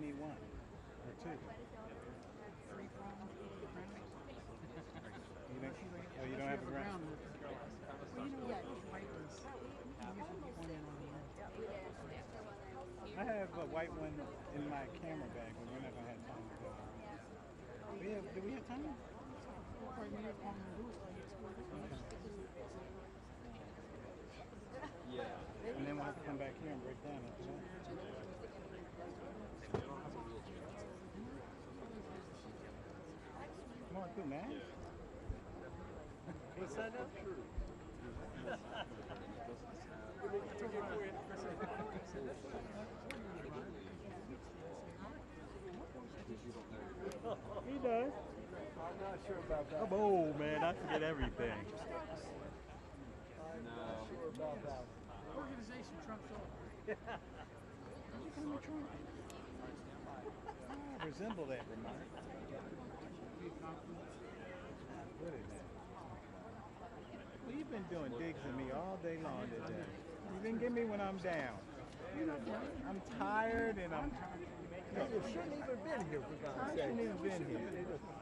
need one or two. 3 pronged granite. You don't, oh, you don't have a ground? Well, you know what? Those white ones, you can usually get one in on the end. I have a white one in my camera bag, but we're not gonna have time to go. Do we have time? Right when you're on the roof, Yeah. And then we'll have to come back here and break down after that. Come on through, man. What's that now? He does. I'm not sure about that. I'm old, man. I forget everything. No. I'm not sure about that. organization trumps all. I resemble that remark. What is that? Well, you've been doing digs at me all day long today. You didn't get me when I'm down. I'm tired and I'm... You shouldn't even been here, for God's I sake. shouldn't even been here.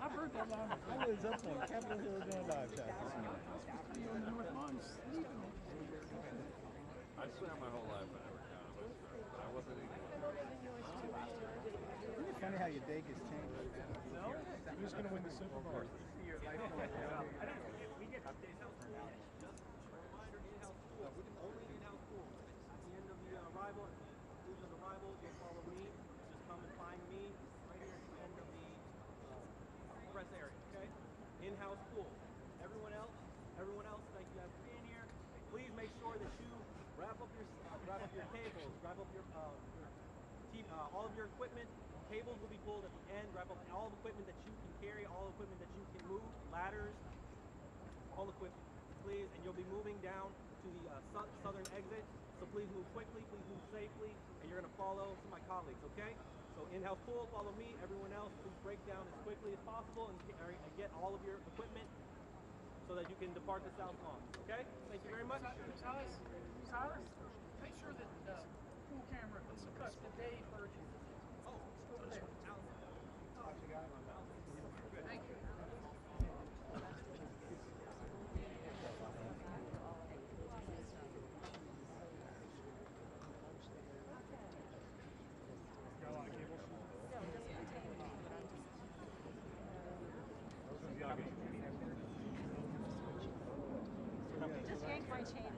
I've heard that line. I was up on Capitol Hill doing live shot this morning. You're on the North Lawn sleeping. I swam my whole life, but I never counted. I wasn't even. Isn't it funny how your day gets changed? Who's going to win the Super Bowl? We get updates out for now. Just a reminder, in-house pool. Only in-house pool. At the end of the arrival, at the conclusion of the arrival, you'll follow me. Just come and find me right here at the end of the press area, okay? In-house pool. Everyone else, thank you guys for being here. Please make sure that you wrap up your cables, wrap up your all of your equipment. Cables will be pulled at the end. Wrap up all the equipment that you can carry, all equipment that you can move, ladders, all equipment, please. And you'll be moving down to the southern exit. So please move quickly, please move safely, and you're gonna follow some of my colleagues, okay? So in-house pool, follow me. Everyone else, please break down as quickly as possible and get all of your equipment so that you can depart the South Lawn, okay? Thank you very much. Silas, make sure that the pool camera is cut to Dave Virgin. Oh, over there. Thank you. Got a lot of cables? Just yank my chain.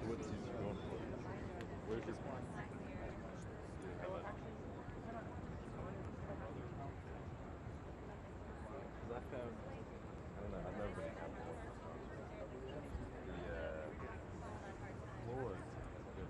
What's he going for? Where's his point? Because I found, I don't know, I've never been to Apple. The floor is good.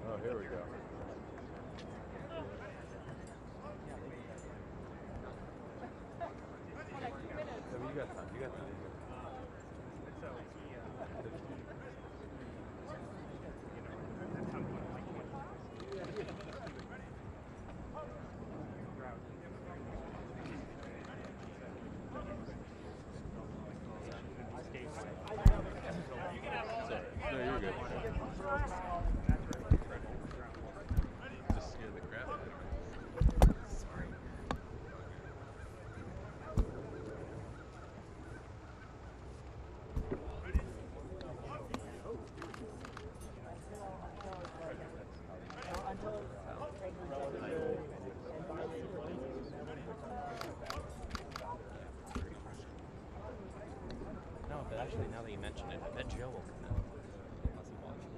Oh, here we go. Yeah, but you got time. You got time. No, you're good. Just scared the crap out of me. Sorry. No, but actually, now that you mention it, I bet Joe will come out. Unless he watches.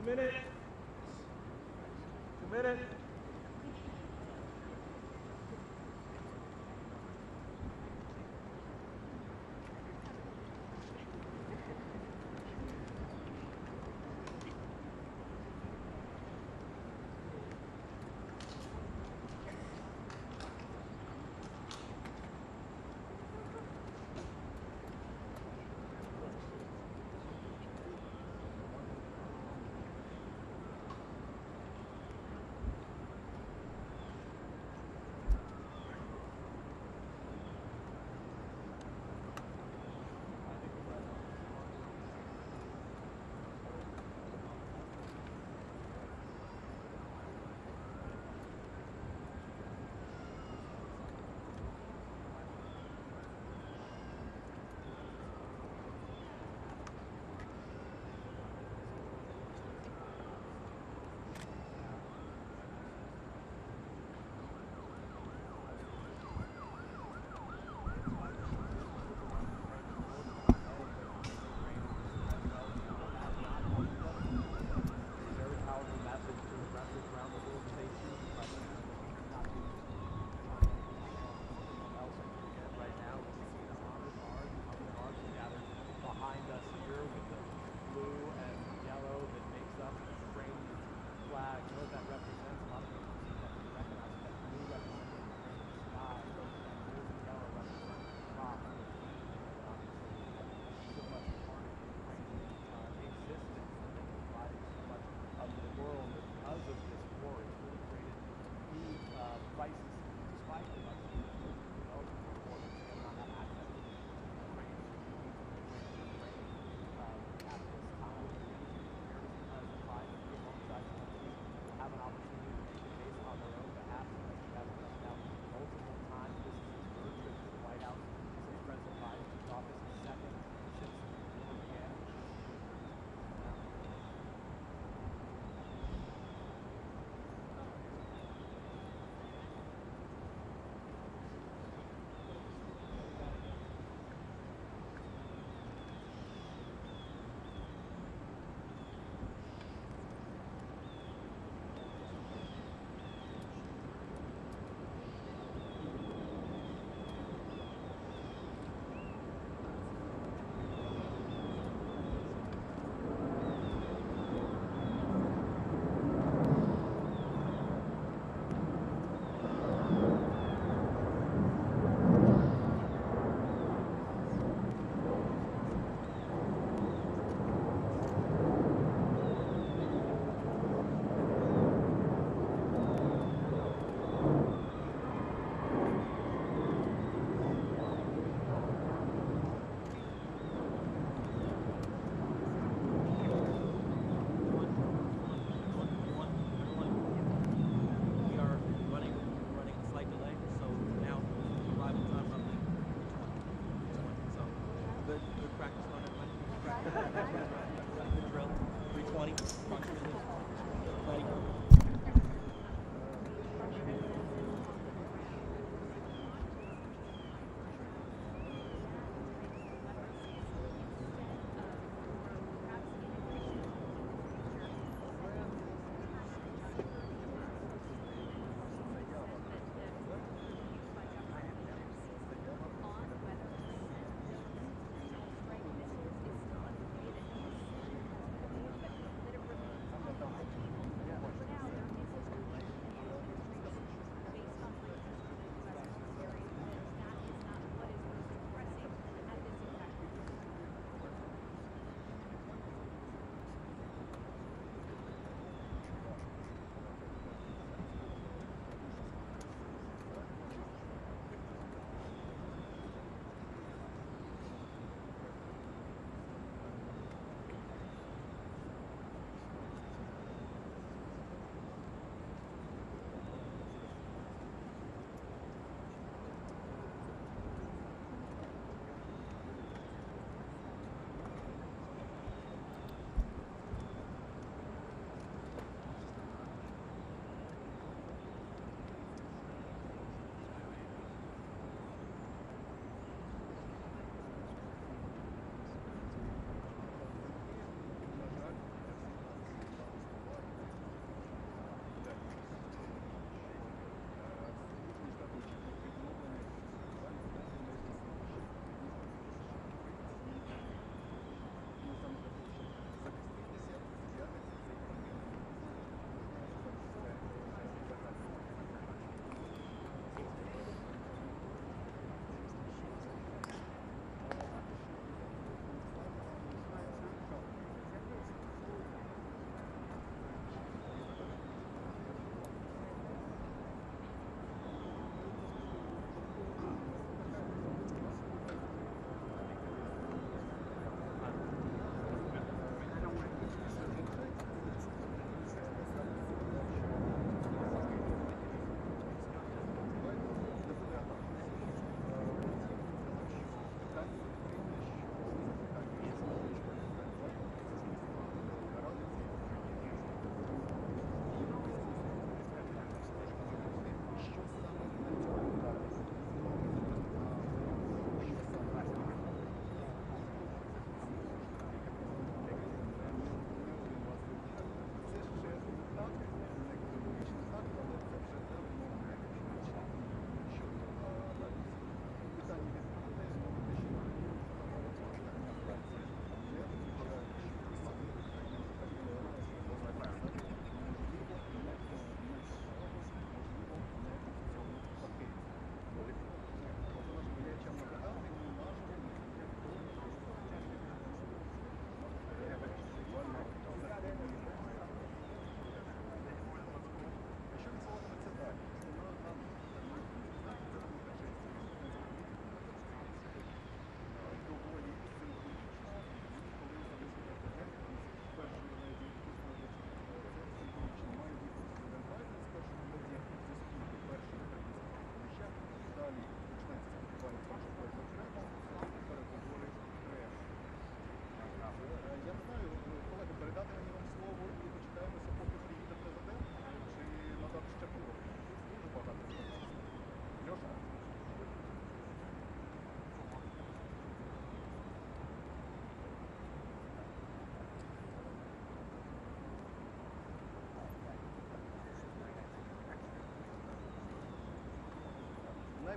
minute. 2 minutes.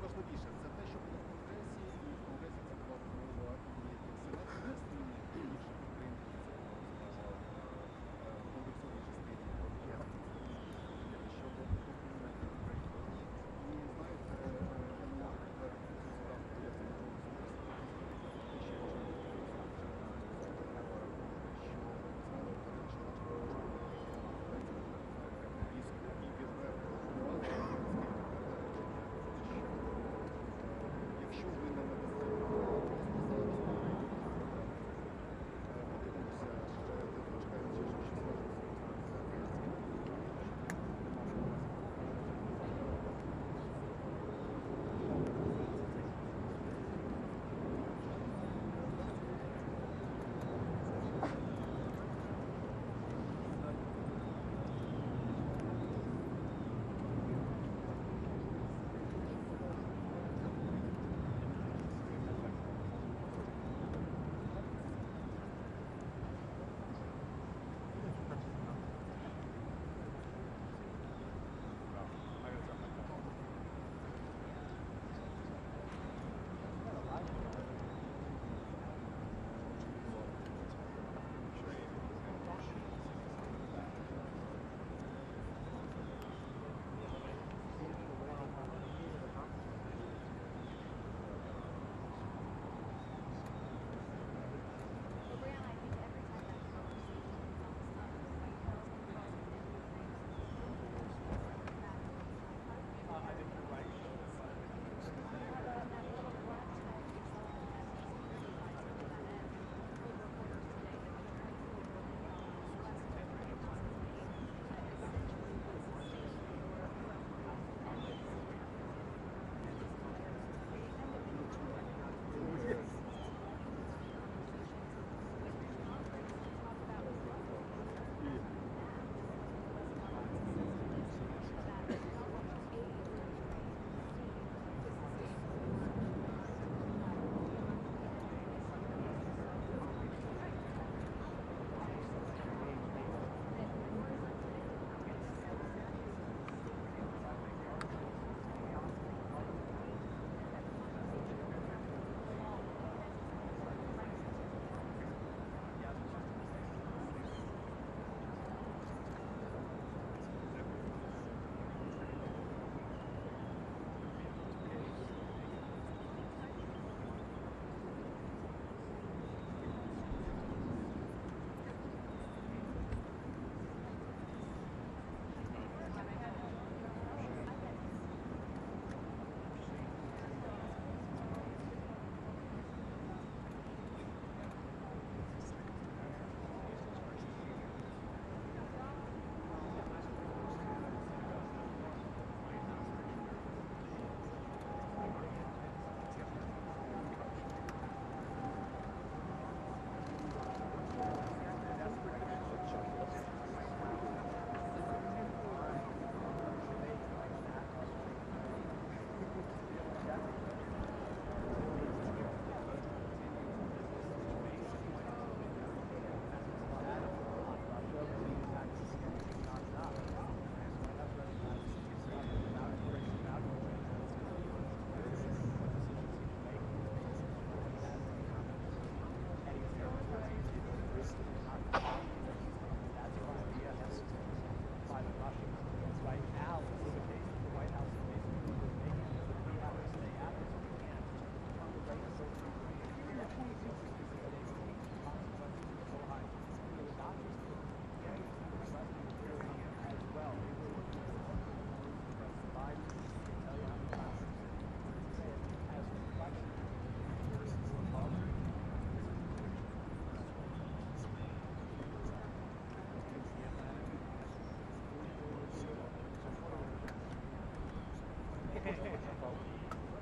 найважливіше це те, що було в Конгресі, і в Конгресі це була розмова, і Сенат внесли більше підтримки в індексовій частині щодо документів України. І знаєте, якщо ви не надасте подивимося, чекаючи, що скажуть.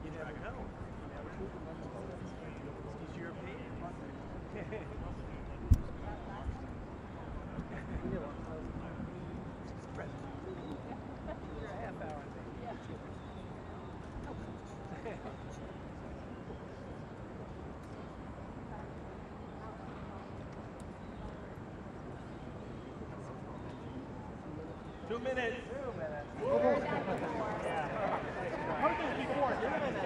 You never know. You never know. He's European. You're a half hour. 2 minutes. 2 minutes. Yeah. Heard this before. 2 minutes.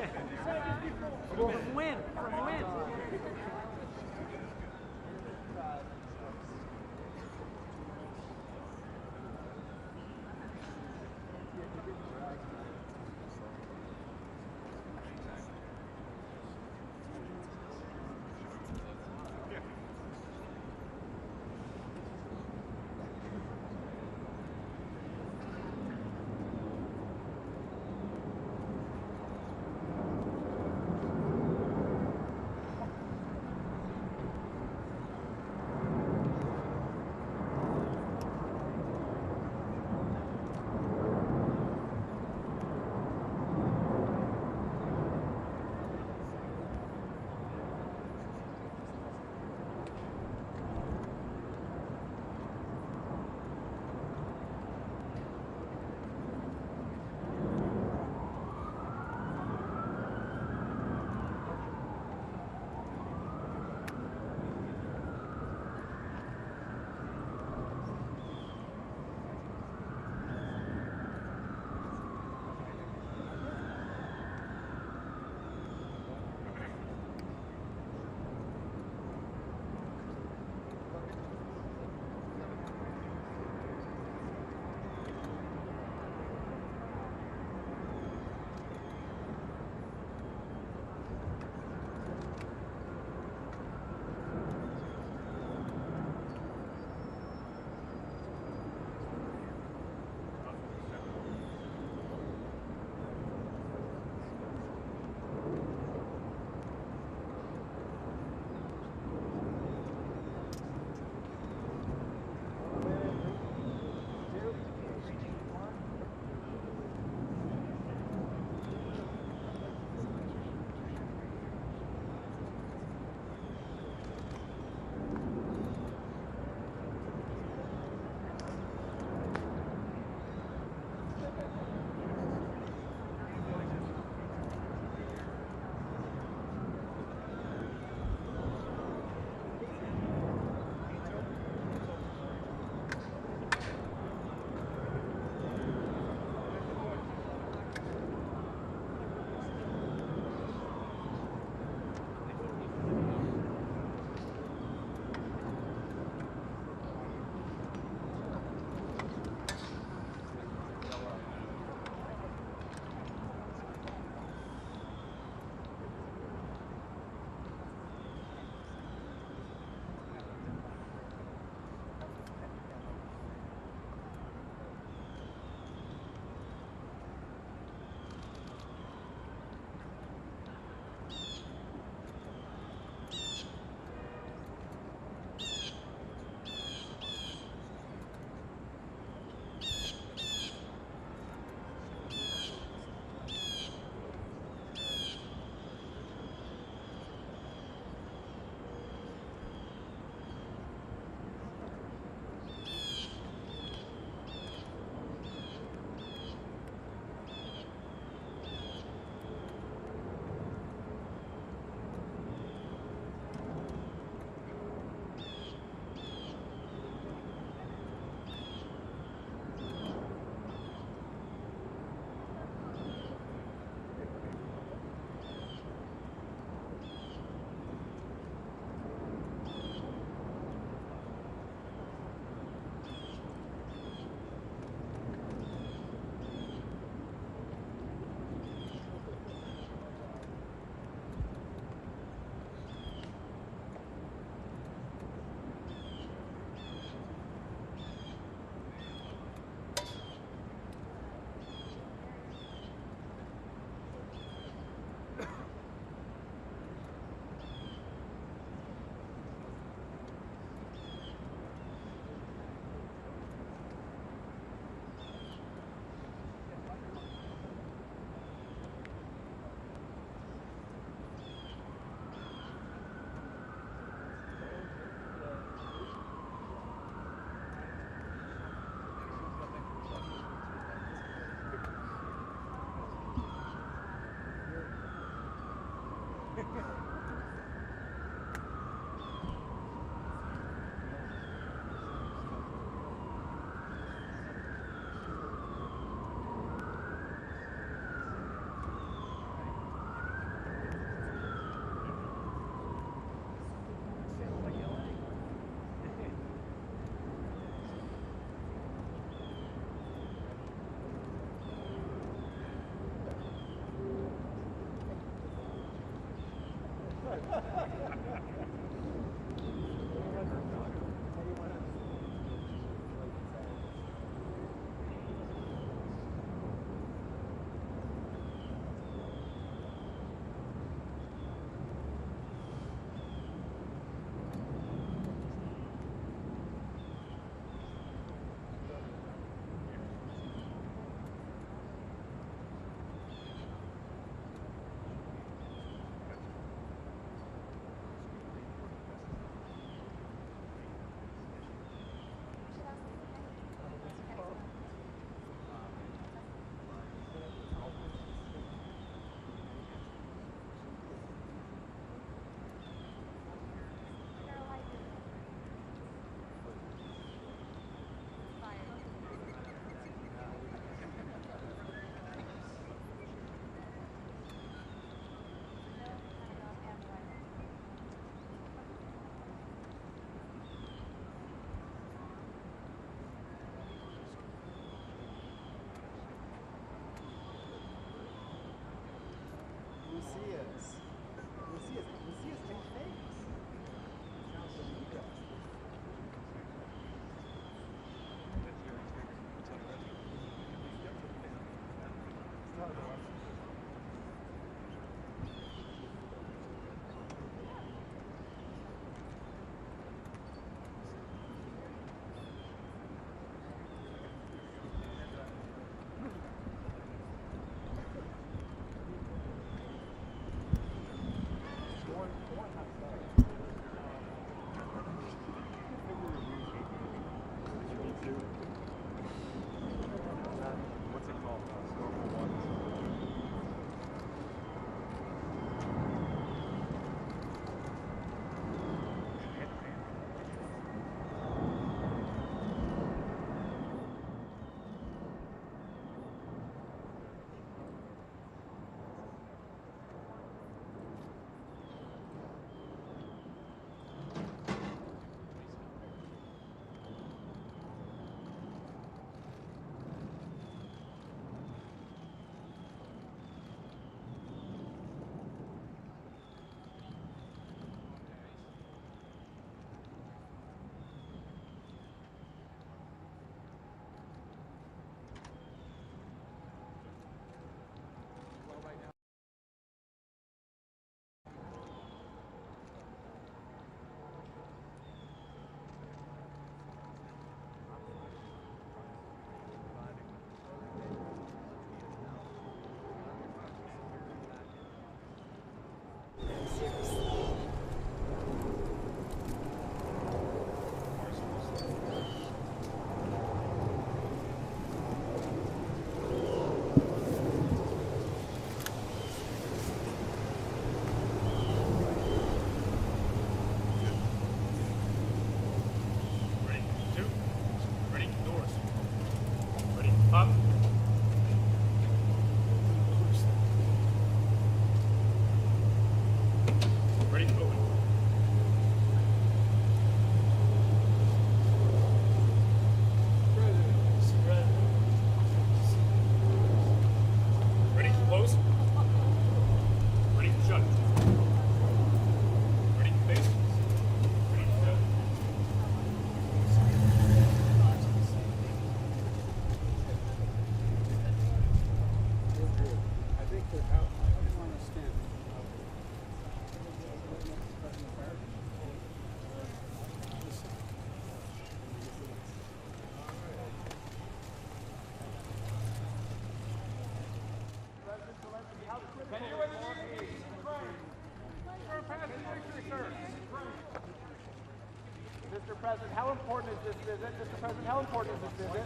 Mr. President, how important is this visit? Mr. President, how important is this visit?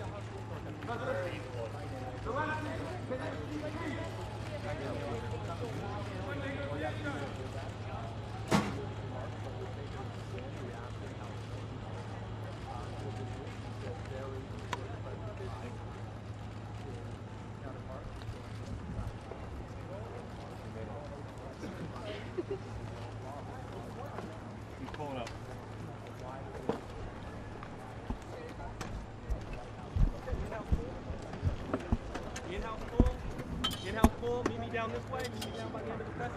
President Zelensky, can you speak? Meet me down this way. Meet me down by the end of the press.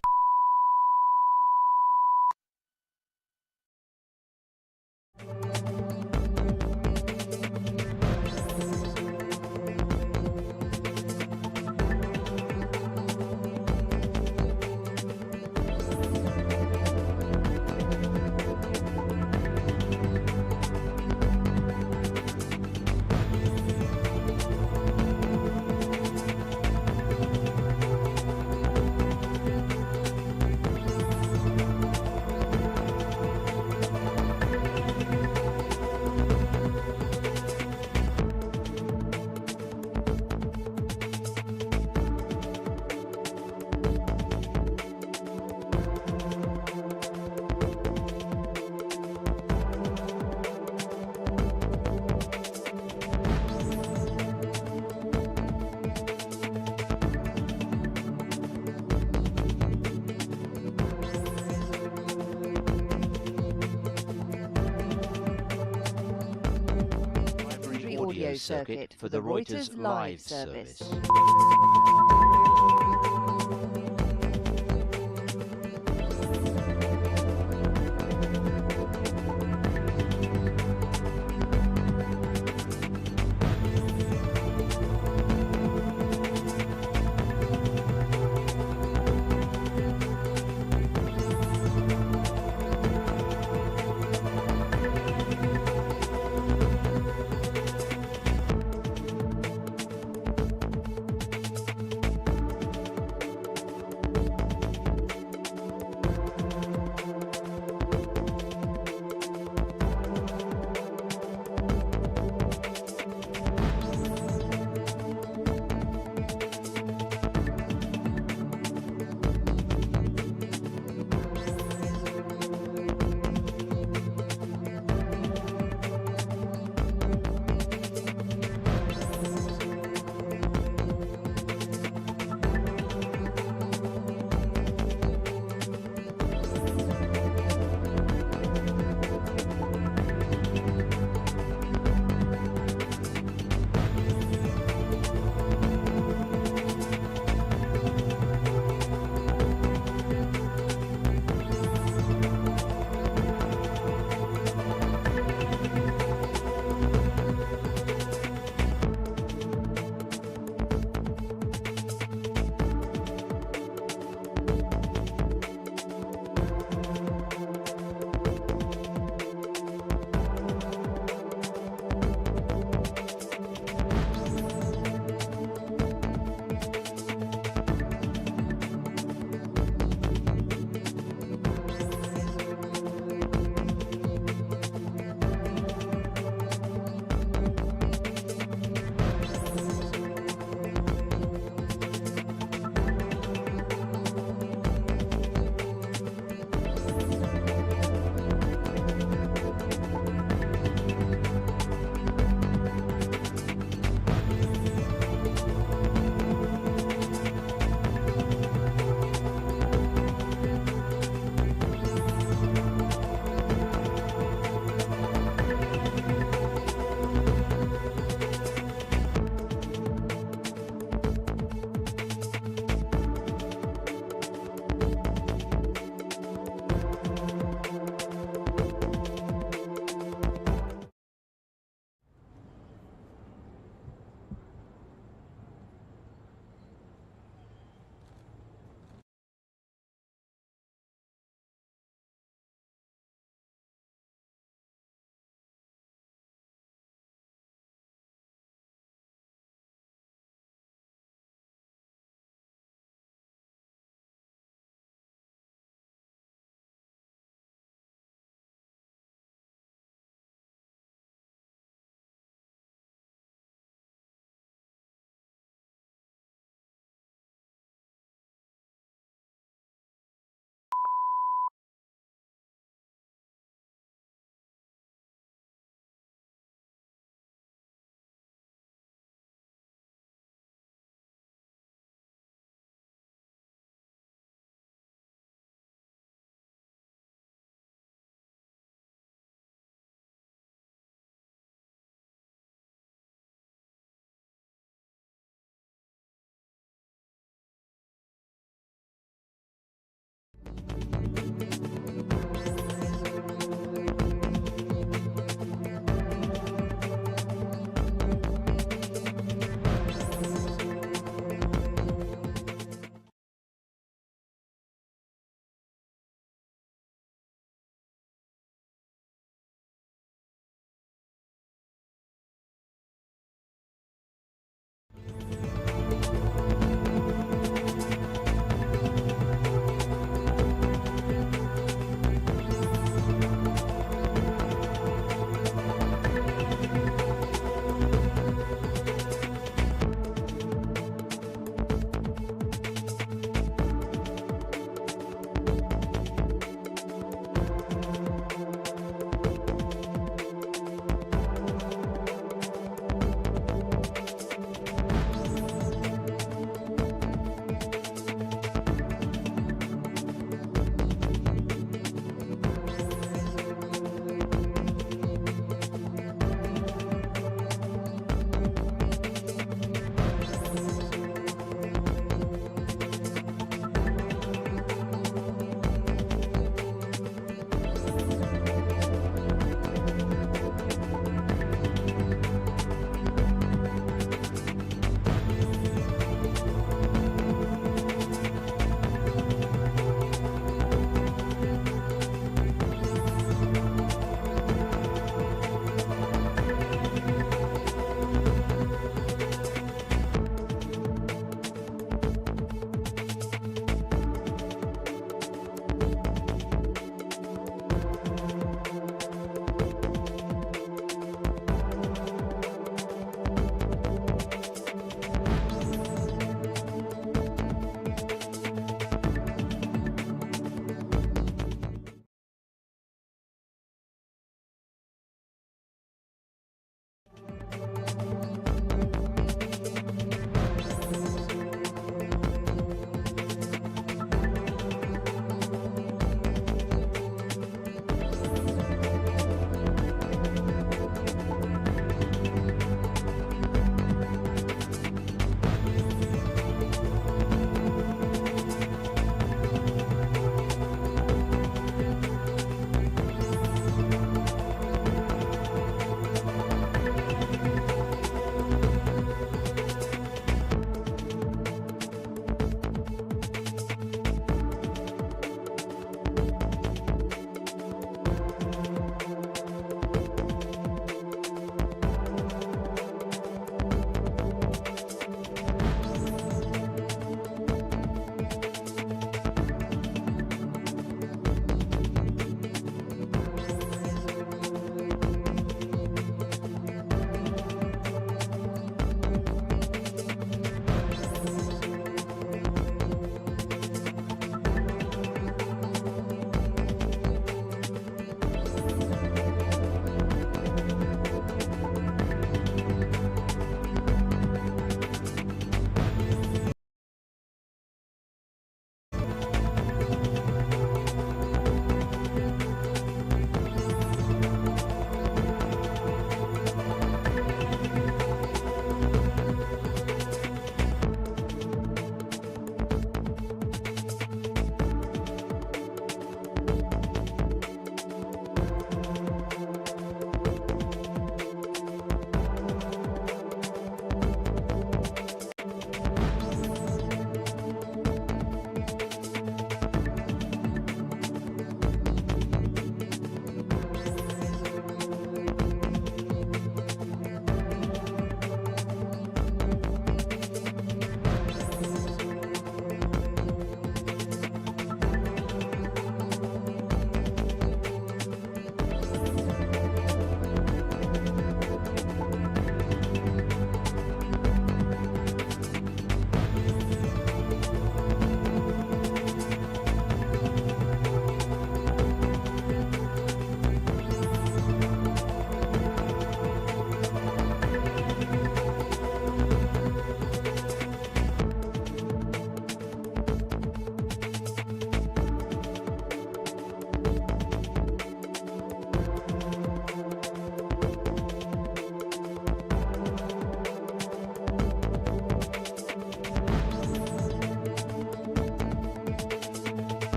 radio circuit for the Reuters Live service.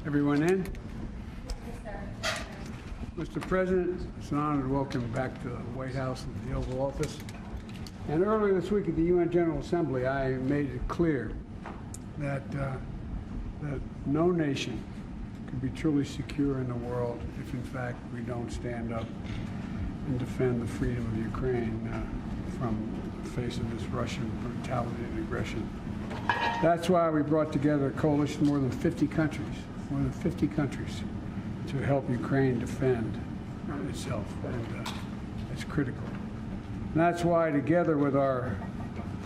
everyone in? Mr. President, it's an honor to welcome you back to the White House and the Oval Office. And earlier this week at the UN General Assembly, I made it clear that no nation can be truly secure in the world if, in fact, we don't stand up and defend the freedom of Ukraine from the face of this Russian brutality and aggression. That's why we brought together a coalition of more than 50 countries, to help Ukraine defend itself, and it's critical. And that's why, together with our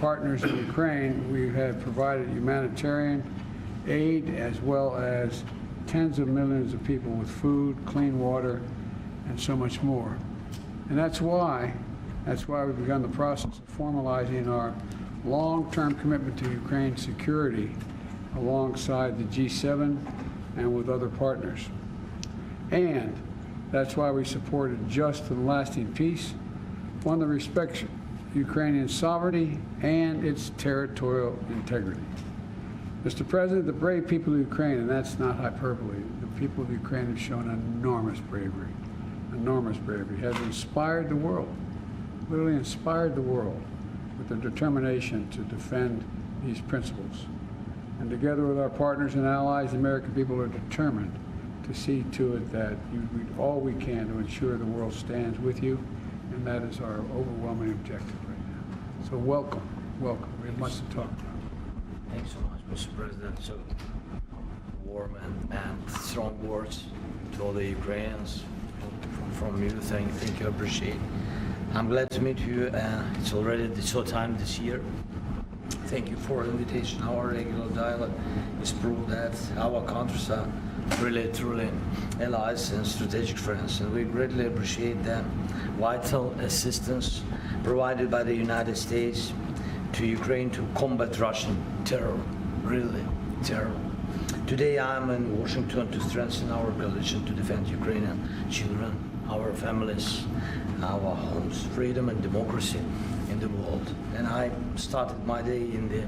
partners in Ukraine, we have provided humanitarian aid as well as tens of millions of people with food, clean water, and so much more. And that's why we've begun the process of formalizing our long-term commitment to Ukraine's security alongside the G7 and with other partners. And that's why we supported just and lasting peace, one that respects Ukrainian sovereignty and its territorial integrity. Mr. President, the brave people of Ukraine, and that's not hyperbole, the people of Ukraine have shown enormous bravery, has inspired the world, literally inspired the world with their determination to defend these principles. And together with our partners and allies, the American people are determined to see to it that we do all we can to ensure the world stands with you, and that is our overwhelming objective right now. So welcome. We have much to talk about. Thanks so much, Mr. President. So warm and strong words to all the Ukrainians from you. Thank you, I appreciate. I'm glad to meet you. It's already the short time this year. Thank you for the invitation. Our regular dialogue is proof that our countries are really, truly allies and strategic friends, and we greatly appreciate the vital assistance provided by the United States to Ukraine to combat Russian terror, really terror. Today I'm in Washington to strengthen our coalition to defend Ukrainian children, our families, our homes, freedom and democracy in the world. And I started my day in the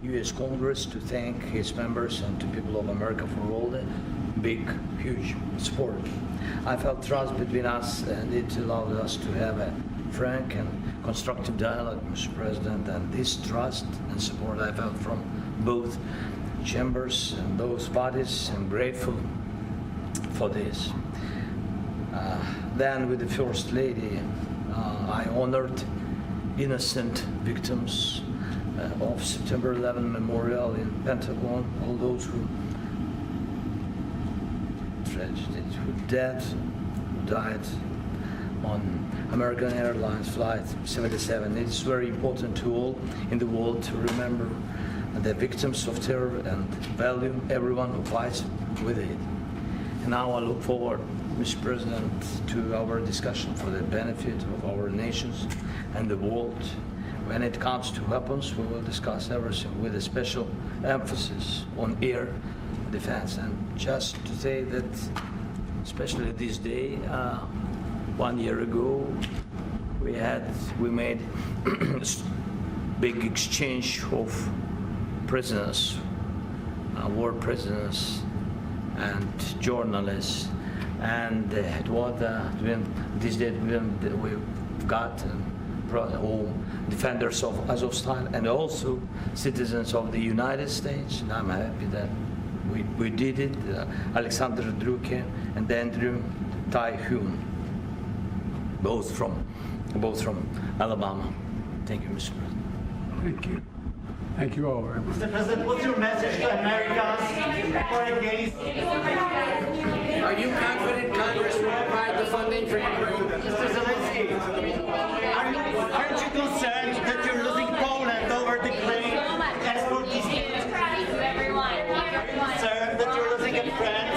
U.S. Congress to thank its members and to people of America for all the big, huge support. I felt trust between us, and it allowed us to have a frank and constructive dialogue, Mr. President, and this trust and support I felt from both chambers and both parties. I'm grateful for this. Then with the First Lady, I honored innocent victims of September 11 Memorial in Pentagon, all those who died on American Airlines Flight 77. It's very important to all in the world to remember the victims of terror and value everyone who fights with it. And now I look forward, Mr. President, to our discussion for the benefit of our nations and the world. When it comes to weapons, we will discuss everything with a special emphasis on air defense. And just to say that, especially this day, 1 year ago, we made big exchange of prisoners, war prisoners, and journalists, and it was this day we've got brought home defenders of Azovstal and also citizens of the United States, and I'm happy that we did it. Alexander Druke and Andrew Tai-Hoon, both from Alabama. Thank you, Mr. President. Thank you. Thank you all very much. Mr. President, what's your message to Americans or against? Are you confident Congress will provide the funding for Ukraine? Mr. Zelenskiy, aren't you concerned that you're losing Poland over the great export dispute? Concerned that you're losing a friend?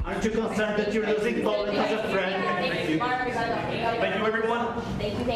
Aren't you concerned that you're losing Poland as a friend? Thank you. Thank you, everyone. Thank you.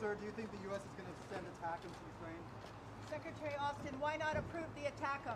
Sir, do you think the U.S. is going to send ATACMS to Ukraine? Secretary Austin, why not approve the ATACMS?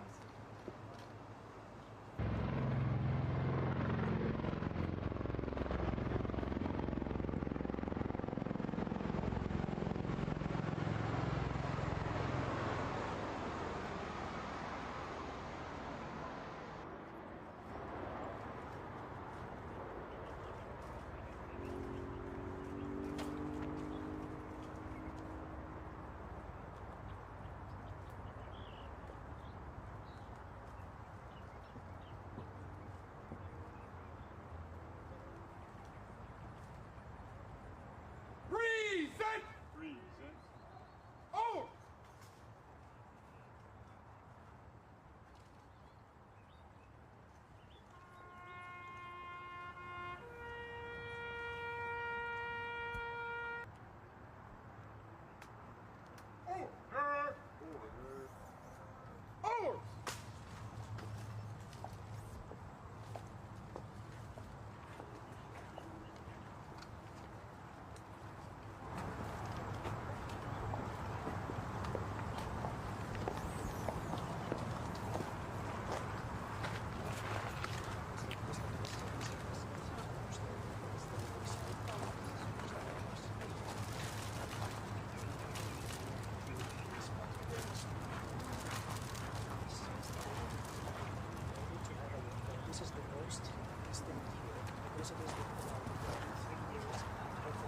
This is the most distinct here because it is the 3 years of life.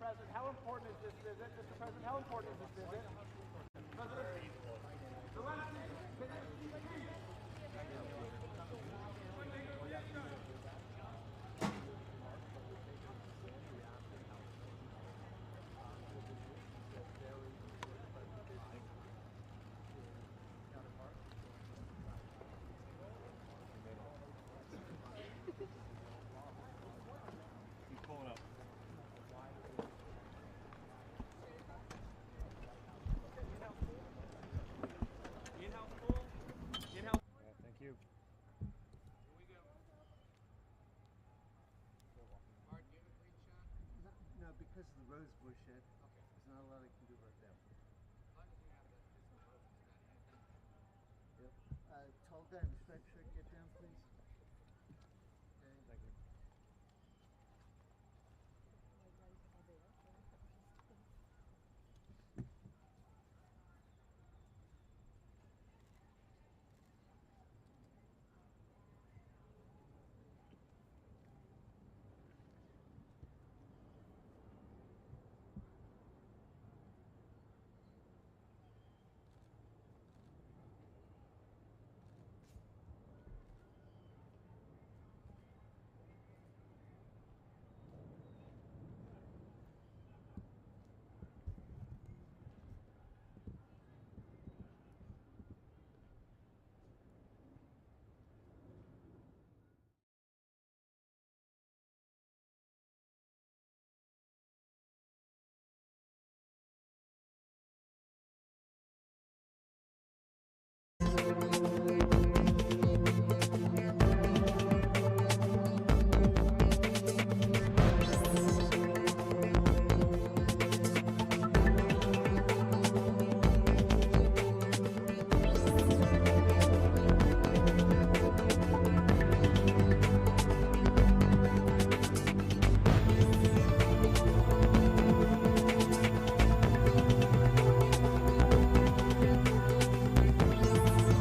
President, how important is this visit? Mr. President, how important is this visit? President Zelensky, can you He's pulling up. in-house pool? In-house. Yeah, thank you. Here we go. Mark, do you have a green shot? No, because of the rose bush, there's not a lot I can do right there. As long as you have that, just some roses, not anything. Yep. Tall guy in the striped shirt, get down, please. Okay.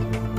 Thank you.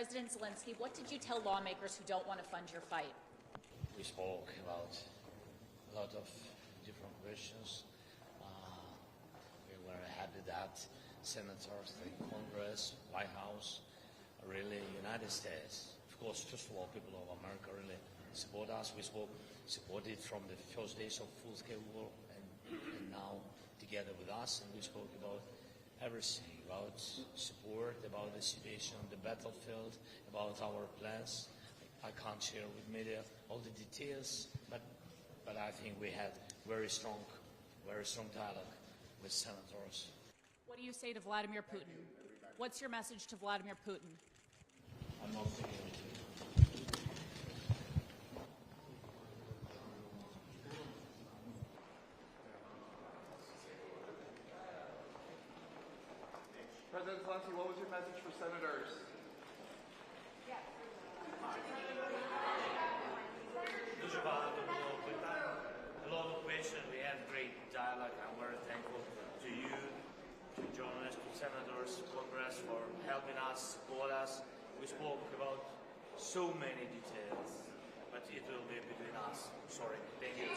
President Zelensky, what did you tell lawmakers who don't want to fund your fight? We spoke about a lot of different questions. We were happy that senators, the Congress, White House, really United States, of course, first of all, people of America really support us. We supported from the first days of full-scale war and now together with us, and we spoke about everything, about support, about the situation on the battlefield, about our plans. I can't share with media all the details, but I think we had very strong dialogue with senators. What do you say to Vladimir Putin? What's your message to Vladimir Putin? I'm not saying anything. President Zelensky, what was your message for senators? Дуже багато було питань, a lot of questions. We had great dialogue. I'm very thankful to you, to journalists, to senators, Congress for helping us, support us. We spoke about so many details, but it will be between us. Sorry. Thank you.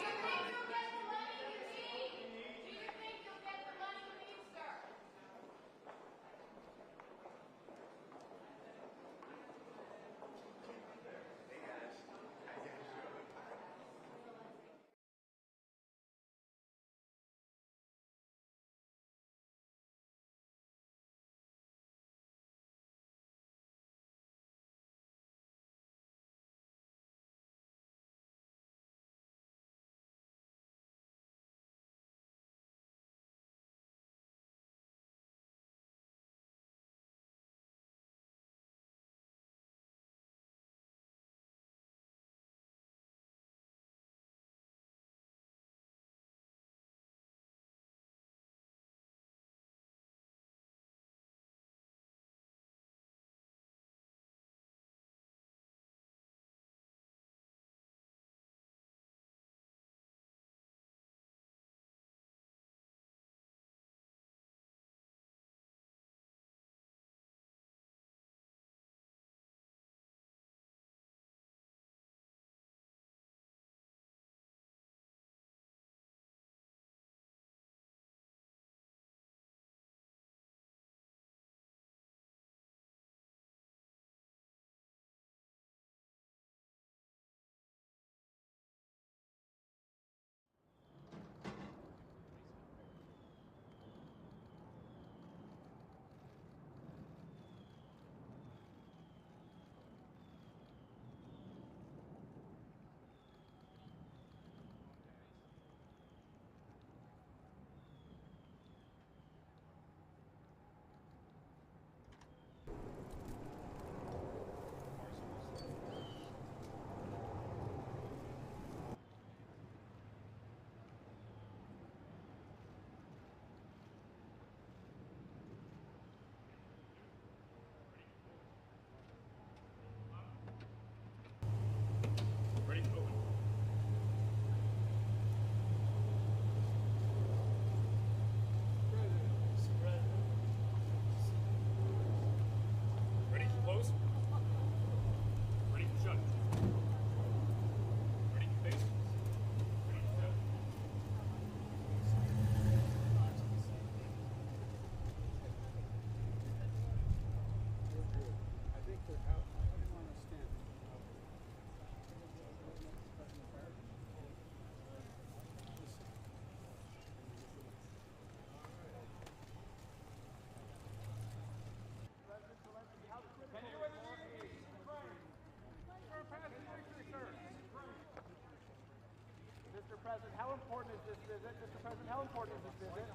Mr. President, how important is this visit? Mr. President, how important is this visit?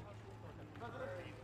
President Zelensky,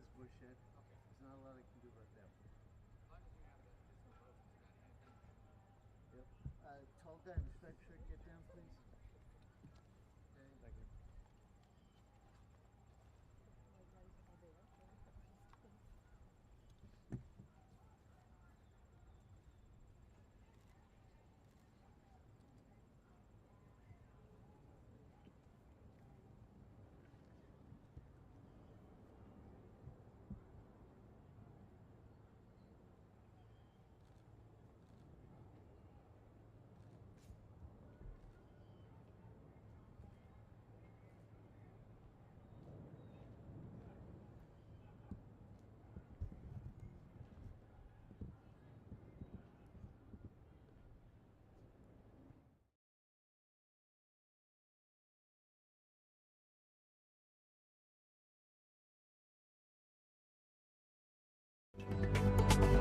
rose bush yet. There's not a lot I can do about that. Yep. Tall guy in the striped shirt, get down, please. Okay. Thank you.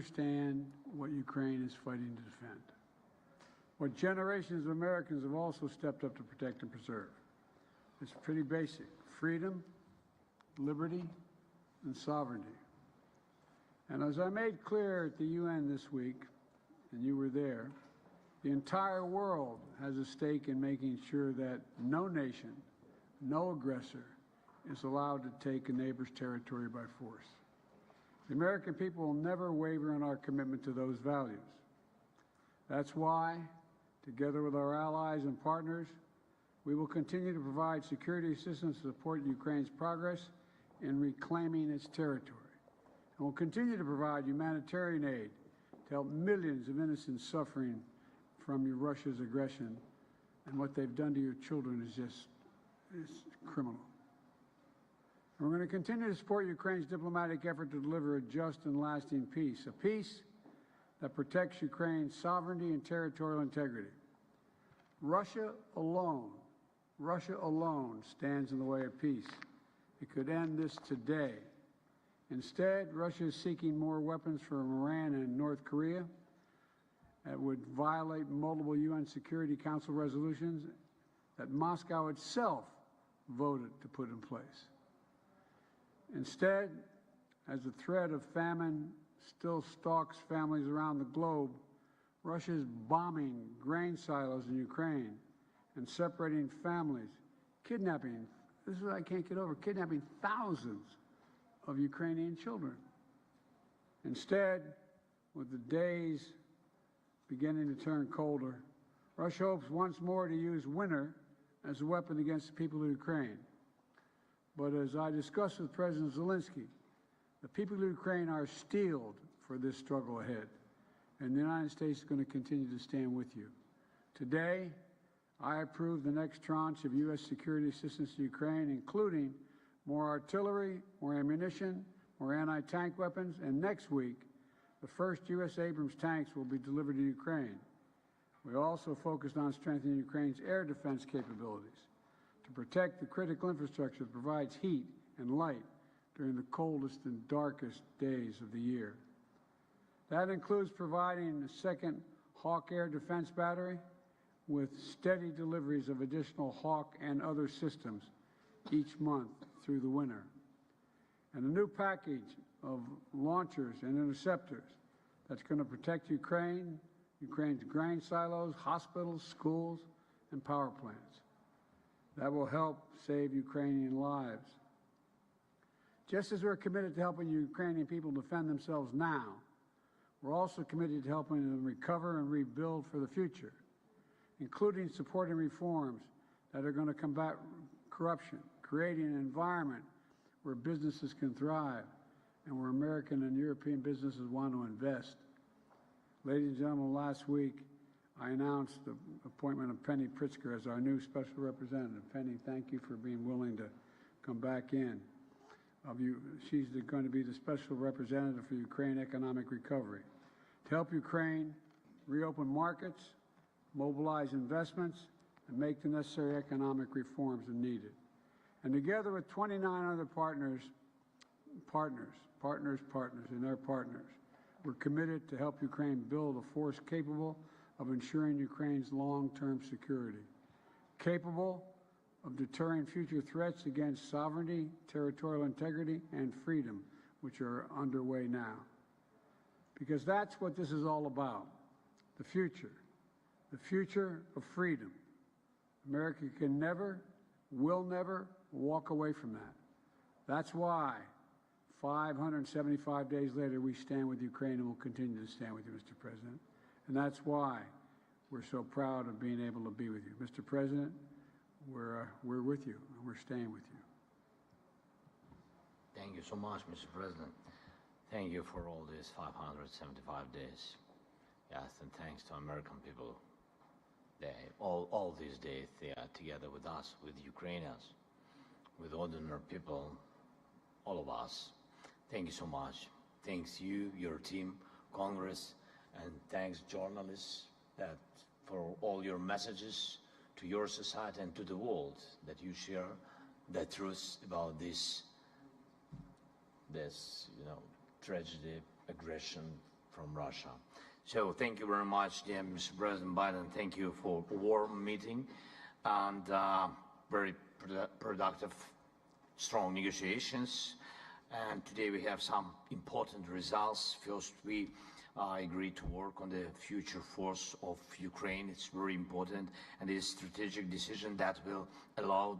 understand what Ukraine is fighting to defend. What generations of Americans have also stepped up to protect and preserve. It's pretty basic: freedom, liberty, and sovereignty. And as I made clear at the UN this week, and you were there, the entire world has a stake in making sure that no nation, no aggressor, is allowed to take a neighbor's territory by force. The American people will never waver in our commitment to those values. That's why, together with our allies and partners, we will continue to provide security assistance to support Ukraine's progress in reclaiming its territory. And we'll continue to provide humanitarian aid to help millions of innocents suffering from Russia's aggression. And what they've done to your children is just criminal. And we're going to continue to support Ukraine's diplomatic effort to deliver a just and lasting peace, a peace that protects Ukraine's sovereignty and territorial integrity. Russia alone stands in the way of peace. It could end this today. Instead, Russia is seeking more weapons from Iran and North Korea that would violate multiple UN Security Council resolutions that Moscow itself voted to put in place. Instead, as the threat of famine still stalks families around the globe, Russia is bombing grain silos in Ukraine and separating families, kidnapping, this is what I can't get over, kidnapping thousands of Ukrainian children. Instead, with the days beginning to turn colder, Russia hopes once more to use winter as a weapon against the people of Ukraine. But as I discussed with President Zelenskiy, the people of Ukraine are steeled for this struggle ahead, and the United States is going to continue to stand with you. Today, I approve the next tranche of U.S. security assistance to Ukraine, including more artillery, more ammunition, more anti-tank weapons, and next week, the first U.S. Abrams tanks will be delivered to Ukraine. We also focused on strengthening Ukraine's air defense capabilities to protect the critical infrastructure that provides heat and light during the coldest and darkest days of the year. That includes providing a second Hawk air defense battery with steady deliveries of additional Hawk and other systems each month through the winter. And a new package of launchers and interceptors that's going to protect Ukraine's grain silos, hospitals, schools, and power plants. That will help save Ukrainian lives. Just as we're committed to helping Ukrainian people defend themselves now, we're also committed to helping them recover and rebuild for the future, including supporting reforms that are going to combat corruption, creating an environment where businesses can thrive and where American and European businesses want to invest. Ladies and gentlemen, last week I announced the appointment of Penny Pritzker as our new special representative. Penny, thank you for being willing to come back in. She's going to be the special representative for Ukraine economic recovery, to help Ukraine reopen markets, mobilize investments, and make the necessary economic reforms as needed. And together with 29 other partners, we're committed to help Ukraine build a force capable of ensuring Ukraine's long-term security, capable of deterring future threats against sovereignty, territorial integrity, and freedom, which are underway now. Because that's what this is all about, the future of freedom. America can never, will never walk away from that. That's why 575 days later we stand with Ukraine and will continue to stand with you, Mr. President. And that's why we're so proud of being able to be with you. Mr. President, we're with you, and we're staying with you. Thank you so much, Mr. President. Thank you for all these 575 days. Yes, and thanks to American people. All these days, they are together with us, with Ukrainians, with ordinary people, all of us. Thank you so much. Thanks you, your team, Congress, and thanks journalists for all your messages to your society and to the world, that you share the truth about this tragedy, aggression from Russia. So thank you very much, dear Mr. President Biden. Thank you for a warm meeting and very productive, strong negotiations. And today we have some important results. First, we agreed to work on the future force of Ukraine. It's very important, and it's a strategic decision that will allow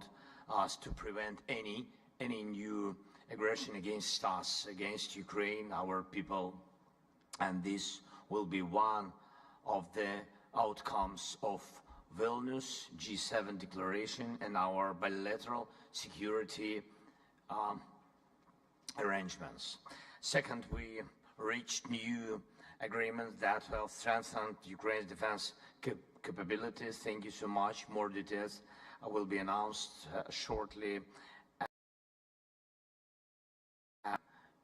us to prevent any new aggression against us, against Ukraine, our people. And this will be one of the outcomes of Vilnius G7 declaration and our bilateral security arrangements. Second, we reached new agreements that will strengthen Ukraine's defense capabilities. Thank you so much. More details will be announced shortly.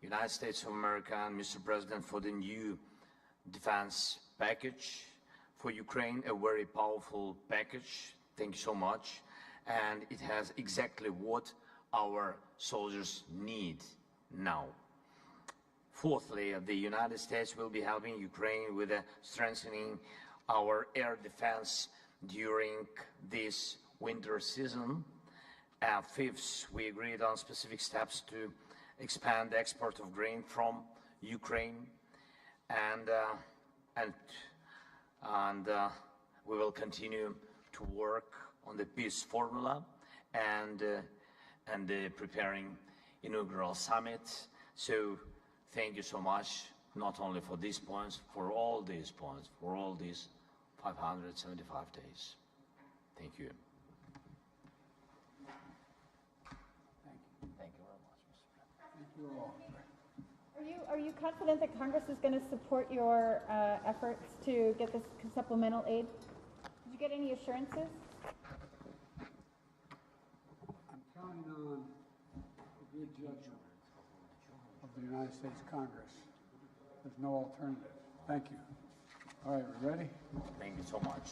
United States of America and Mr. President, for the new defense package for Ukraine, a very powerful package. Thank you so much. And it has exactly what our soldiers need now. Fourthly, the United States will be helping Ukraine with strengthening our air defense during this winter season. Fifth, we agreed on specific steps to expand the export of grain from Ukraine, and we will continue to work on the peace formula and preparing inaugural summit. So thank you so much, not only for these points, for all these points, for all these 575 days. Thank you. Thank you very much, Mr. President. Thank you all. Are you confident that Congress is going to support your efforts to get this supplemental aid? Did you get any assurances? I'm counting on the good judgment of the United States Congress. There's no alternative. Thank you. All right, we ready? Thank you so much.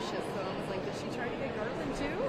suspicious. So I was like, did she try to get Garland too?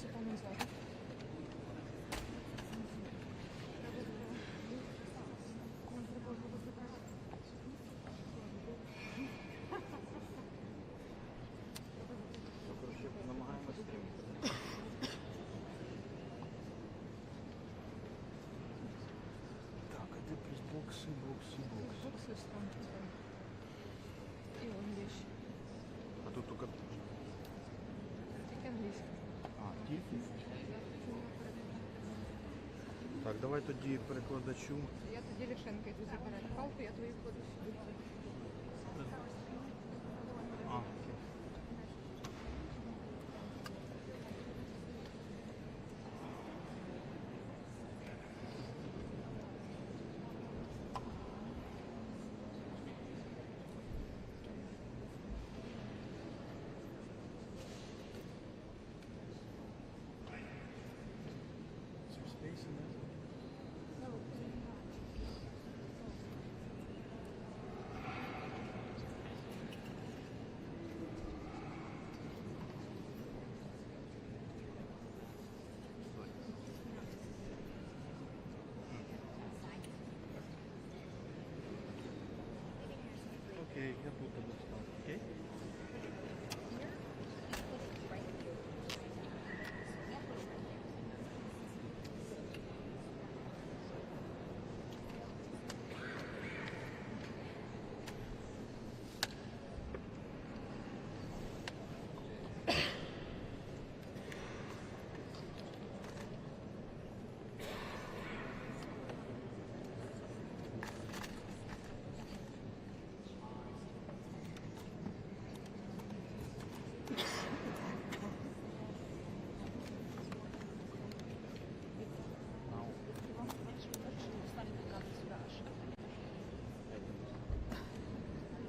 це пане звати? Так, а де плюс бокси? Бокси там. І он вещи. А тут тільки... Тільки англійська. А, тільки? Так, давай тоді перекладачу. Я тоді Лішенка йду забирати палку, я твої входу сюди. А. Some space in there. Окей, я тут тебе став. Окей?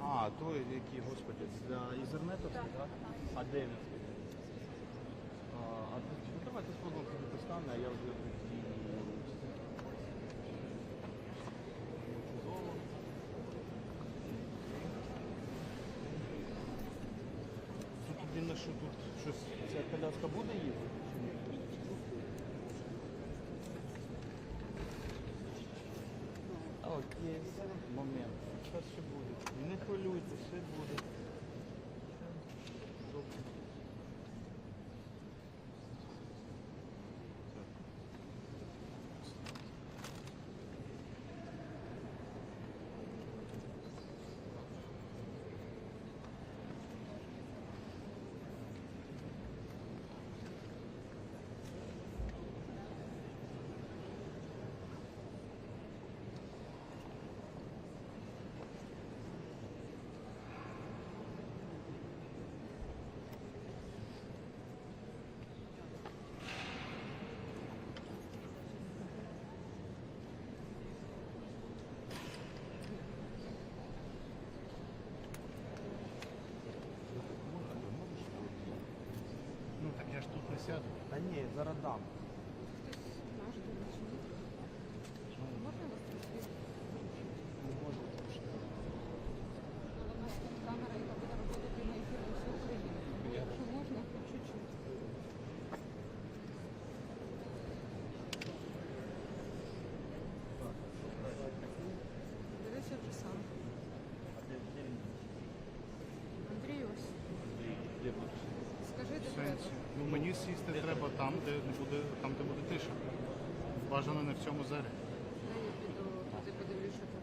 А, той, який, господи, для ізернетовський, так? А де він? А давайте спробуємо туди поставити, а я вже тоді... Чудово. Тут єдине, що тут щось, ця коляска буде їхати? Окей, момент. Зараз все буде. Не хвилюйтесь, все буде. Добре. Ну так я ж тут не сяду. Та ні, зараз дам. Можна вас просити? Не можу трошки. У нас тут камера, яка буде робити на ефір усю Україну. Якщо можна, хоч чуть-чуть. Дивися вже сам. Андрій ось. Де будеш? Скажи, де треба. Ну мені сісти треба там, де не буде, там, де буде тиша. Бажано не в цьому залі. Дай я піду туди подивлюсь, що там.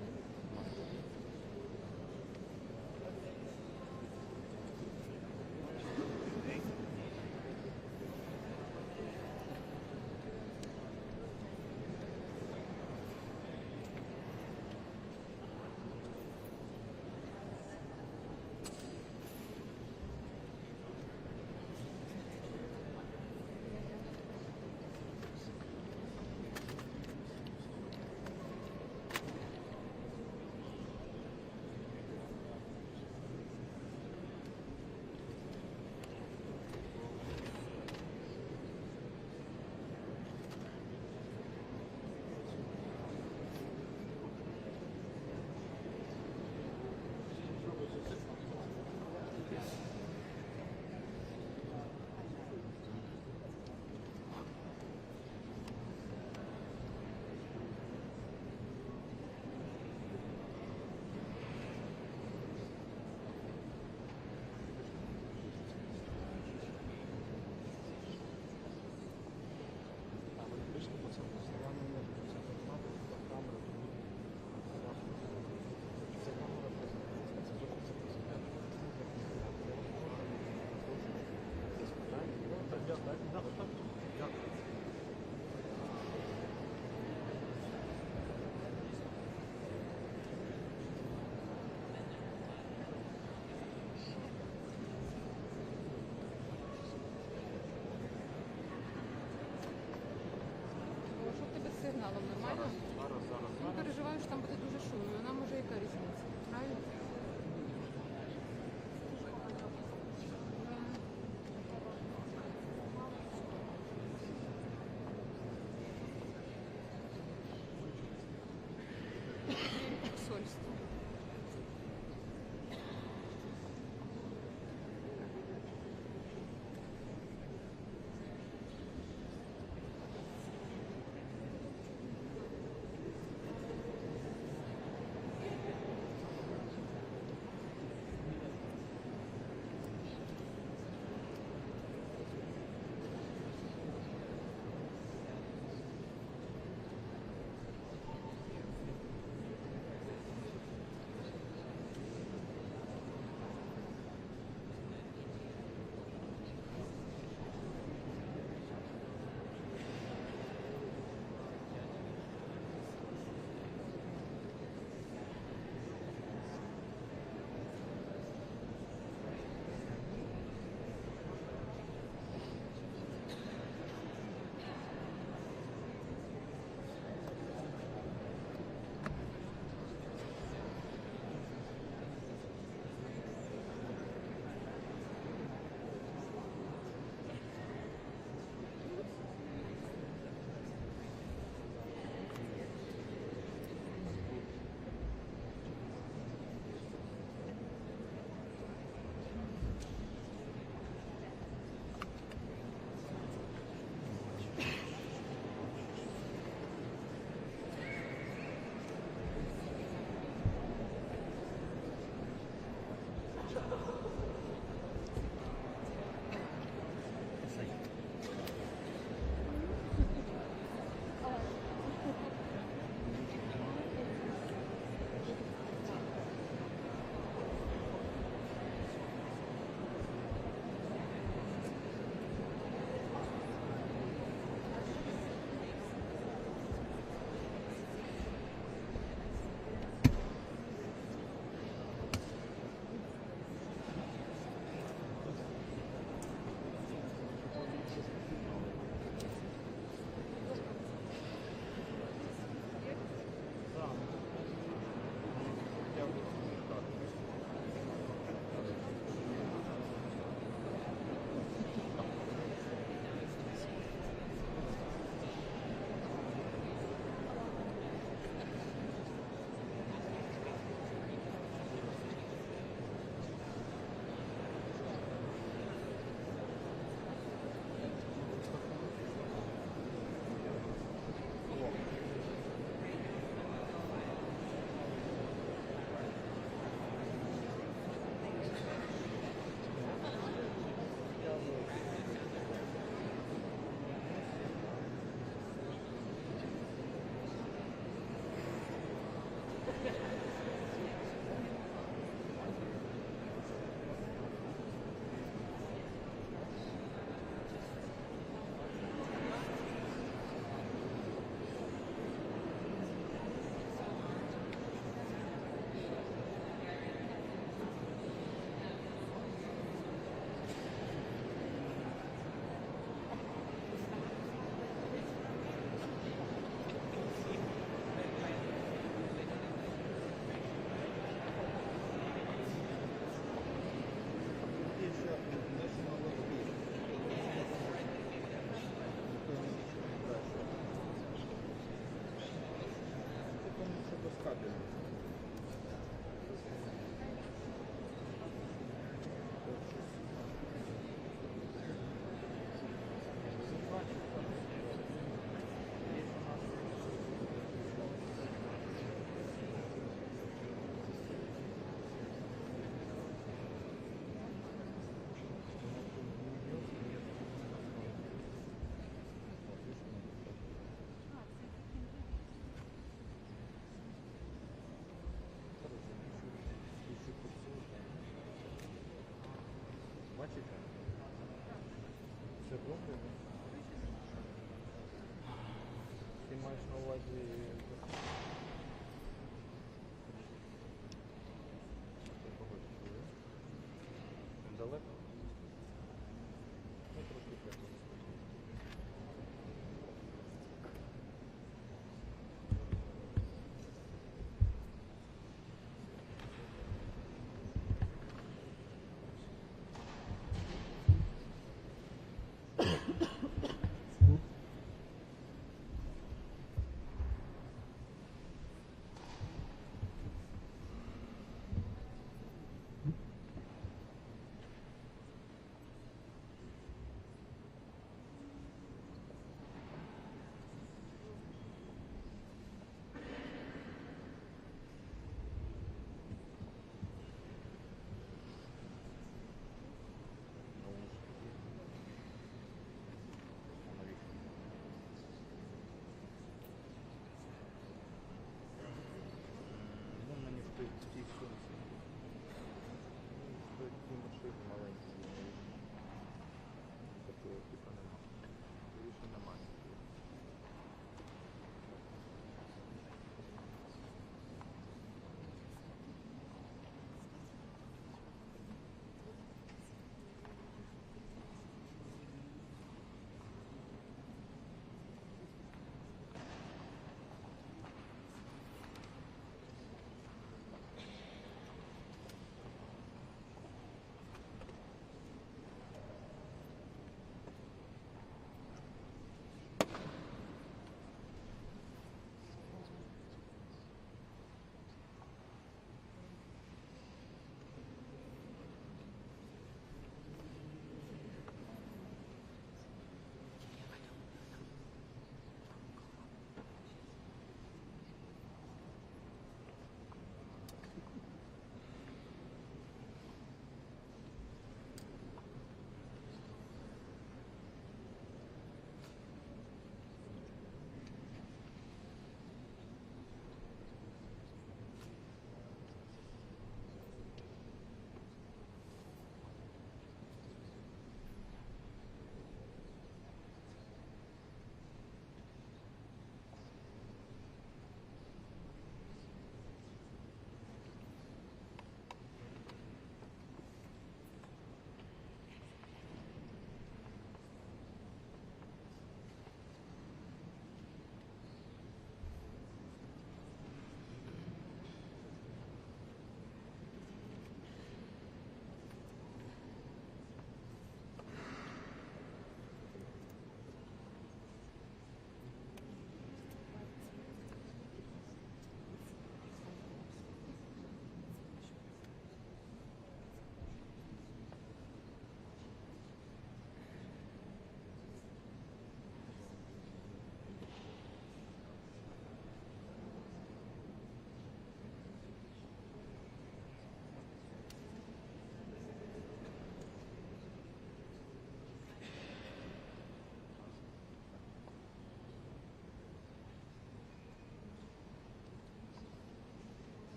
добре. Ти маєш на увазі... Далеко? Ну, трошки тепло.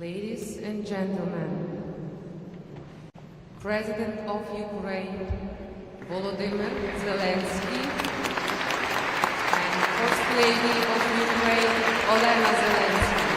Ladies and gentlemen, President of Ukraine, Volodymyr Zelenskiy, and First Lady of Ukraine, Olena Zelenskiy.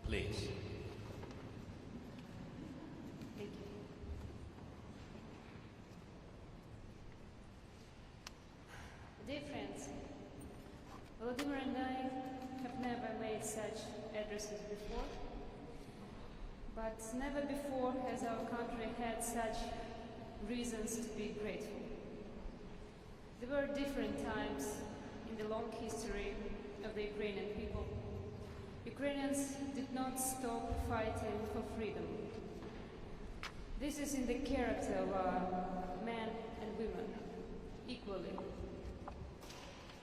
Please. Thank you. Dear friends, Volodymyr and I have never made such addresses before, but never before has our country had such reasons to be grateful. There were different times in the long history of the Ukrainian people. Ukrainians did not stop fighting for freedom. This is in the character of our men and women, equally.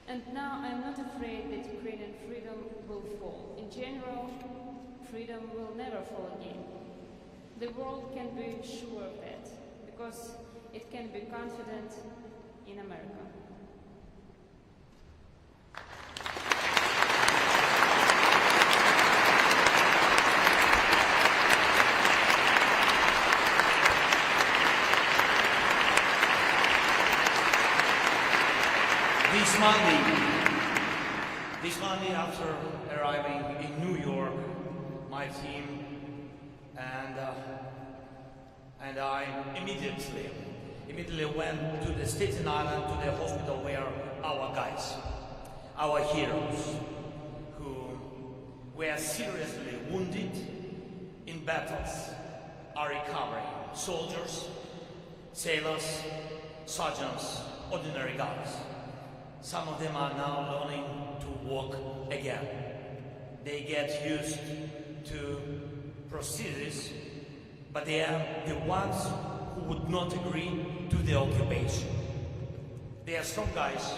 And now I'm not afraid that Ukrainian freedom will fall. In general, freedom will never fall again. The world can be sure of that, because it can be confident in America. This Monday after arriving in New York, my team and I immediately went to the Staten Island, to the hospital where our guys, our heroes, who were seriously wounded in battles, are recovering. Soldiers, sailors, sergeants, ordinary guys. Some of them are now learning to walk again. They get used to procedures, but they are the ones who would not agree to the occupation. They are strong guys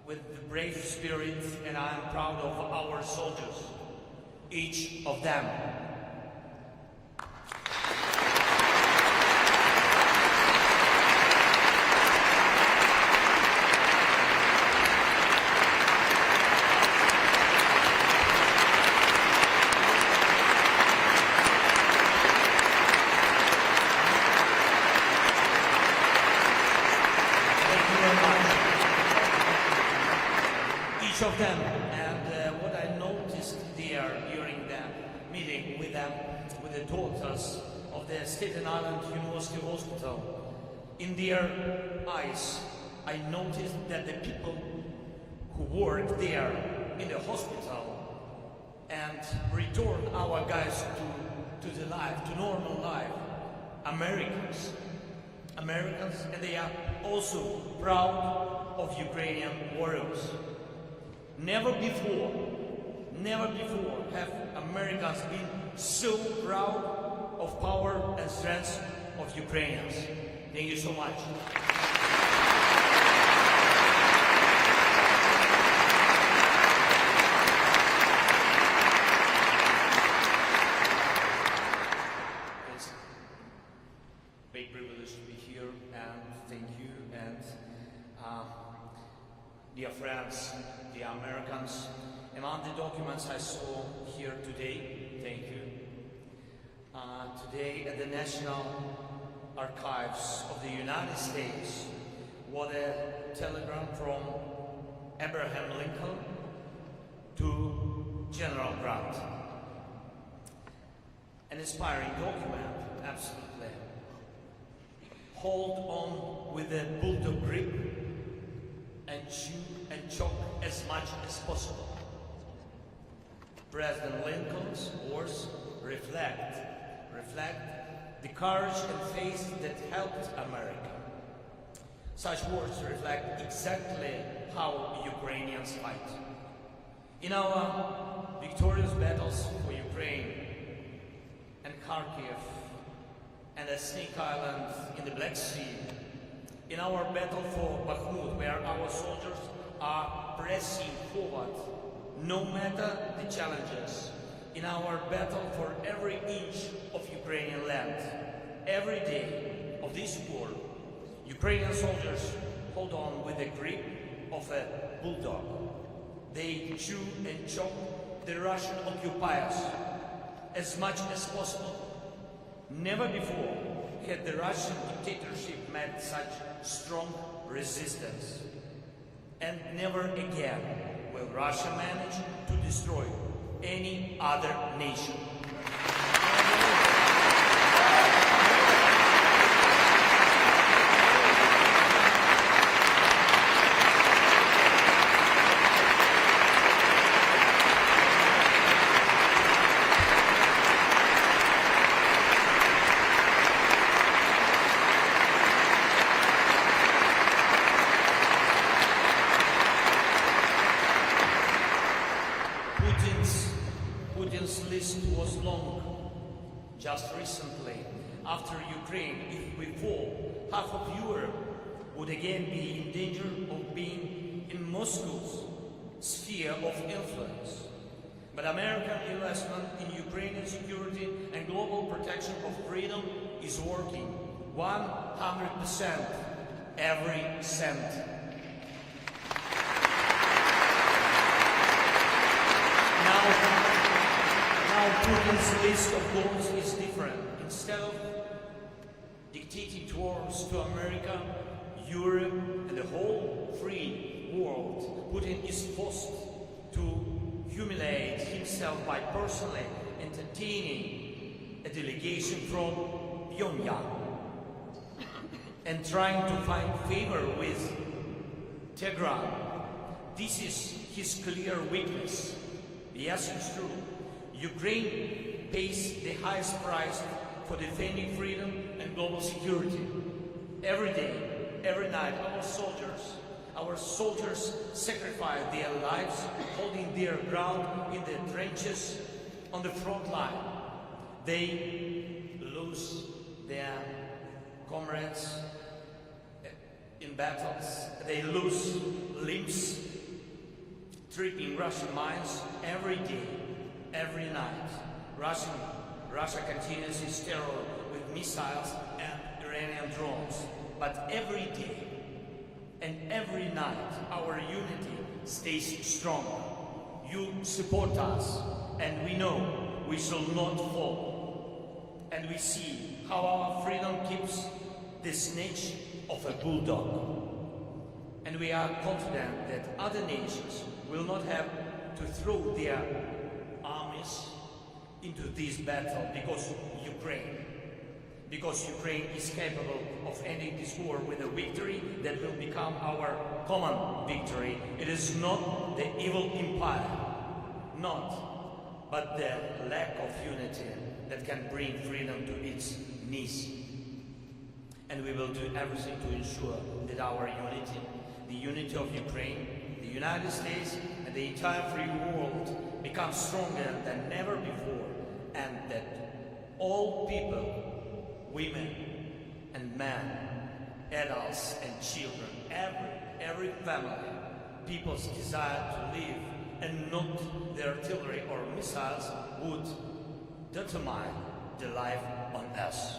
with the brave spirit, and I am proud of our soldiers, each of them. Of them, and what I noticed there during the meeting with them, with the daughters of the Staten Island University Hospital, in their eyes, I noticed that the people who work there in the hospital and return our guys to the life, to normal life, Americans, and they are also proud of Ukrainian warriors. Never before have Americans been so proud of power and strength of Ukrainians. Thank you so much. It's a big privilege to be here, and thank you. And dear friends, dear Americans, among the documents I saw here today, thank you. Today at the National archives of the United States was a telegram from Abraham Lincoln to General Grant. An inspiring document, absolutely. Hold on with a bulldog grip and chew and choke as much as possible. President Lincoln's words reflect the courage and faith that helped America. Such words reflect exactly how Ukrainians fight. In our victorious battles for Ukraine and Kharkiv and the Snake Island in the Black Sea, in our battle for Bakhmut, where our soldiers are pressing forward, no matter the challenges, in our battle for every inch of Ukrainian land, every day of this war, Ukrainian soldiers hold on with the grip of a bulldog. They chew and choke the Russian occupiers as much as possible. Never before had the Russian dictatorship met such strong resistance. And never again will Russia manage to destroy any other nation. Putin's list was long. Just recently, after Ukraine, if we fall, half of Europe would again be in danger of being in Moscow's sphere of influence. But American investment in Ukrainian security and global protection of freedom is working 100%, every cent. Now Putin's list of goals is different. Instead of dictating terms to America, Europe, and the whole free world, Putin is forced to humiliate himself by personally entertaining a delegation from Pyongyang and trying to find favor with Tehran. This is his clear weakness. Yes, it's true. Ukraine pays the highest price for defending freedom and global security. Every day, every night, our soldiers sacrifice their lives holding their ground in the trenches on the front line. They lose their comrades in battles. They lose limbs tripping Russian mines every day, every night. Russia continues its terror with missiles and Iranian drones. But every day and every night, our unity stays strong. You support us, and we know we shall not fall. And we see how our freedom keeps the snitch of a bulldog. And we are confident that other nations will not have to throw their armies into this battle because Ukraine is capable of ending this war with a victory that will become our common victory. It is not the evil empire, but the lack of unity that can bring freedom to its knees. And we will do everything to ensure that our unity, the unity of Ukraine, the United States, and the entire free world becomes stronger than never before, and that all people, women and men, adults and children, every family, people's desire to live and not the artillery or missiles would determine the life on us.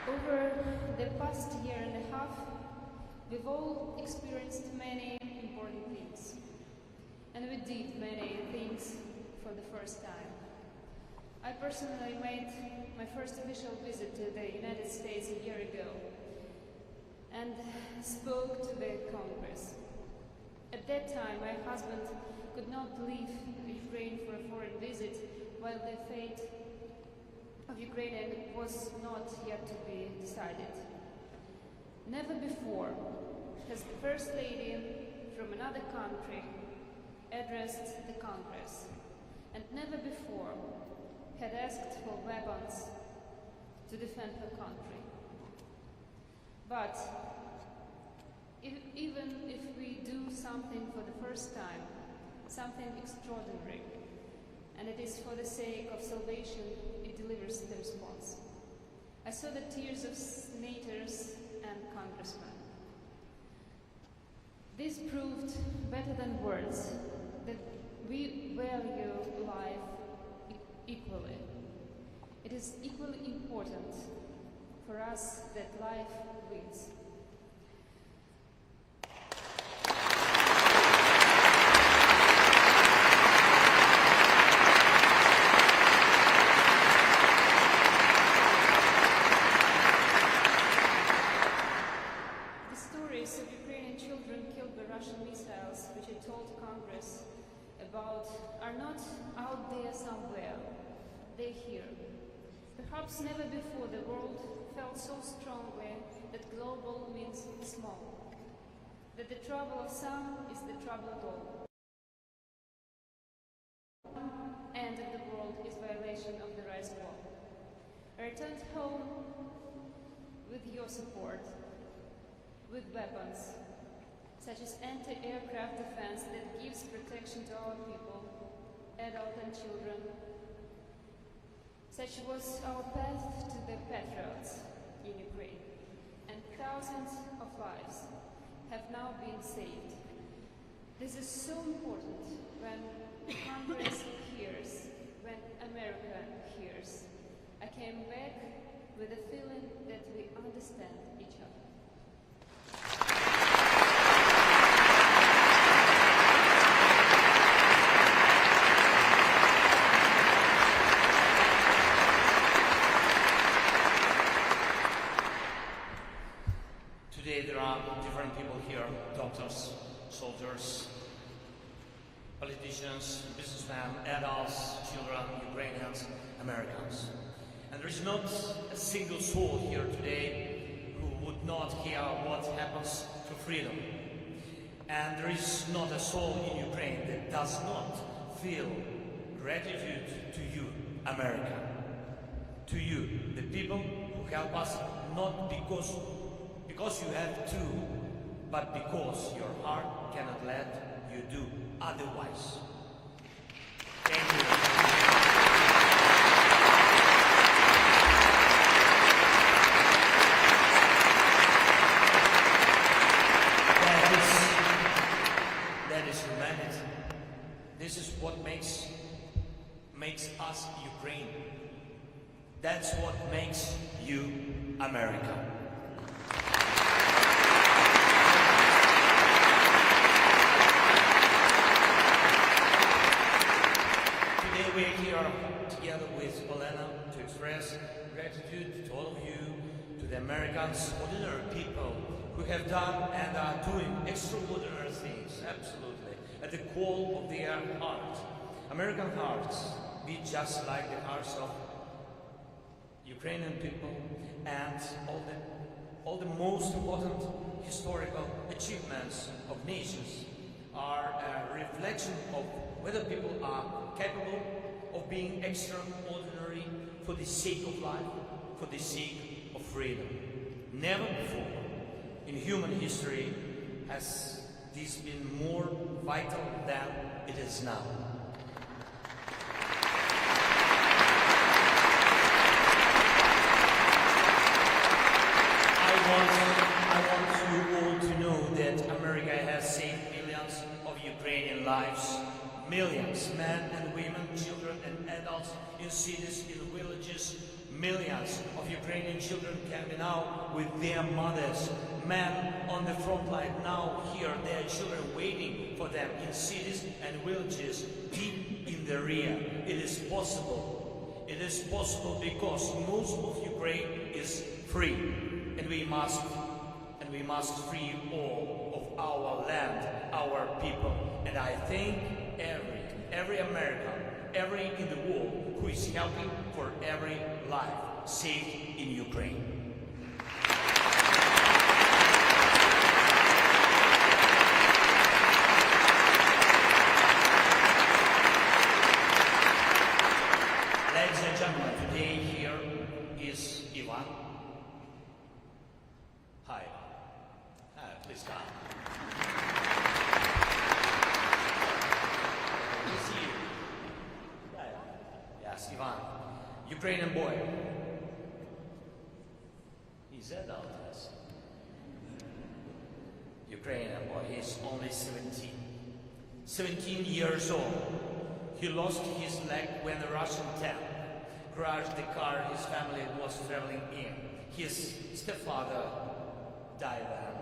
Over behalf, we've all experienced many important things. And we did many things for the first time. I personally made my first official visit to the United States a year ago and spoke to the Congress. At that time, my husband could not leave Ukraine for a foreign visit while the fate of Ukraine was not yet to be decided. Never before has the First Lady from another country addressed the Congress, and never before had asked for weapons to defend her country. But even if we do something for the first time, something extraordinary, and it is for the sake of salvation, it delivers the response. I saw the tears of senators and congressmen. This proved better than words that we value life equally. It is equally important for us that life wins. The stories of Ukrainian children killed by Russian missiles, which I told Congress about, are not out there somewhere. They're here. Perhaps never before the world felt so strongly that global means small, that the trouble of some is the trouble of all. End of the world is violation of the rights of all. I returned home with your support, with weapons, such as anti-aircraft defense that gives protection to our people, adults and children. Such was our path to the patriots in Ukraine, and thousands of lives have now been saved. This is so important when Congress hears, when America hears. I came back with a feeling that we understand each other. Today there are different people here, doctors, soldiers, politicians, businessmen, adults, children, Ukrainians, Americans. And there is not a single soul here today who would not hear what happens to freedom. And there is not a soul in Ukraine that does not feel gratitude to you, America. To you, the people who help us, not because you have to, but because your heart cannot let you do otherwise. Thank you. That is humanity. This is what makes us Ukraine. That's what makes you America. Today we're here together with Olena to express gratitude to all of you, to the Americans, ordinary people who have done and are doing extraordinary things, absolutely, at the core of their heart. American hearts beat just like the hearts of Ukrainian people, and all the most important historical achievements of nations are a reflection of whether people are capable of being extraordinary for the sake of life, for the sake of freedom. Never before in human history has this been more vital than it is now. I want you all to know that America has saved millions of Ukrainian lives, millions, men and women, children and adults in cities, in villages. Millions of Ukrainian children can be now with their mothers. Men on the front line now hear their children waiting for them in cities and villages deep in the rear. It is possible. It is possible because most of Ukraine is free, and we must free all of our land, our people. And I thank every American, every in the world who is helping for every life saved in Ukraine. Ladies and gentlemen, today here is Ivan. Hi. Please come. Good to see you. Yes, Ivan. Ukrainian boy. He's adult, yes. Ukrainian boy. He's only 17. 17 years old. He lost his leg when a Russian tank crashed the car his family was traveling in. His stepfather died then.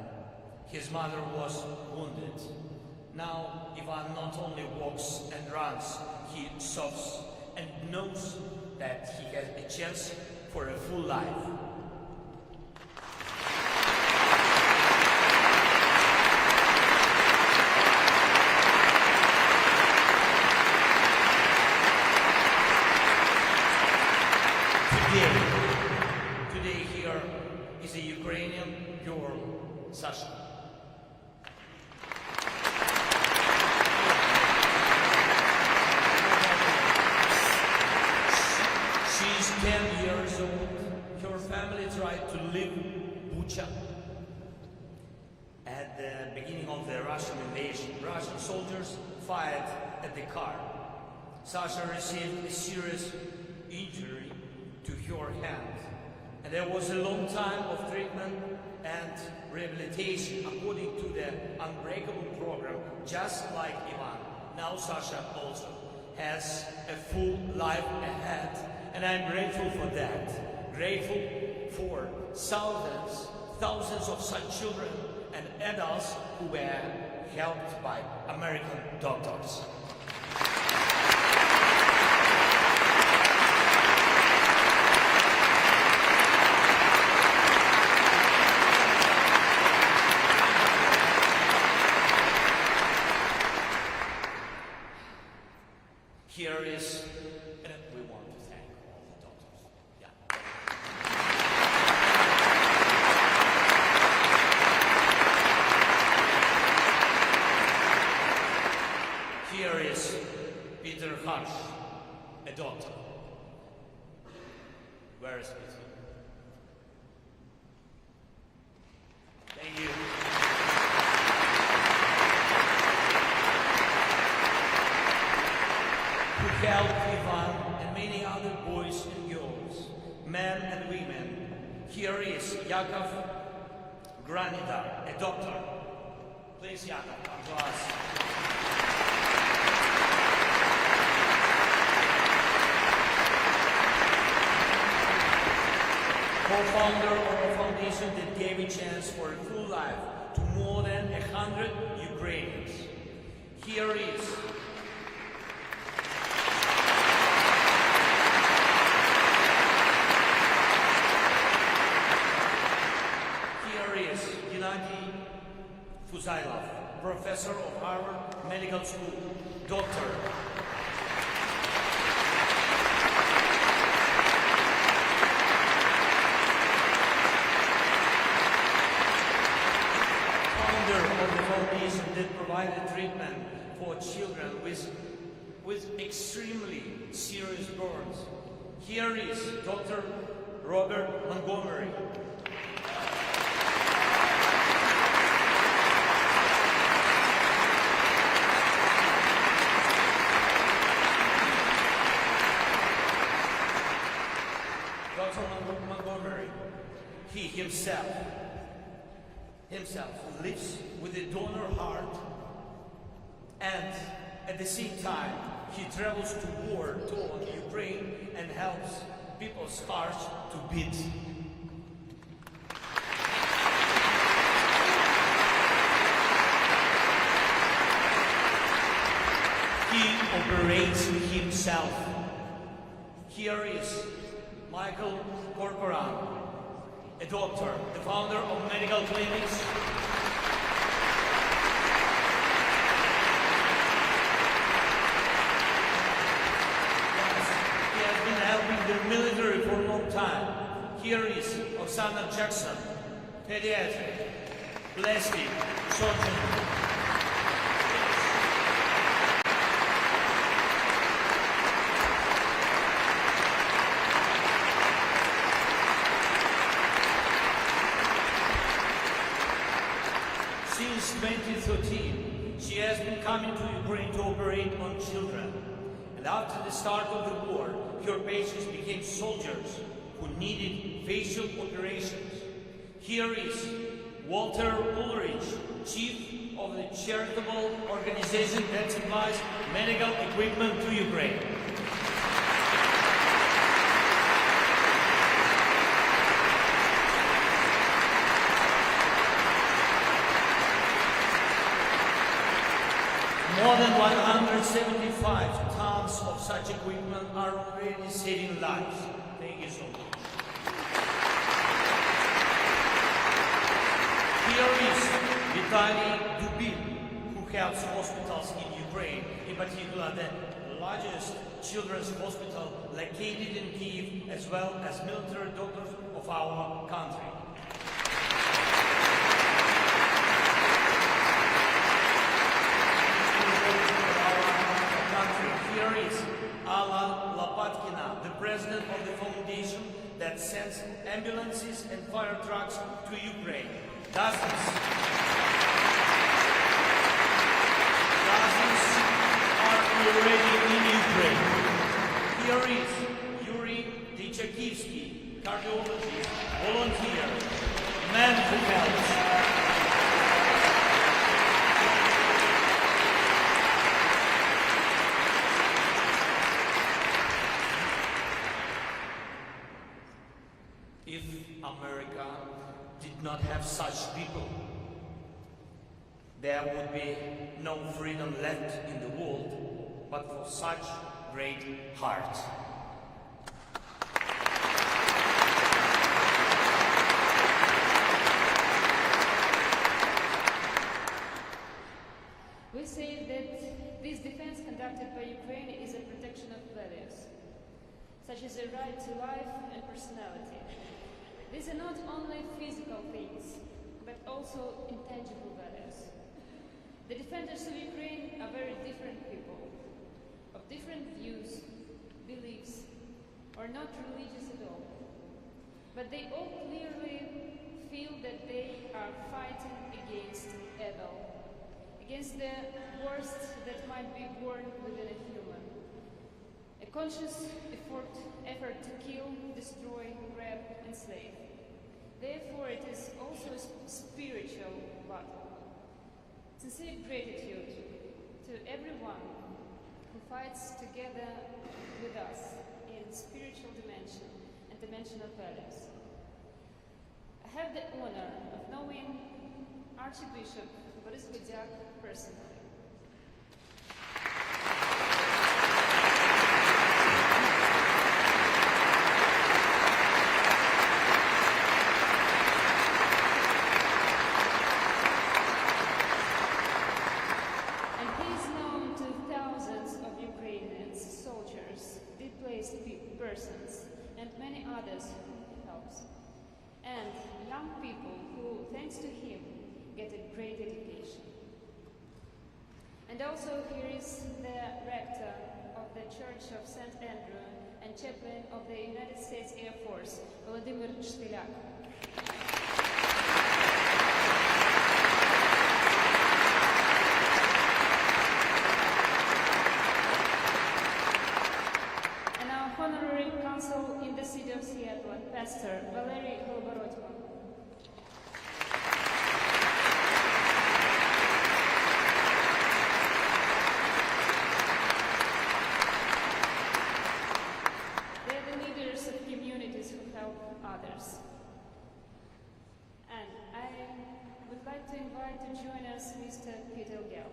His mother was wounded. Now Ivan not only walks and runs, he sobs and knows that he has a chance for a full life. Today here is a Ukrainian girl, Sasha. She's 10 years old. Her family tried to leave Bucha at the beginning of the Russian invasion. Russian soldiers fired at the car. Sasha received a serious injury to her hand. And there was a long time of treatment and rehabilitation according to the Unbreakable program, just like Ivan. Now Sasha also has a full life ahead. And I'm grateful for that. Grateful for thousands of such children and adults who were helped by American doctors. Here is, and we want to thank all the doctors. Yeah. Here is Peter Harsh, a doctor. Where is Peter? Thank you. Helped Ivan and many other boys and girls, men and women. Here is Yakov Granidar, a doctor. Please, Yakov, come to us. Co-founder of a foundation that gave a chance for a full life to more than 100 Ukrainians. Here is Fuzailov, professor of Harvard Medical School, doctor. Founder of the foundation that provided treatment for children with extremely serious burns. Here is Dr. Robert Montgomery. Montgomery, he himself lives with a donor heart and At the same time, he travels to war torn Ukraine and helps people's hearts to beat. He operates himself. Here is Michael Corcoran, a doctor, the founder of medical clinics. Yes, he has been helping the military for a long time. Here is Oksana Jackson, pediatric, plastic surgeon. Since 2013, she has been coming to Ukraine to operate on children. And after the start of the war, her patients became soldiers who needed facial operations. Here is Walter Ulrich, chief of the charitable organization that supplies medical equipment to Ukraine. More than 175 tons of such equipment are already saving lives. Thank you so much. Here is Vitaly Dubin, who helps hospitals in Ukraine, in particular the largest children's hospital located in Kyiv, as well as military doctors of our country. Here is Alla Lopatkina, the president of the foundation that sends ambulances and fire trucks to Ukraine. Dozens are already in Ukraine. Here is Yuri Dychakivsky, cardiologist, volunteer, man who helps. If America did not have such people, there would be no freedom left in the world, but for such great hearts. We say that this defense conducted by Ukraine is a protection of values, such as the right to life and personality. These are not only physical things, but also intangible values. The defenders of Ukraine are very different people, of different views, beliefs, or not religious at all. But they all clearly feel that they are fighting against evil, against the worst that might be born within a human. A conscious effort to kill, destroy, grab, enslave. Therefore, it is also a spiritual battle. Sincere gratitude to everyone who fights together with us in spiritual dimension and dimension of values. I have the honor of knowing Archbishop Boris Budyak personally. Persons and many others he helps, and young people who, thanks to him, get a great education. And also here is the rector of the Church of St. Andrew and chaplain of the United States Air Force, Volodymyr Shtilyak. Honorary Consul in the City of Seattle, Pastor Valery Golborodko. like to invite to join us Mr. Peter Gell.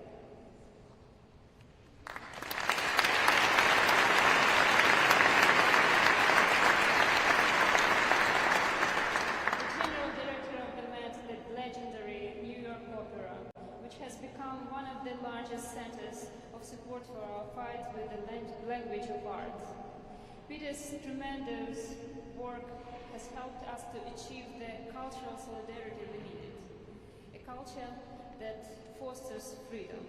Become one of the largest centers of support for our fight with the language of art. Peter's tremendous work has helped us to achieve the cultural solidarity we needed. A culture that fosters freedom,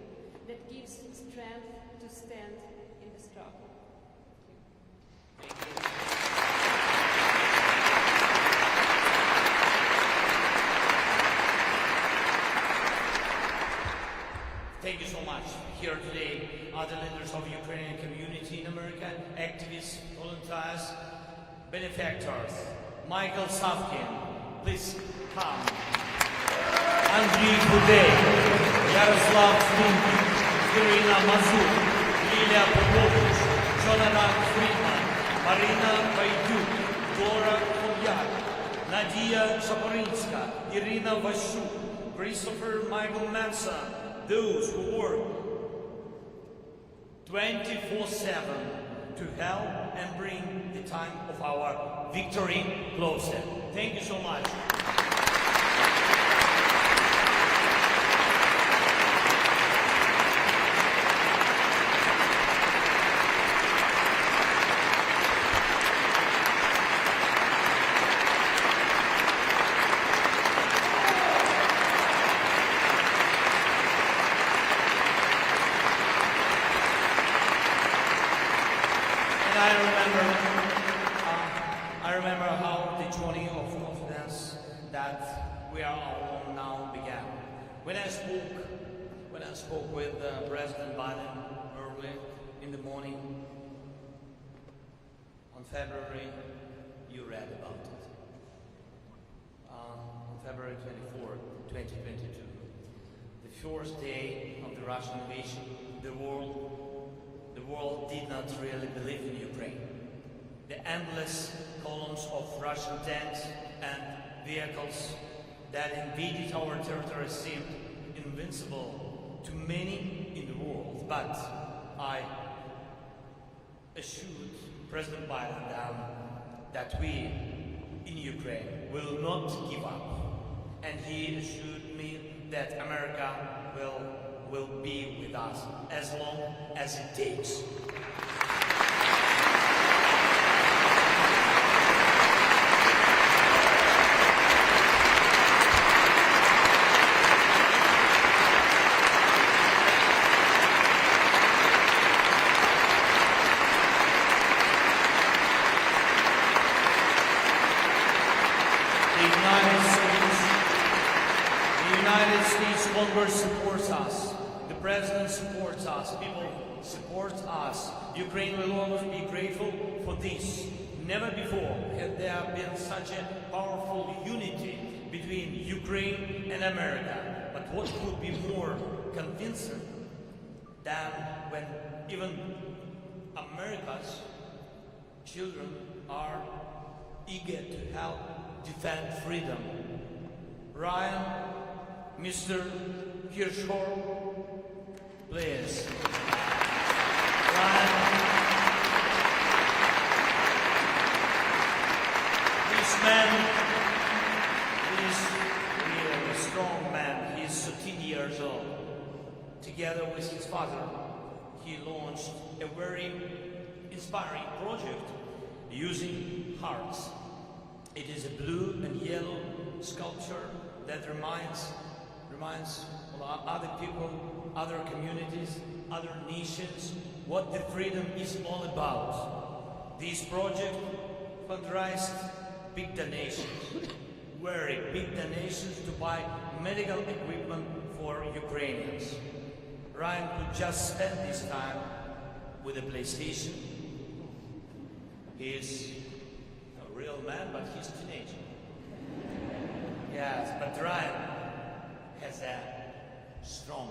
that gives strength to stand in the struggle. Thank you. Thank you so much. Here today are the leaders of the Ukrainian community in America, activists, volunteers, benefactors. Michael Savkin, please come. Andriy Budey, Yaroslav Stinkin, Irina Mazur, Lilia Popovich, Jonathan Friedman, Marina Bayduk, Dora Kolyak, Nadia Shaporinska, Irina Vashuk, Christopher Michael Manson, those who work 24/7 to help and bring the time of our victory closer. Thank you so much. I remember how the journey of confidence that we are alone now began. When I spoke with President Biden early in the morning on February, you read about it. On February 24, 2022, the first day of the Russian invasion, the world did not really believe in Ukraine. The endless columns of Russian tanks and vehicles that invaded our territory seemed invincible to many in the world. But I assured President Biden that we in Ukraine will not give up. And he assured me that America will be with us as long as it takes. Congress supports us. The President supports us. People support us. Ukraine will always be grateful for this. Never before had there been such a powerful unity between Ukraine and America. But what could be more convincing than when even America's children are eager to help defend freedom? Ryan, Mr. Hirschhorn, please. Ryan, this man is really a strong man. He is 13 years old. Together with his father, he launched a very inspiring project using hearts. It is a blue and yellow sculpture that reminds other people, other communities, other nations what the freedom is all about. This project fundraised big donations, very big donations to buy medical equipment for Ukrainians. Ryan could just spend this time with a PlayStation. He is a real man, but he's a teenager. Yes, but Ryan has a strong,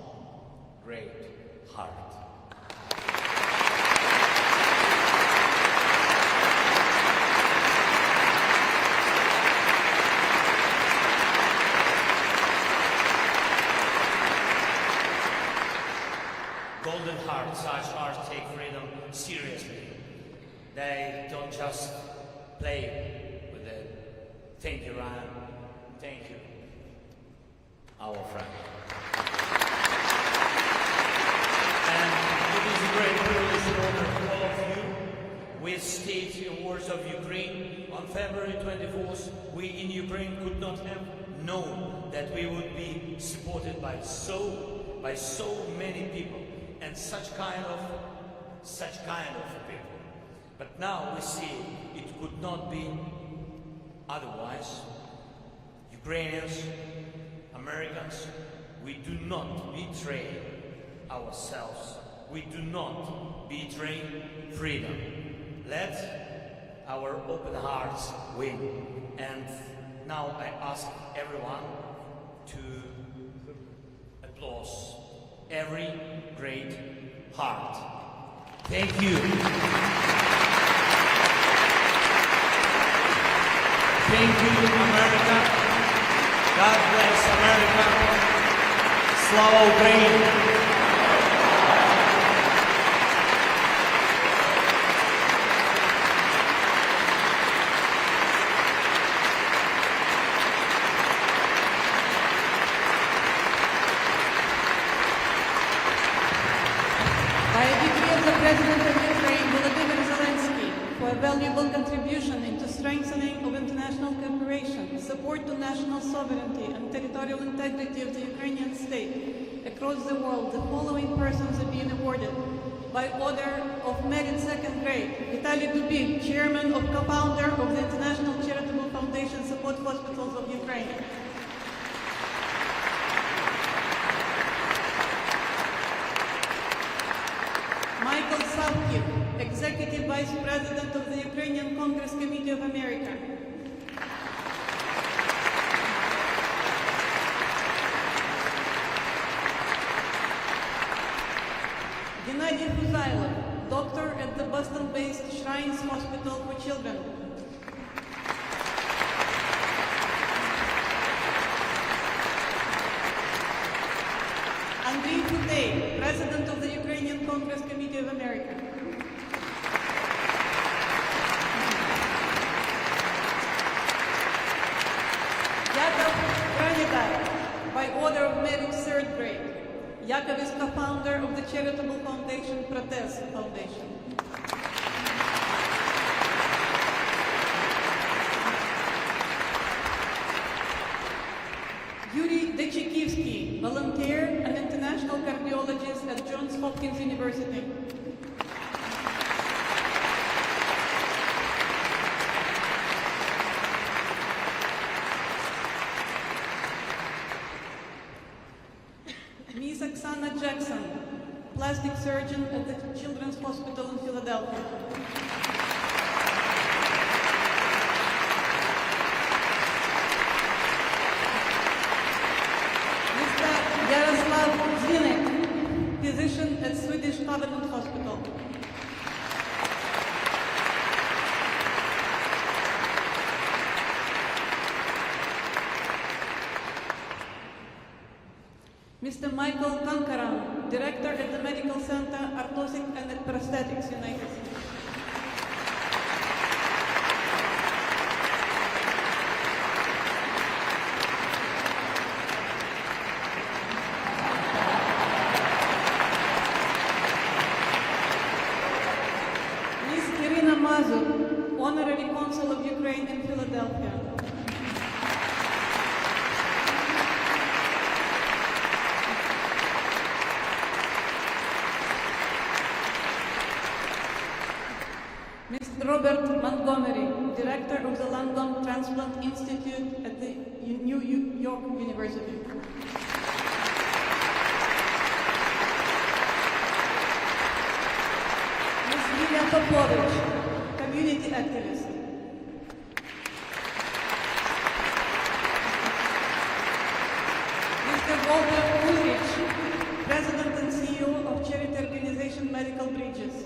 great heart. just play with it. Thank you, Ryan. Thank you, our friend. And it is a great privilege and honor for all of you. We state awards of Ukraine on February 24th. We in Ukraine could not have known that we would be supported by so many people and such kind of people. But now we see it could not be otherwise. Ukrainians, Americans, we do not betray ourselves. We do not betray freedom. Let our open hearts win. And now I ask everyone to applaud every great heart. Thank you. Thank you, America. God bless America. Slava Україні. I declare the President of Ukraine, Zelenskiy, for a valuable contribution into strengthening of international cooperation, support to national sovereignty and territorial integrity of the Ukrainian state. Across the world, the following persons are being awarded. By order of merit second grade, Vitaly Dubin, Chairman of co-founder of the International Charitable Foundation Support Hospitals of Ukraine. Michael Savkiv, Executive Vice President of the Ukrainian Congress Committee of America. Gennady Fuzailov, Doctor at the Boston-based Shrines Hospital for Children. Andriy Futey, President of the Ukrainian Congress Committee of America. Yakov Kranikai, by order of merit third grade. Yakov is co-founder of the charitable foundation Protest Foundation. Yuri Dechikivsky, volunteer and international cardiologist at Johns Hopkins University. Ms. Oksana Jackson, plastic surgeon at the Children's Hospital in Philadelphia. Yaroslav Zvinek, physician at Swedish Covenant Hospital. Mr. Michael Kankaran, director at the Medical Center Orthotic and Prosthetics United States. Honorary Consul of Ukraine in Philadelphia. Mr. Robert Montgomery, Director of the London Transplant Institute at the New York University. Ms. Yulia Popovich, community activist. Mr. Walter Ulrich, President and CEO of charity organization Medical Bridges.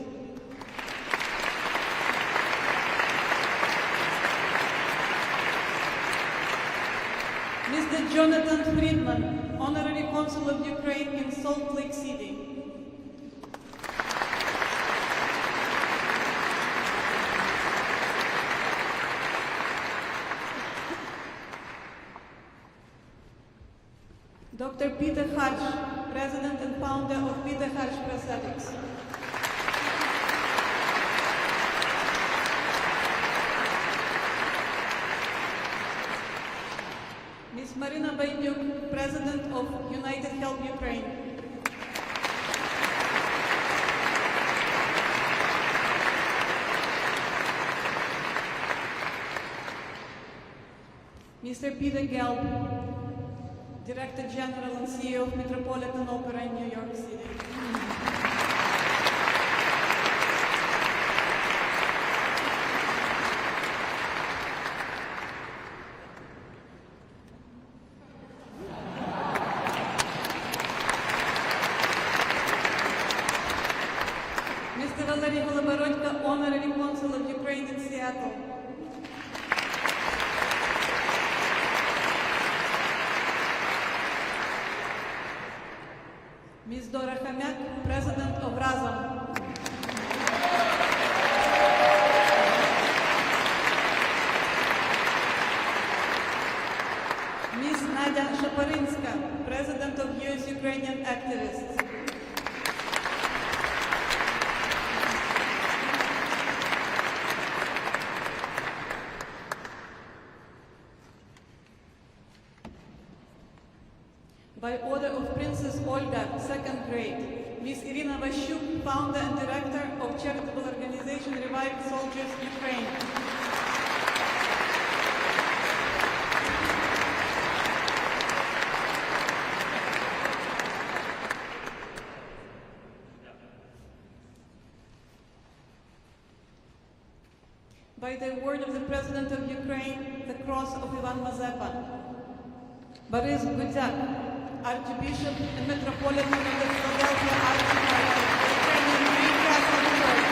Mr. Jonathan Friedman, Honorary Consul of Ukraine in Salt Lake City. Dr. Peter Harsh, President and founder of Peter Harsh Prosthetics. Ms. Marina Bayduk, President of United Help Ukraine. Mr. Peter Gelb, Director General and CEO of Metropolitan Opera in New York City. Mr. Valery Goloborodko, Honorary Consul of Ukraine in Seattle. Ms. Dora Khomyak, President of Razom. Ms. Nadia Shaporinska, President of US-Ukrainian Activists. By order of Princess Olga, 2nd grade, Ms. Irina Vashuk, founder and director of charitable organization Revived Soldiers Ukraine. By the word of the President of Ukraine, the Cross of Ivan Mazepa. Boris Budyak, Archbishop and Metropolitan of the Philadelphia Archdiocese, Ukrainian Greek Catholic Church.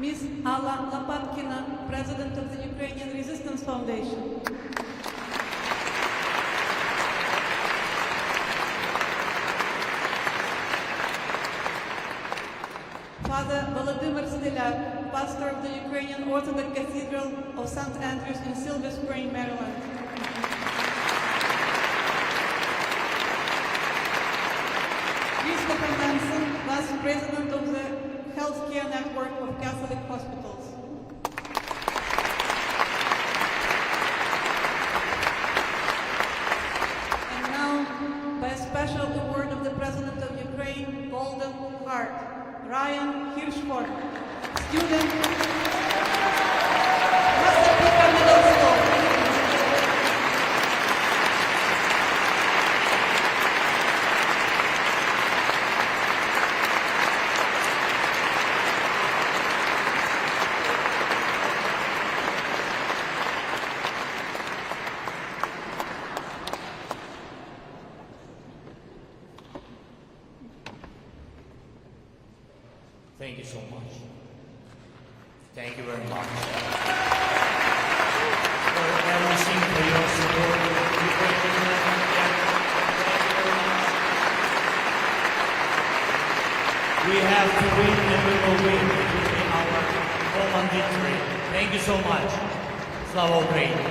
Ms. Alla Lopatkina, President of the Ukrainian Resistance Foundation. Father Volodymyr Stylyak, pastor of the Ukrainian Orthodox Cathedral of St. Andrews in Silver Spring, Maryland. Christopher Manson, Vice President of the Healthcare Network of Catholic Hospitals. And now, by a special award of the President of Ukraine, Golden Heart, Ryan Hirschford, student, Massapequa Middle School. Thank you so much. Thank you very much for everything, for your support. We have to win and we will win. It will be our common victory. Thank you so much. Slava Ukraini.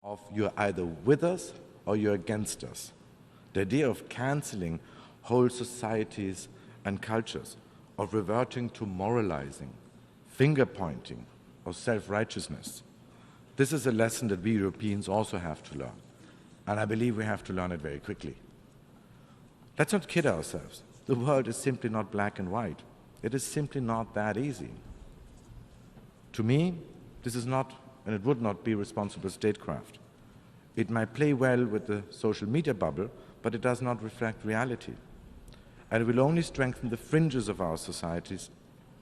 Of you're either with us or you're against us. The idea of canceling whole societies and cultures, of reverting to moralizing, finger-pointing, or self-righteousness. This is a lesson that we Europeans also have to learn. And I believe we have to learn it very quickly. Let's not kid ourselves. The world is simply not black and white. It is simply not that easy. To me, this is not, and it would not be responsible statecraft. It might play well with the social media bubble, but it does not reflect reality. And it will only strengthen the fringes of our societies,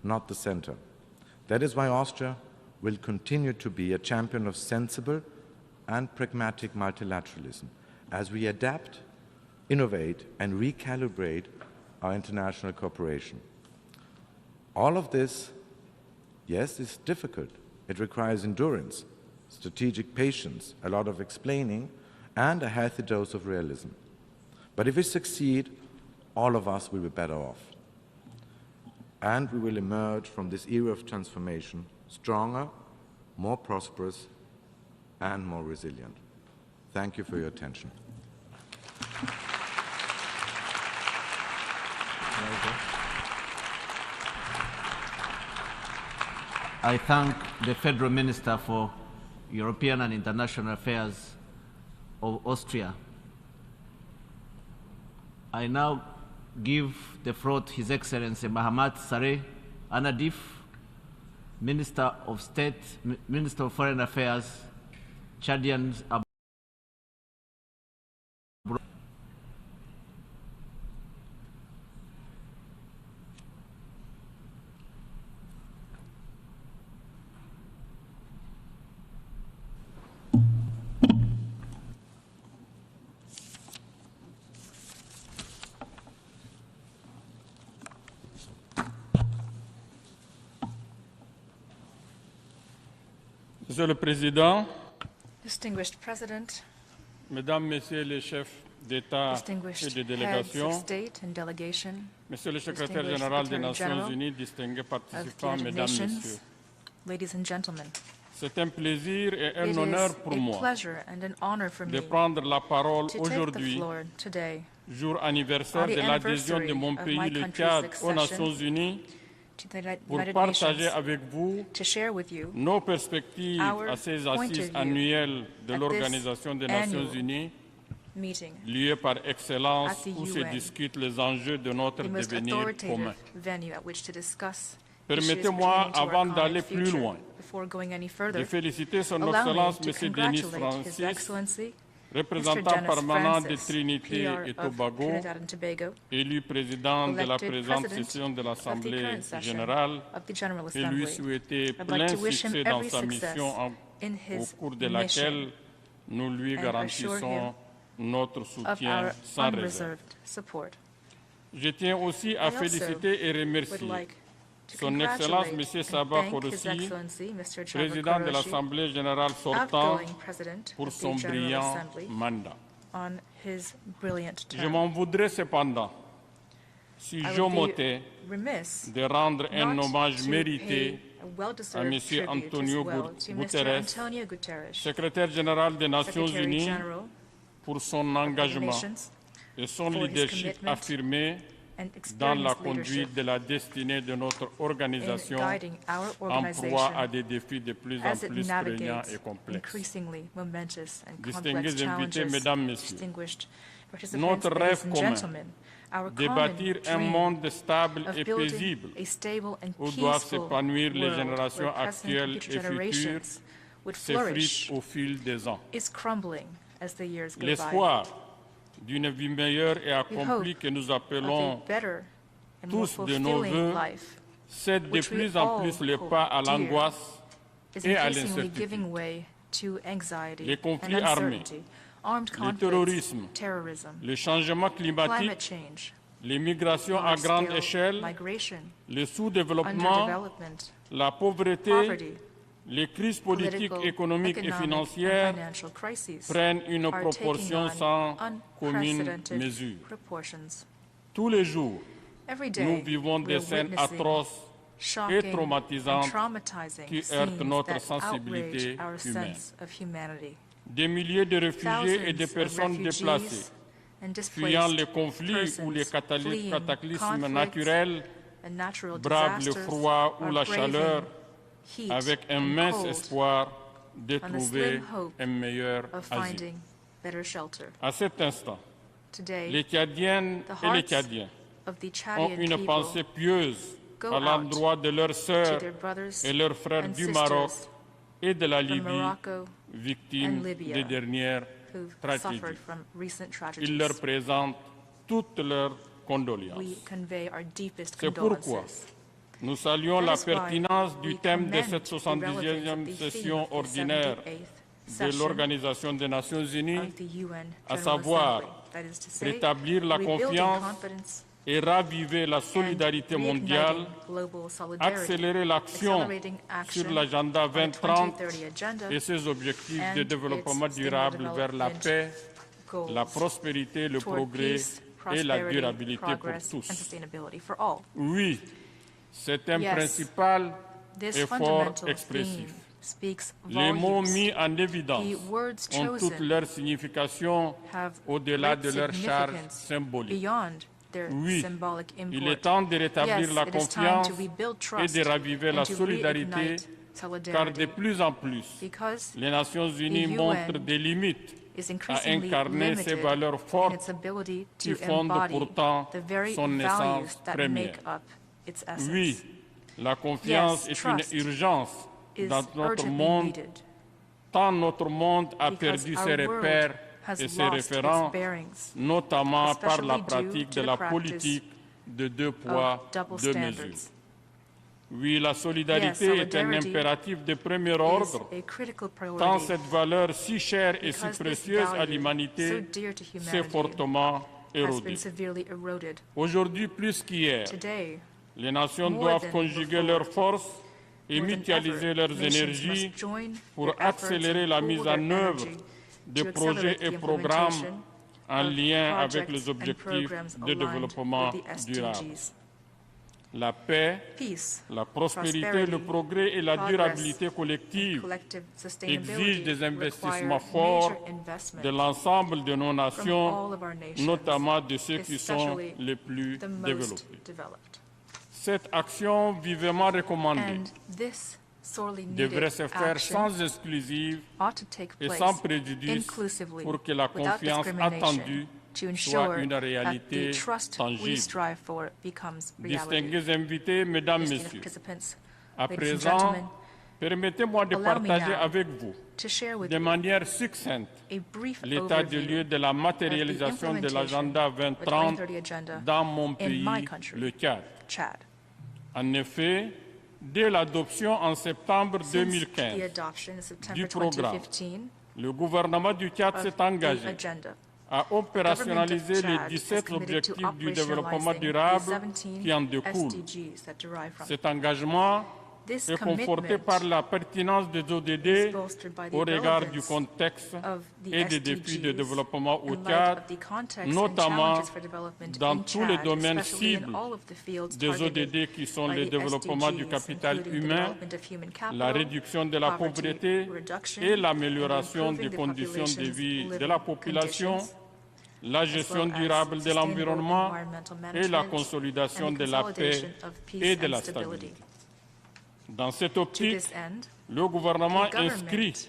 not the center. That is why Austria will continue to be a champion of sensible and pragmatic multilateralism as we adapt, innovate, and recalibrate our international cooperation. All of this, yes, is difficult. It requires endurance, strategic patience, a lot of explaining, and a healthy dose of realism. But if we succeed, all of us will be better off. And we will emerge from this era of transformation stronger, more prosperous, and more resilient. Thank you for your attention. I thank the Federal Minister for European and International Affairs of Austria. I now give the floor to His Excellency Mahamat Sareh Anadif, Minister of State, Minister of Foreign Affairs, Chadians. Monsieur le Président, Distinguished President, Mesdames, Messieurs les chefs d'État et distinguished de heads délégation, of state and delegation, Monsieur le Secrétaire distinguished général des Secretary Nations General Unies, distingués of the participants, United Mesdames, Nations, Messieurs, ladies and gentlemen, c'est un plaisir et un it honneur is pour a moi pleasure and an honor for de me prendre la parole to take the aujourd'hui, floor today jour anniversaire on the de l'adhésion de mon anniversary of my pays, le country's Tchad, aux accession Nations Unies, to the pour United partager Nations, avec vous to share with you nos perspectives our à ces point assises of view annuelles de at l'Organisation des this Nations annual Unies, meeting lieu par excellence at the où se UN, discutent les enjeux de notre the most devenir authoritative commun. venue at which to discuss issues Permettez-moi, pertaining to our avant common d'aller plus future. loin, Before going any further, de féliciter Son allow me Excellence to M. Denis congratulate His Francis, Excellency représentant Mr. Dennis permanent de Francis, Trinité PR et of Tobago, Trinidad and Tobago, élu président de la elected présente president session de of the l'Assemblée current session générale of the General et lui Assembly. souhaiter I'd plein like to wish him succès dans every sa success mission in au his cours de mission laquelle nous lui and assure garantissons him notre of soutien our sans réserve. unreserved support. Je tiens aussi à I also féliciter et would remercier like to Son Excellence congratulate M. and Sabah thank His Khourossi, Excellency Mr. Javad président de Qureshi, l'Assemblée générale sortant, outgoing President pour of the son General brillant Assembly, mandat. on his brilliant Je term. m'en voudrais cependant si I would j'omettais be remiss de rendre un not hommage to mérité pay a well-deserved à M. tribute Antonio as well to Mr. Guterres, Antonio Guterres, secrétaire général des Nations Secretary Unies, General pour son of the engagement Nations, et son for his leadership commitment affirmé and dans la experienced conduite leadership de la destinée de notre organisation in guiding our en organization proie à des défis de plus en as it plus prégnants navigates et complexes. increasingly momentous and complex Distingués invités, challenges. Mesdames, Messieurs, Distinguished participants, notre ladies rêve and commun gentlemen, our de common bâtir un dream monde stable of et building paisible a stable and où doivent peaceful s'épanouir les world générations where present and actuelles future et futures generations would s'effritent flourish au fil des ans. is crumbling as the years go by. L'espoir d'une vie meilleure et We accomplie hope que nous of appelons a better and more tous de nos fulfilling voeux life, cède de which we plus en all plus le hold pas à dear, l'angoisse is et à increasingly l'incertitude. giving way to anxiety Les and conflits armés, uncertainty, armed le conflicts, terrorisme, terrorism, le changement climate climatique, change, les migrations à grande large-scale échelle, migration, le sous-développement, underdevelopment, la pauvreté, poverty, les crises politiques, political, économiques et economic, financières and financial crises prennent une are proportion taking sans on commune unprecedented mesure. proportions. Tous les jours, Every day, nous vivons we des are scènes witnessing atroces shocking et traumatisantes and traumatizing qui scenes heurtent notre that sensibilité outrage our humaine. sense of humanity. des milliers de réfugiés et de personnes déplacées, fuyant les conflits ou les cataclysmes naturels, bravent le froid ou la chaleur, avec un mince espoir de trouver un meilleur asile. À cet instant, les Tchadiennes et les Tchadiens ont une pensée pieuse à l'endroit de leurs sœurs et leurs frères du Maroc et de la Libye, victimes des dernières tragédies. Ils leur présentent toutes leurs condoléances. C'est pourquoi nous saluons la pertinence du thème de cette 70e session ordinaire de l'Organisation des Nations Unies, à savoir rétablir la confiance et raviver la solidarité mondiale, accélérer l'action sur l'agenda 2030 et ses objectifs de développement durable vers la paix, la prospérité, le progrès et la durabilité pour tous. Oui, c'est un principal et fort expressif. Les mots mis en évidence ont toute leur signification au-delà de leur charge symbolique. Oui, il est temps de rétablir la confiance et de raviver la solidarité, car de plus en plus, les Nations Unies montrent des limites à incarner ces valeurs fortes qui fondent pourtant son essence première. Oui, la confiance est une urgence dans notre monde, tant notre monde a perdu ses repères et ses référents, notamment par la pratique de la politique de 2 poids, 2 mesures. Oui, la solidarité est un impératif de premier ordre, tant cette valeur si chère et si précieuse à l'humanité s'est fortement érodée. Aujourd'hui, plus qu'hier, les nations doivent conjuguer leurs forces et mutualiser leurs énergies pour accélérer la mise en œuvre de projets et programmes en lien avec les objectifs de développement durable. La paix, la prospérité, le progrès et la durabilité collective exigent des investissements forts de l'ensemble de nos nations, notamment de ceux qui sont les plus développés. Cette action vivement recommandée devrait se faire sans exclusive et sans préjudice pour que la confiance attendue soit une réalité tangible. Distingués invités, mesdames, messieurs, à présent, permettez-moi de partager avec vous de manière succincte l'état des lieux de la matérialisation de l'agenda 2030 dans mon pays, le Tchad. En effet, dès l'adoption en septembre 2015 du programme, le gouvernement du Tchad s'est engagé à opérationnaliser les 17 objectifs du développement durable qui en découlent. Cet engagement est conforté par la pertinence des ODD au regard du contexte et des défis de développement au Tchad, notamment dans tous les domaines cibles des ODD qui sont le développement du capital humain, la réduction de la pauvreté et l'amélioration des conditions de vie de la population, la gestion durable de l'environnement et la consolidation de la paix et de la stabilité. Dans cette optique, le gouvernement inscrit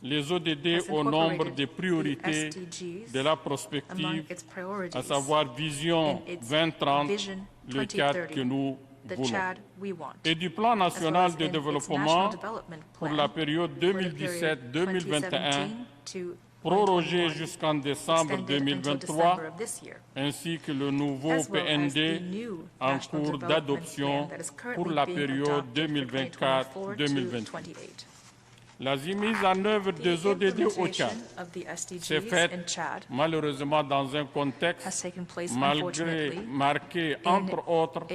les ODD au nombre des priorités de la prospective, à savoir Vision 2030, le Tchad que nous voulons, et du Plan national de développement pour la période 2017-2021, prorogé jusqu'en décembre 2023, ainsi que le nouveau PND en cours d'adoption pour la période 2024-2028. La mise en œuvre des ODD au Tchad s'est faite malheureusement dans un contexte marqué entre autres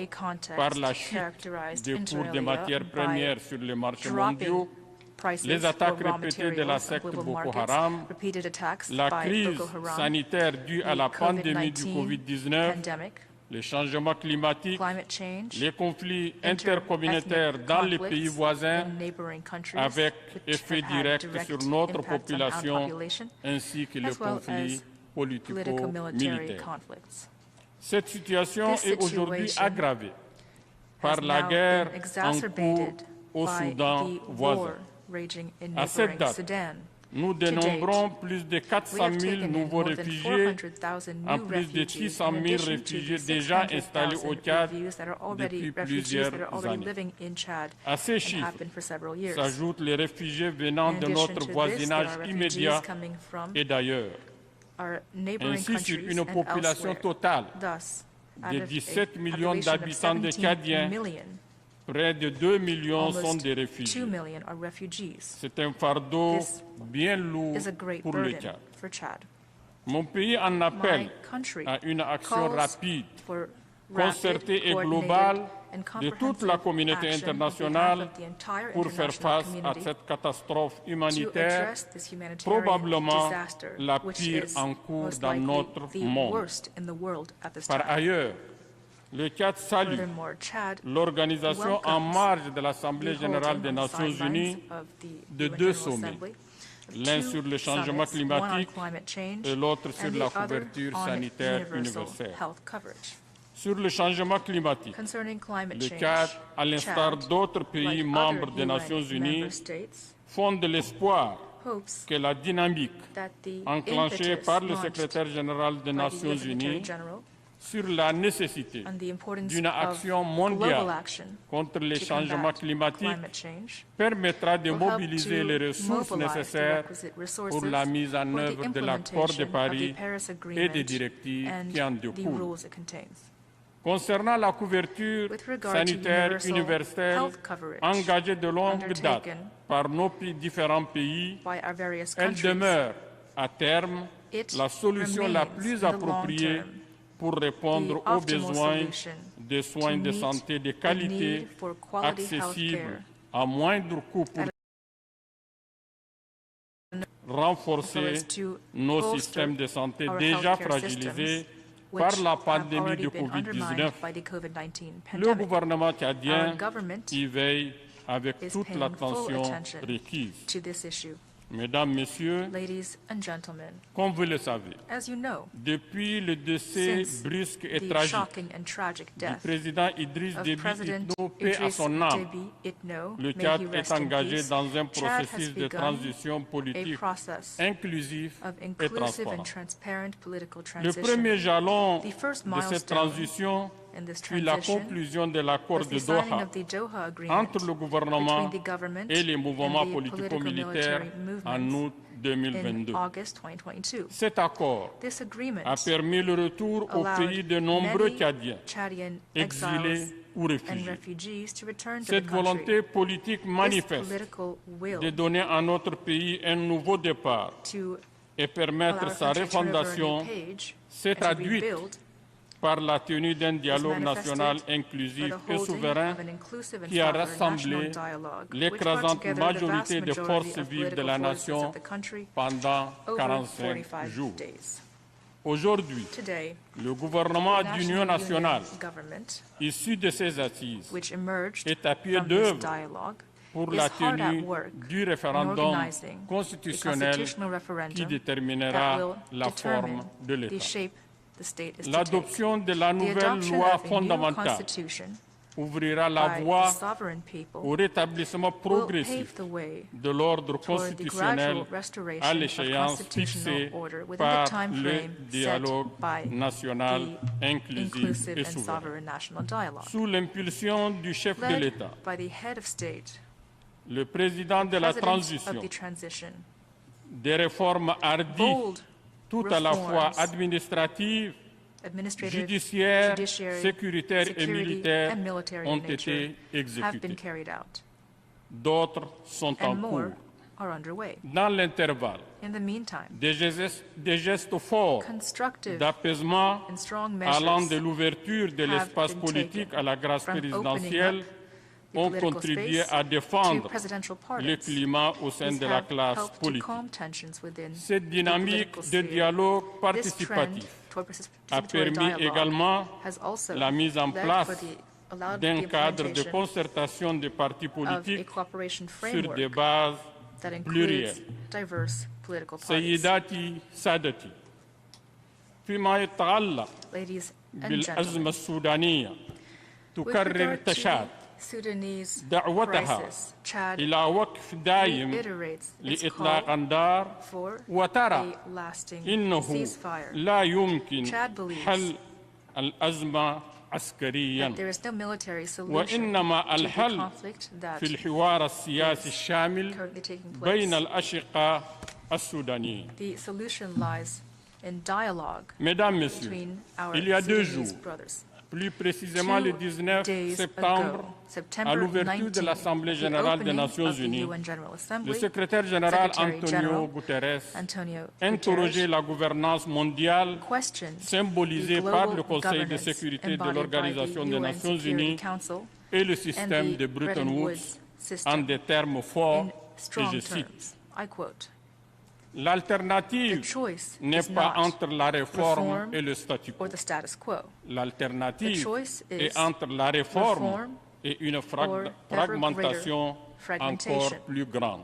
par la chute des cours des matières premières sur les marchés mondiaux, les attaques répétées de la secte Boko Haram, la crise sanitaire due à la pandémie du Covid-19 les changements climatiques, climate change, les conflits intercommunautaires dans les pays voisins, avec effet direct sur notre population, ainsi que les conflits politico-militaires. Cette situation est aujourd'hui aggravée par la guerre en cours au Soudan voisin. À cette date, nous dénombrons plus de 400 000 nouveaux réfugiés, en plus de 600 000 réfugiés déjà installés au Tchad depuis plusieurs années. À ces chiffres s'ajoutent les réfugiés venant de notre voisinage immédiat et d'ailleurs. Ainsi, sur une population totale de 17 millions d'habitants de Tchadiens, près de 2 millions sont des réfugiés. C'est un fardeau bien lourd pour le Tchad. Mon pays en appelle à une action rapide, concertée et globale de toute la communauté internationale pour faire face à cette catastrophe humanitaire, probablement la pire en cours dans notre monde. Par ailleurs, le Tchad salue l'organisation en marge de l'Assemblée générale des Nations unies de 2 sommets, l'un sur le changement climatique et l'autre sur la couverture sanitaire universelle. Sur le changement climatique, le Tchad, à l'instar d'autres pays membres des Nations unies, fonde l'espoir que la dynamique enclenchée par le secrétaire général des Nations unies sur la nécessité d'une action mondiale contre les changements climatiques permettra de mobiliser les ressources nécessaires pour la mise en œuvre de l'accord de Paris et des directives qui en découlent. Concernant la couverture sanitaire universelle engagée de longue date par nos différents pays, elle demeure à terme la solution la plus appropriée pour répondre aux besoins de soins de santé de qualité, accessibles à moindre coût pour renforcer nos systèmes de santé déjà fragilisés par la pandémie de Covid-19. Le gouvernement tchadien y veille avec toute l'attention requise. Mesdames, Messieurs, comme vous le savez, depuis le décès brusque et tragique du président Idriss Déby Itno, paix à son âme, le Tchad est engagé dans un processus de transition politique inclusif et transparent. Le premier jalon de cette transition fut la conclusion de l'accord de Doha entre le gouvernement et les mouvements politico-militaires en août 2022. Cet accord a permis le retour au pays de nombreux Tchadiens, exilés ou réfugiés. Cette volonté politique manifeste de donner à notre pays un nouveau départ et permettre sa refondation s'est traduite par la tenue d'un dialogue national inclusif et souverain qui a rassemblé l'écrasante majorité des forces vives de la nation pendant 45 jours. Aujourd'hui, le gouvernement d'union nationale, issu de ces assises, est à pied d'œuvre pour la tenue du référendum constitutionnel qui déterminera la forme de l'État. L'adoption de la nouvelle loi fondamentale ouvrira la voie au rétablissement progressif de l'ordre constitutionnel à l'échéance fixée par le dialogue national inclusif et souverain. Sous l'impulsion du chef de l'État, le président de la transition, des réformes hardies tout à la fois administratives, judiciaires, sécuritaires et militaires ont été exécutées. D'autres sont en cours. Dans l'intervalle, des gestes forts d'apaisement allant de l'ouverture de l'espace politique à la grâce présidentielle the ont political contribué space à défendre to presidential le pardons. climat au sein These de la have classe helped to politique. calm tensions within Cette the dynamique political de sphere. dialogue This trend participatif toward a participatory permis dialogue également has also la mise en led place for allowed d'un the cadre de implementation concertation des partis of a politiques cooperation sur framework des bases that includes plurielles. diverse political parties. سيداتي سادتي فيما يتعلق Ladies and بالأزمة gentlemen, السودانية with تكرر regard to تشاد Sudanese دعوتها crisis, Chad إلى وقف دائم reiterates its لإطلاق call أنظار for وترى a lasting إنه ceasefire. لا يمكن Chad believes حل الأزمة عسكريا that there is no military solution وإنما to the الحل conflict that في الحوار السياسي is الشامل currently taking بين place. الأشقاء السودانيين. The solution lies in dialogue Mesdames, Messieurs, between our il y a 2 Sudanese jours, brothers. plus précisément le 19 days septembre, ago, September à l'ouverture de 19, l'Assemblée the générale des opening Nations of the Unies, UN General le Assembly, secrétaire général Secretary Antonio General Guterres Antonio interrogeait Guterres la gouvernance mondiale questioned symbolisée the par global le Conseil de governance sécurité de embodied by l'Organisation the des UN Nations Security Unies Council et le and système the de Bretton Bretton Woods Woods en system. des termes forts, In et strong je terms, cite, I quote, l'alternative the choice n'est is pas not entre la réforme reform et le statu quo. or the status quo. L'alternative The choice is est entre la réforme reform et une or fragmentation ever greater fragmentation. encore plus grande.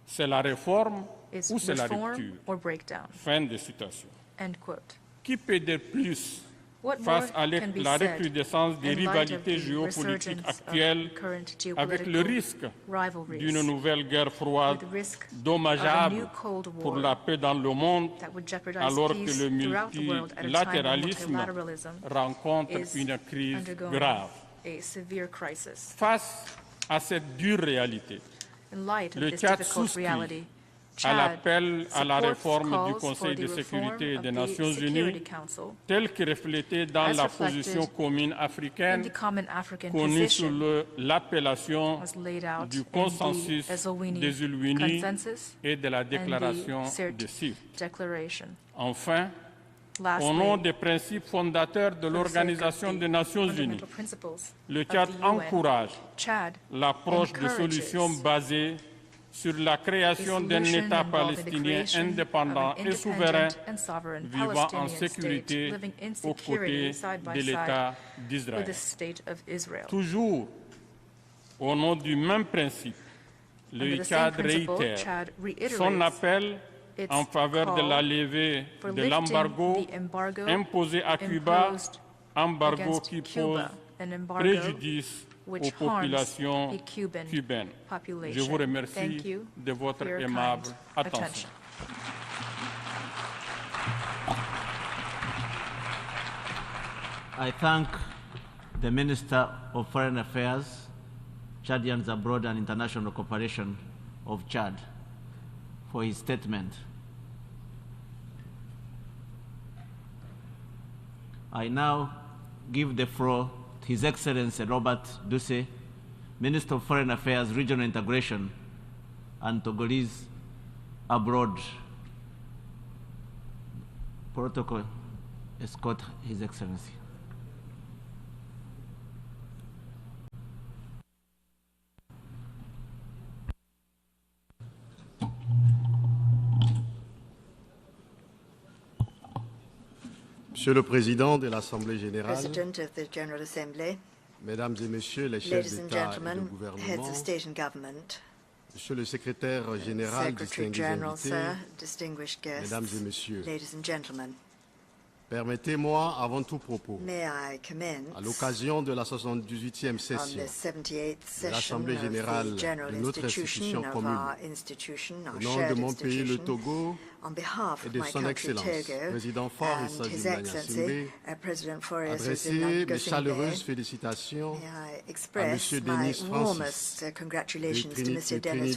C'est la réforme Is ou c'est la reform rupture. or breakdown. Fin de citation. End quote. Qui peut dire plus What face more à can be la said recrudescence des in light of rivalités the géopolitiques resurgence of actuelles current avec le geopolitical risque rivalries, d'une nouvelle guerre froide with the risk of a dommageable new Cold pour War la paix dans le monde, that would jeopardize alors que peace le throughout the world at a time when multilatéralisme multilateralism rencontre is une crise undergoing grave. a severe crisis. Face à cette dure réalité, In light of le this Tchad difficult souscrit reality, à Chad l'appel à la supports réforme du calls Conseil for de the sécurité reform des of the Nations Security Unies, Council tel que reflété dans as la reflected position commune in africaine the common African connue sous position l'appellation as laid out du in consensus the Ezowini des Ulwini Consensus et de la and the déclaration CERT de Sivt. Declaration. Enfin, Lastly, au nom des principes fondateurs de for the l'Organisation sake of des the Nations Unies, fundamental principles le of Tchad the UN, encourage Chad l'approche de encourages solutions basées sur la création d'un solution État involving the palestinien creation indépendant of an et souverain independent and sovereign vivant en Palestinian sécurité state living in aux côtés security side by de side l'État with d'Israël. the state of Israel. Toujours au nom du même principe, Under le the same Tchad principle, réitère Chad reiterates son appel its en faveur de call la levée for de lifting l'embargo the embargo imposé à Cuba, imposed embargo against qui Cuba, pose an embargo préjudice which aux harms populations the Cuban cubaines. population. Je vous remercie Thank you de votre for your aimable kind attention. attention. I thank the Minister of Foreign Affairs, Chadians Abroad and International Cooperation of Chad for his statement. I now give the floor to His Excellency Robert Duce, Minister of Foreign Affairs, Regional Integration, and Togolese Abroad. Protocol, escort His Excellency. Monsieur le Président de l'Assemblée générale, President of the General Assembly, Mesdames et Messieurs les chefs ladies and d'État et de gentlemen, heads gouvernement, of state and government, Monsieur le Secrétaire général, Secretary distingués General, invités, sir, distinguished guests, Mesdames et Messieurs, ladies and gentlemen, permettez-moi avant tout propos, may I commence à l'occasion de la 78e on session the 78th de session l'Assemblée of générale the General de notre Institution institution of commune, our institution, our au nom shared de mon pays, le institution, Togo, on behalf et of de my son country, Excellence, Togo, Président Faure and Issa His Djimanya Excellency, Singbe, President Faure Issa adresser Djimanya mes chaleureuses Singbe, félicitations may I à express Monsieur my Denis Francis, warmest congratulations to Mr. Dennis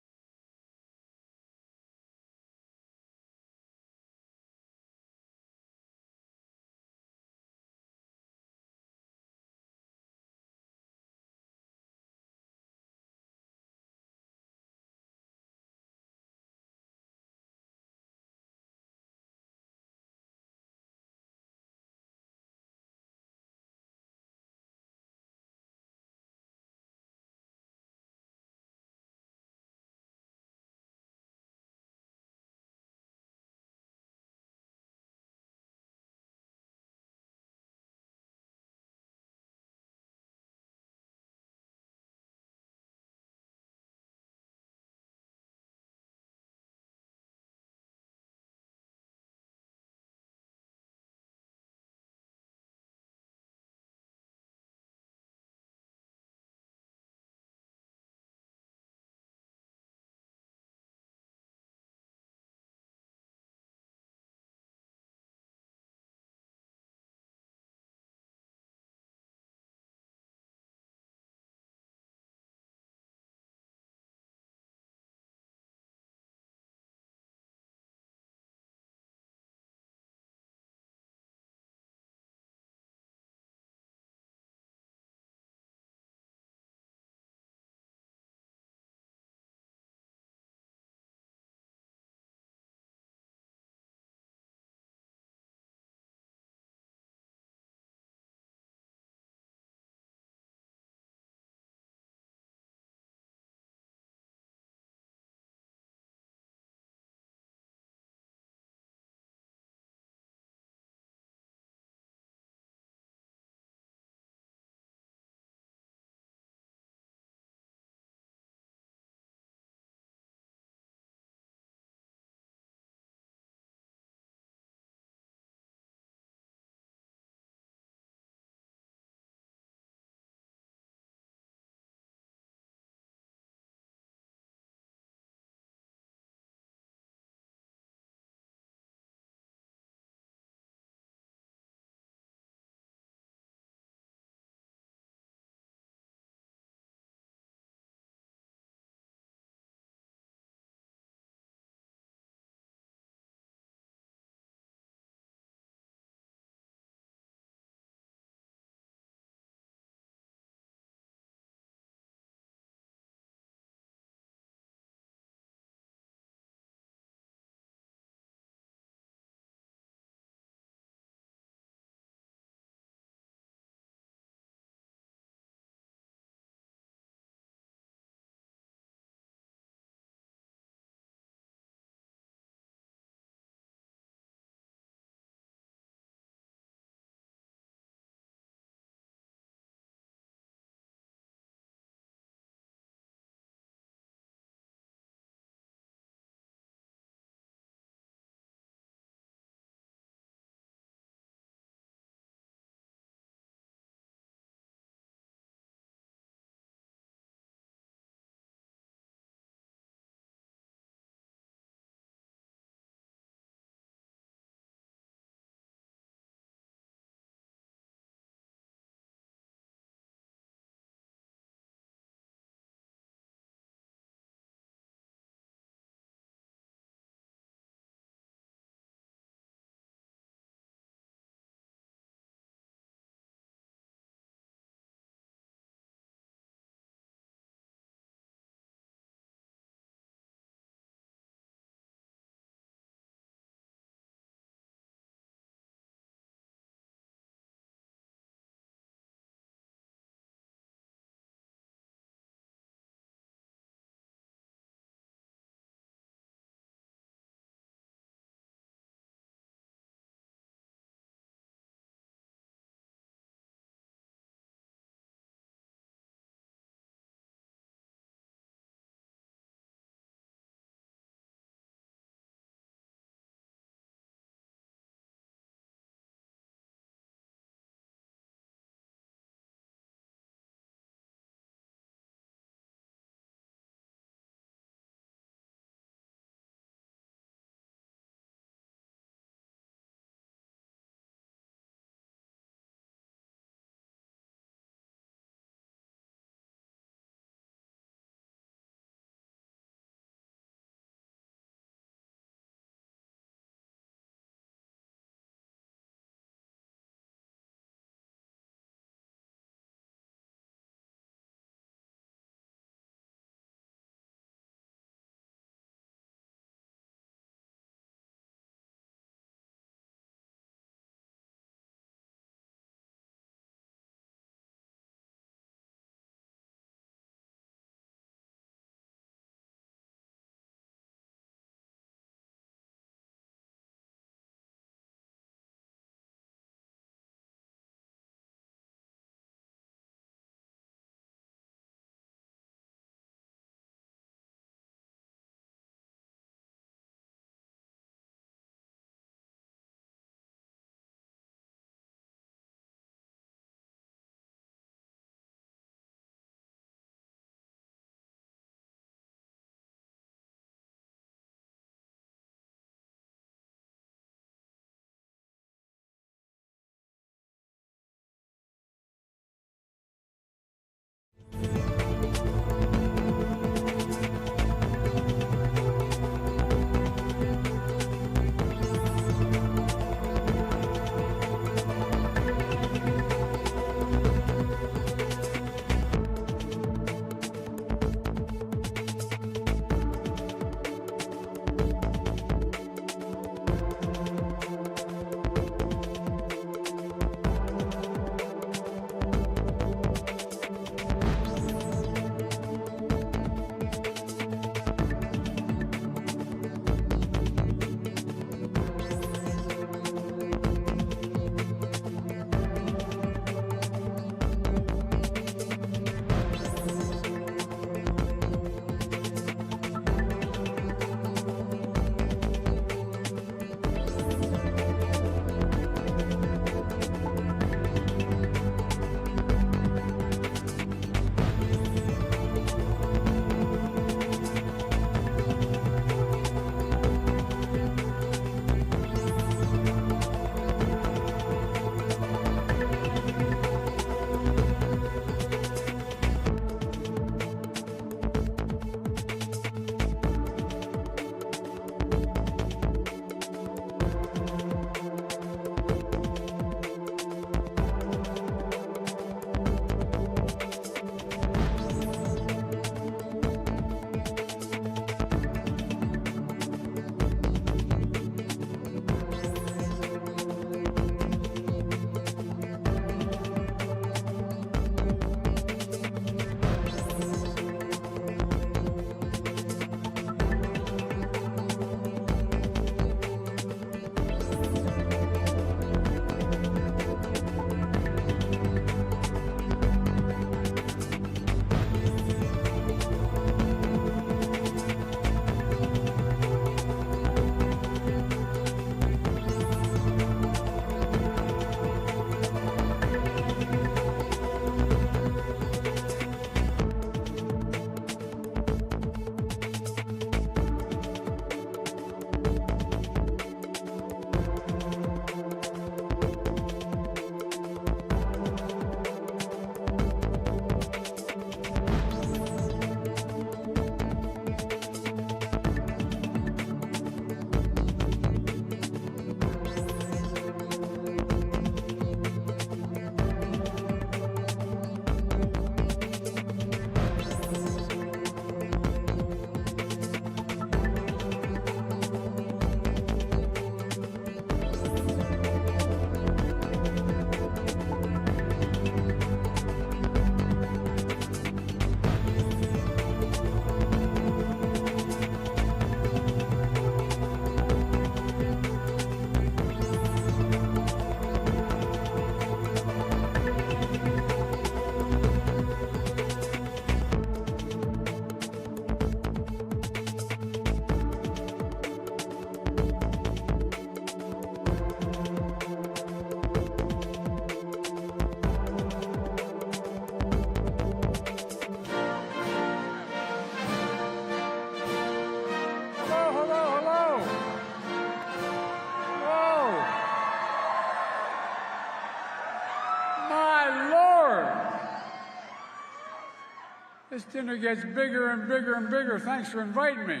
This dinner gets bigger and bigger and bigger. Thanks for inviting me.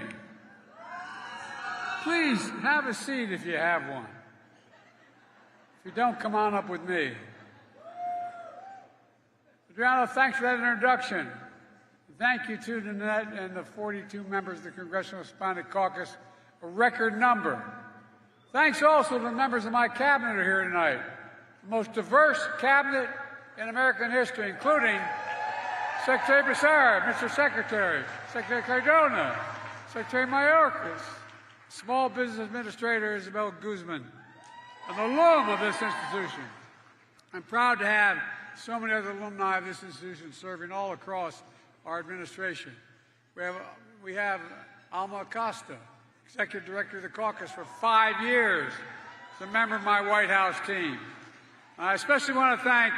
Please have a seat if you have one. If you don't, come on up with me. Adriano, thanks for that introduction. Thank you to Nanette and the 42 members of the Congressional Hispanic Caucus, a record number. Thanks also to the members of my cabinet who are here tonight, the most diverse cabinet in American history, including Secretary Brassard, Mr. Secretary, Secretary Cardona, Secretary Mayorkas, Small Business Administrator Isabel Guzman, and the loom of this institution. I'm proud to have so many other alumni of this institution serving all across our administration. We have Alma Acosta, Executive Director of the Caucus for 5 years, as a member of my White House team. I especially want to thank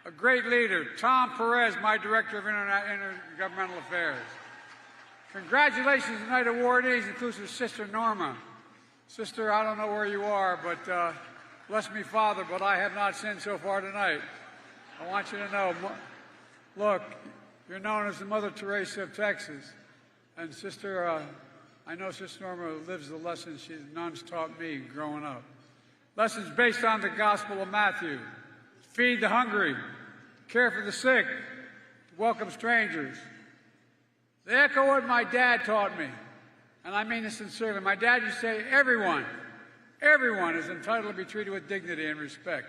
a great leader, Tom Perez, my Director of Intergovernmental Affairs. Congratulations tonight awardees, including Sister Norma. Sister, I don't know where you are, but bless me, Father, but I have not sinned so far tonight. I want you to know, look, you're known as the Mother Teresa of Texas. And Sister, I know Sister Norma lives the lessons nuns taught me growing up. Lessons based on the Gospel of Matthew. Feed the hungry, care for the sick, welcome strangers. They echo what my dad taught me, and I mean this sincerely. My dad used to say, everyone is entitled to be treated with dignity and respect.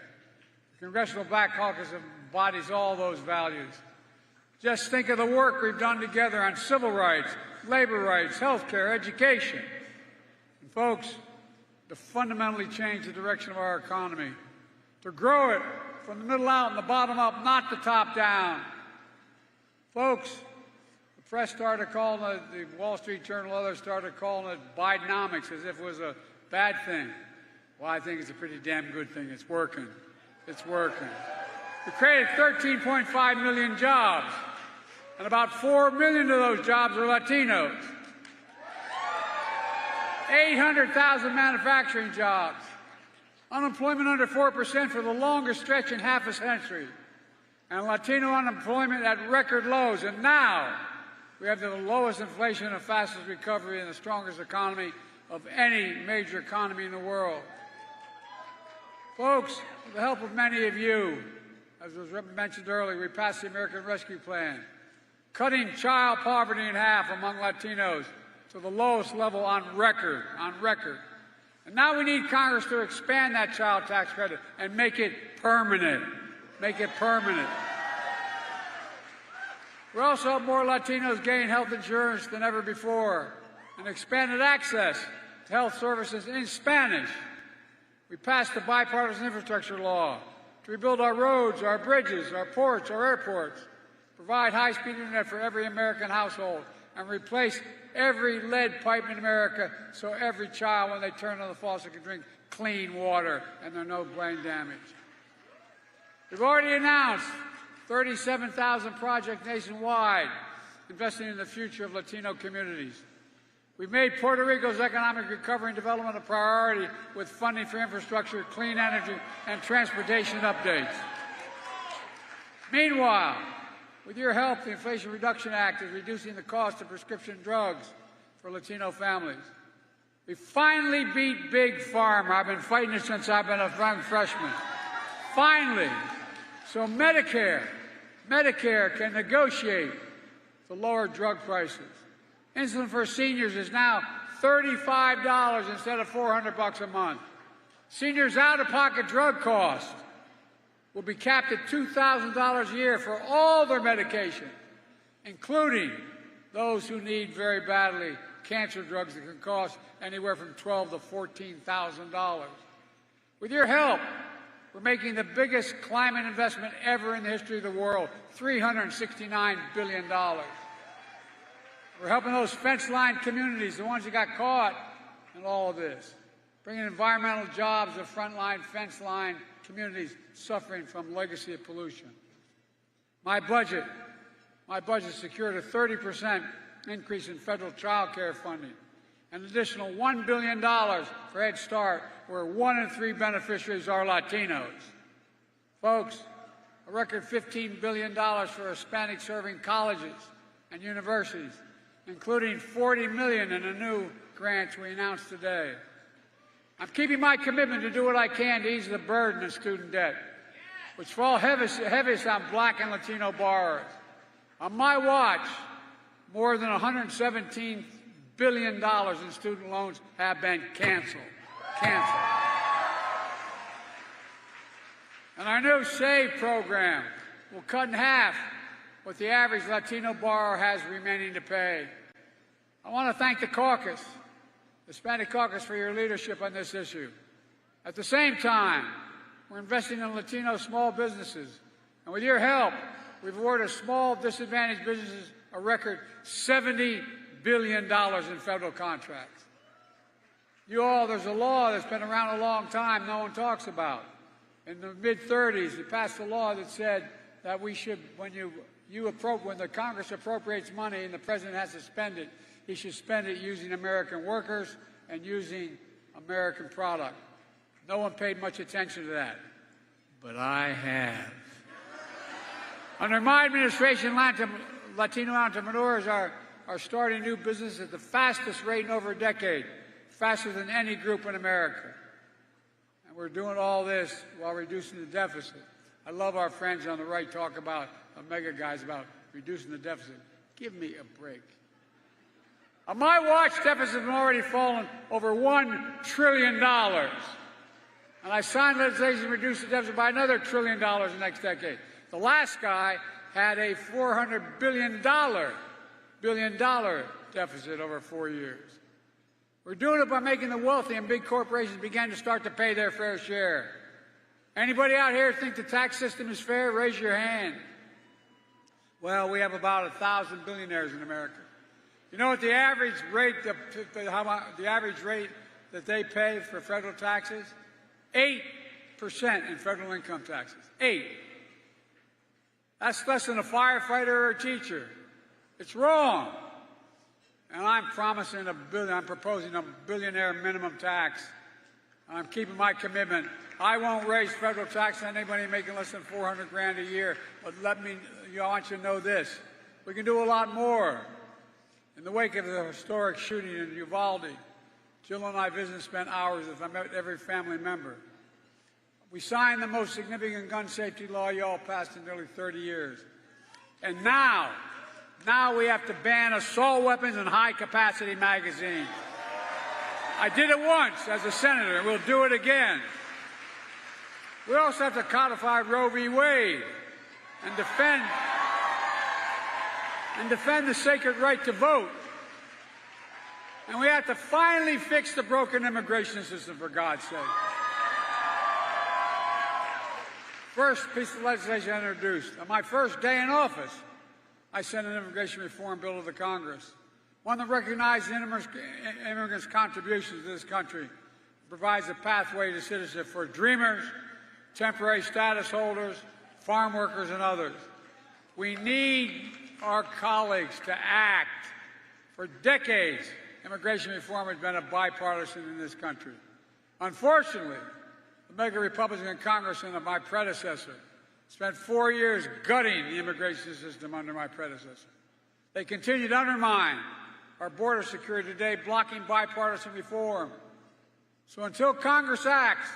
The Congressional Black Caucus embodies all those values. Just think of the work we've done together on civil rights, labor rights, health care, education. And folks, to fundamentally change the direction of our economy, to grow it from the middle out and the bottom up, not the top down. Folks, the press started calling it, the Wall Street Journal, others started calling it Bidenomics as if it was a bad thing. Well, I think it's a pretty damn good thing. It's working. It's working. We created 13.5 million jobs, and about 4 million of those jobs are Latinos. 800,000 manufacturing jobs. Unemployment under 4% for the longest stretch in half a century. And Latino unemployment at record lows. And now we have the lowest inflation, the fastest recovery, and the strongest economy of any major economy in the world. Folks, with the help of many of you, as was mentioned earlier, we passed the American Rescue Plan, cutting child poverty in half among Latinos to the lowest level on record. And now we need Congress to expand that child tax credit and make it permanent. Make it permanent. We also help more Latinos gain health insurance than ever before and expanded access to health services in Spanish. We passed the bipartisan infrastructure law to rebuild our roads, our bridges, our ports, our airports, provide high-speed internet for every American household, and replace every lead pipe in America so every child, when they turn on the faucet, can drink clean water and there's no brain damage. We've already announced 37,000 projects nationwide investing in the future of Latino communities. We've made Puerto Rico's economic recovery and development a priority with funding for infrastructure, clean energy, and transportation updates. Meanwhile, with your help, the Inflation Reduction Act is reducing the cost of prescription drugs for Latino families. We finally beat Big Pharma. I've been fighting it since I've been a young freshman. Finally. So Medicare can negotiate to lower drug prices. Insulin for seniors is now $35 instead of $400 a month. Seniors' out-of-pocket drug costs will be capped at $2,000 a year for all their medication, including those who need very badly cancer drugs that can cost anywhere from $12,000 to $14,000. With your help, we're making the biggest climate investment ever in the history of the world, $369 billion. We're helping those fence-line communities, the ones that got caught in all of this, bringing environmental jobs to frontline, fence-line communities suffering from legacy of pollution. My budget secured a 30% increase in federal child care funding, an additional $1 billion for Head Start, where 1 in 3 beneficiaries are Latinos. Folks, a record $15 billion for Hispanic-serving colleges, and universities, including $40 million in the new grants we announced today. I'm keeping my commitment to do what I can to ease the burden of student debt, which falls heaviest on Black and Latino borrowers. On my watch, more than $117 billion in student loans have been canceled. And our new SAVE program will cut in half what the average Latino borrower has remaining to pay. I want to thank the caucus, the Hispanic caucus, for your leadership on this issue. At the same time, we're investing in Latino small businesses. And with your help, we've awarded small disadvantaged businesses a record $70 billion in federal contracts. You all, there's a law that's been around a long time no one talks about. In the mid-30s, they passed a law that said that we should, when the Congress appropriates money and the President has to spend it, he should spend it using American workers and using American product. No one paid much attention to that, but I have. Under my administration, Latino entrepreneurs are starting new business at the fastest rate in over a decade, faster than any group in America. And we're doing all this while reducing the deficit. I love our friends on the right talk about, mega guys, about reducing the deficit. Give me a break. On my watch, deficits have already fallen over $1 trillion. And I signed legislation to reduce the deficit by another $1 trillion in the next decade. The last guy had a $400 billion deficit over 4 years. We're doing it by making the wealthy and big corporations begin to start to pay their fair share. Anybody out here think the tax system is fair? Raise your hand. Well, we have about 1,000 billionaires in America. You know what the average rate, the average rate that they pay for federal taxes? 8% in federal income taxes. 8. That's less than a firefighter or a teacher. It's wrong. And I'm proposing a billionaire minimum tax. I'm keeping my commitment. I won't raise federal tax on anybody making less than $400 grand a year. But I want you to know this. We can do a lot more. In the wake of the historic shooting in Uvalde, Jill and I visited and spent hours with every family member. We signed the most significant gun safety law you all passed in nearly 30 years. And now we have to ban assault weapons and high-capacity magazines. I did it once as a senator, and we'll do it again. We also have to codify Roe v. Wade and defend the sacred right to vote. And we have to finally fix the broken immigration system, for God's sake. First piece of legislation I introduced. On my first day in office, I sent an immigration reform bill to the Congress, one that recognizes immigrants' contributions to this country, provides a pathway to citizenship for dreamers, temporary status holders, farm workers, and others. We need our colleagues to act. For decades, immigration reform has been a bipartisan in this country. Unfortunately, the mega Republican Congress and my predecessor spent 4 years gutting the immigration system under my predecessor. They continue to undermine our border security today, blocking bipartisan reform. So until Congress acts,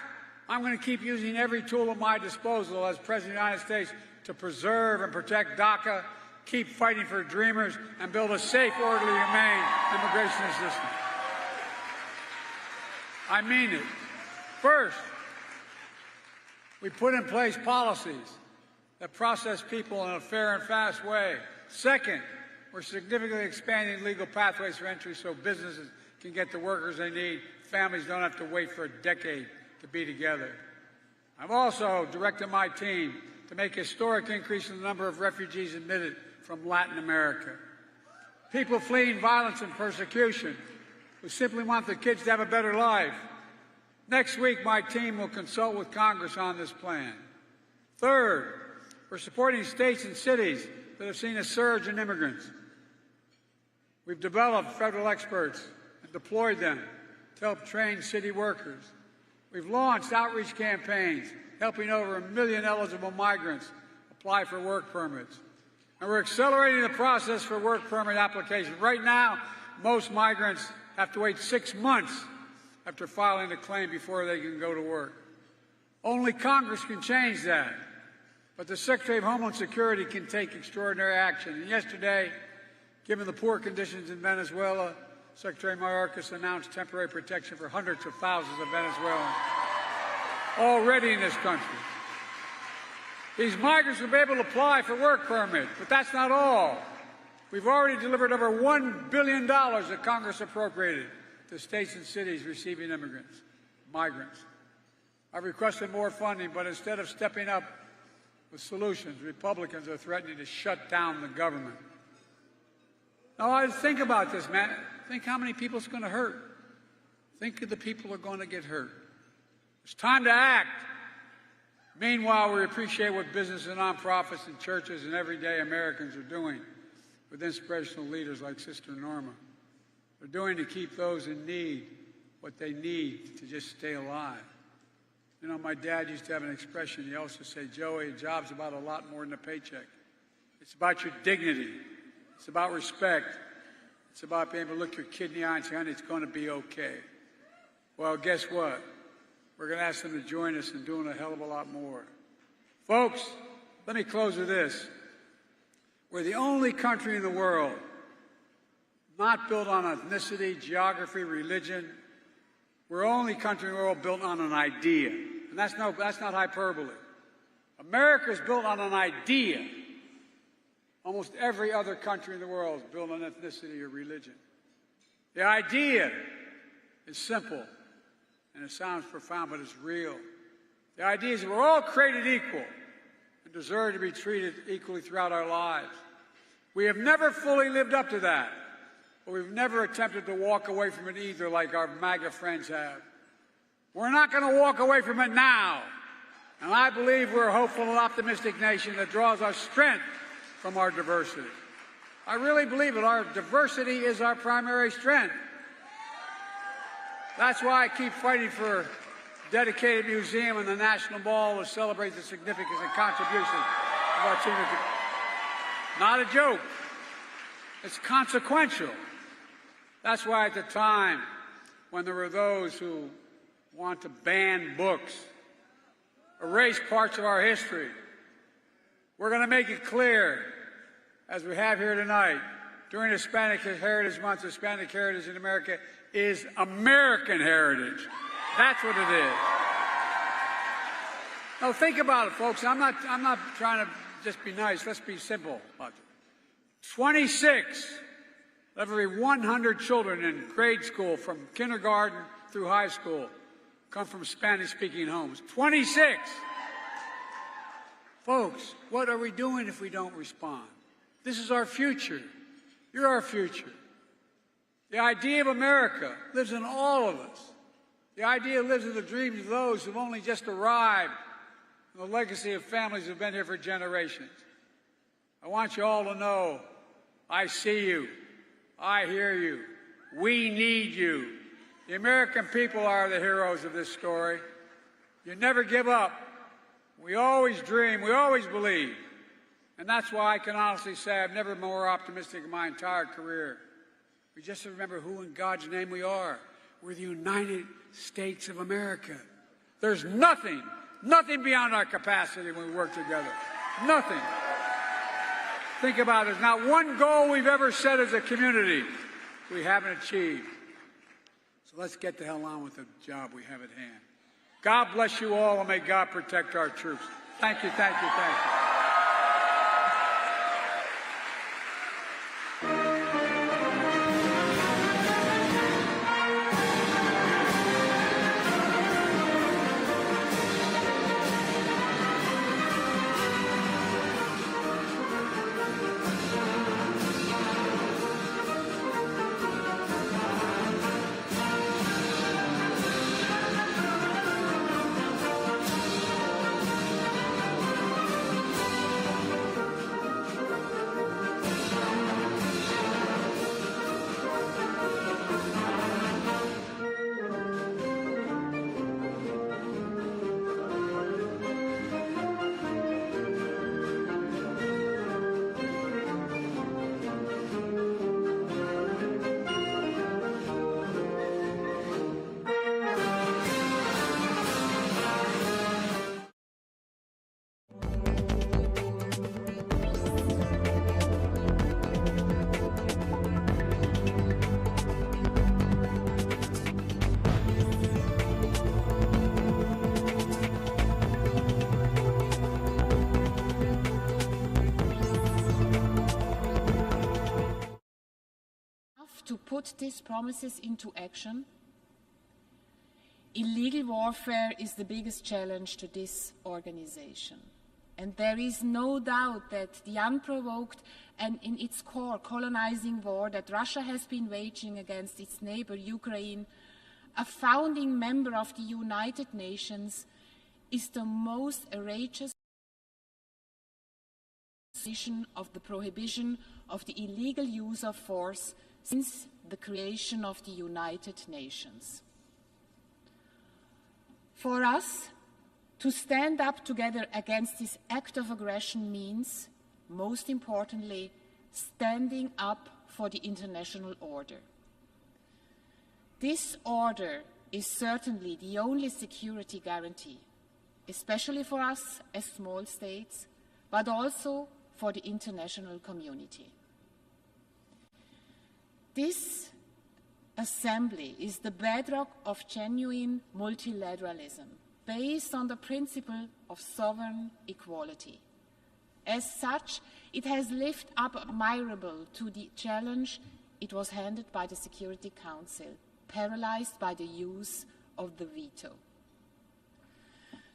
I'm going to keep using every tool at my disposal as President of the United States to preserve and protect DACA, keep fighting for dreamers, and build a safe, orderly, humane immigration system. I mean it. First, we put in place policies that process people in a fair and fast way. Second, we're significantly expanding legal pathways for entry so businesses can get the workers they need. Families don't have to wait for a decade to be together. I've also directed my team to make a historic increase in the number of refugees admitted from Latin America. People fleeing violence and persecution who simply want their kids to have a better life. Next week, my team will consult with Congress on this plan. Third, we're supporting states and cities that have seen a surge in immigrants. We've developed federal experts and deployed them to help train city workers. We've launched outreach campaigns helping over 1 million eligible migrants apply for work permits. And we're accelerating the process for work permit application. Right now, most migrants have to wait 6 months after filing a claim before they can go to work. Only Congress can change that. But the Secretary of Homeland Security can take extraordinary action. And yesterday, given the poor conditions in Venezuela, Secretary Mayorkas announced temporary protection for hundreds of thousands of Venezuelans already in this country. These migrants will be able to apply for work permits, but that's not all. We've already delivered over $1 billion that Congress appropriated to states and cities receiving immigrants, migrants. I've requested more funding, but instead of stepping up with solutions, Republicans are threatening to shut down the government. Now, I think about this, man. Think how many people it's going to hurt. Think of the people who are going to get hurt. It's time to act. Meanwhile, we appreciate what business and nonprofits and churches and everyday Americans are doing with inspirational leaders like Sister Norma. They're doing to keep those in need what they need to just stay alive. You know, my dad used to have an expression. He also said, Joey, a job's about a lot more than a paycheck. It's about your dignity. It's about respect. It's about being able to look your kid in the eye and say, honey, it's going to be okay. Well, guess what? We're going to ask them to join us in doing a hell of a lot more. Folks, let me close with this. We're the only country in the world not built on ethnicity, geography, religion. We're the only country in the world built on an idea. And that's not hyperbole. America is built on an idea. Almost every other country in the world is built on ethnicity or religion. The idea is simple, and it sounds profound, but it's real. The idea is that we're all created equal and deserve to be treated equally throughout our lives. We have never fully lived up to that, but we've never attempted to walk away from it either like our MAGA friends have. We're not going to walk away from it now. And I believe we're a hopeful and optimistic nation that draws our strength from our diversity. I really believe it. Our diversity is our primary strength. That's why I keep fighting for a dedicated museum in the National Mall to celebrate the significance and contributions of our team. Not a joke. It's consequential. That's why at the time when there were those who want to ban books, erase parts of our history, we're going to make it clear, as we have here tonight, during Hispanic Heritage Month, Hispanic heritage in America is American heritage. That's what it is. Now think about it, folks. I'm not trying to just be nice. Let's be simple about it. 26 of every 100 children in grade school, from kindergarten through high school, come from Spanish-speaking homes. 26. Folks, what are we doing if we don't respond? This is our future. You're our future. The idea of America lives in all of us. The idea lives in the dreams of those who've only just arrived, and the legacy of families who've been here for generations. I want you all to know, I see you. I hear you. We need you. The American people are the heroes of this story. You never give up. We always dream. We always believe. And that's why I can honestly say I've never been more optimistic in my entire career. We just have to remember who in God's name we are. We're the United States of America. There's nothing beyond our capacity when we work together. Nothing. Think about it. There's not one goal we've ever set as a community we haven't achieved. So let's get the hell on with the job we have at hand. God bless you all, and may God protect our troops. Thank you, thank you, thank you. to put these promises into action? Illegal warfare is the biggest challenge to this organization. And there is no doubt that the unprovoked and in its core colonizing war that Russia has been waging against its neighbor Ukraine, a founding member of the United Nations, is the most outrageous of the prohibition of the illegal use of force since the creation of the United Nations. For us, to stand up together against this act of aggression means, most importantly, standing up for the international order. This order is certainly the only security guarantee, especially for us as small states, but also for the international community. This assembly is the bedrock of genuine multilateralism, based on the principle of sovereign equality. As such, it has lived up admirably to the challenge it was handed by the Security Council, paralyzed by the use of the veto.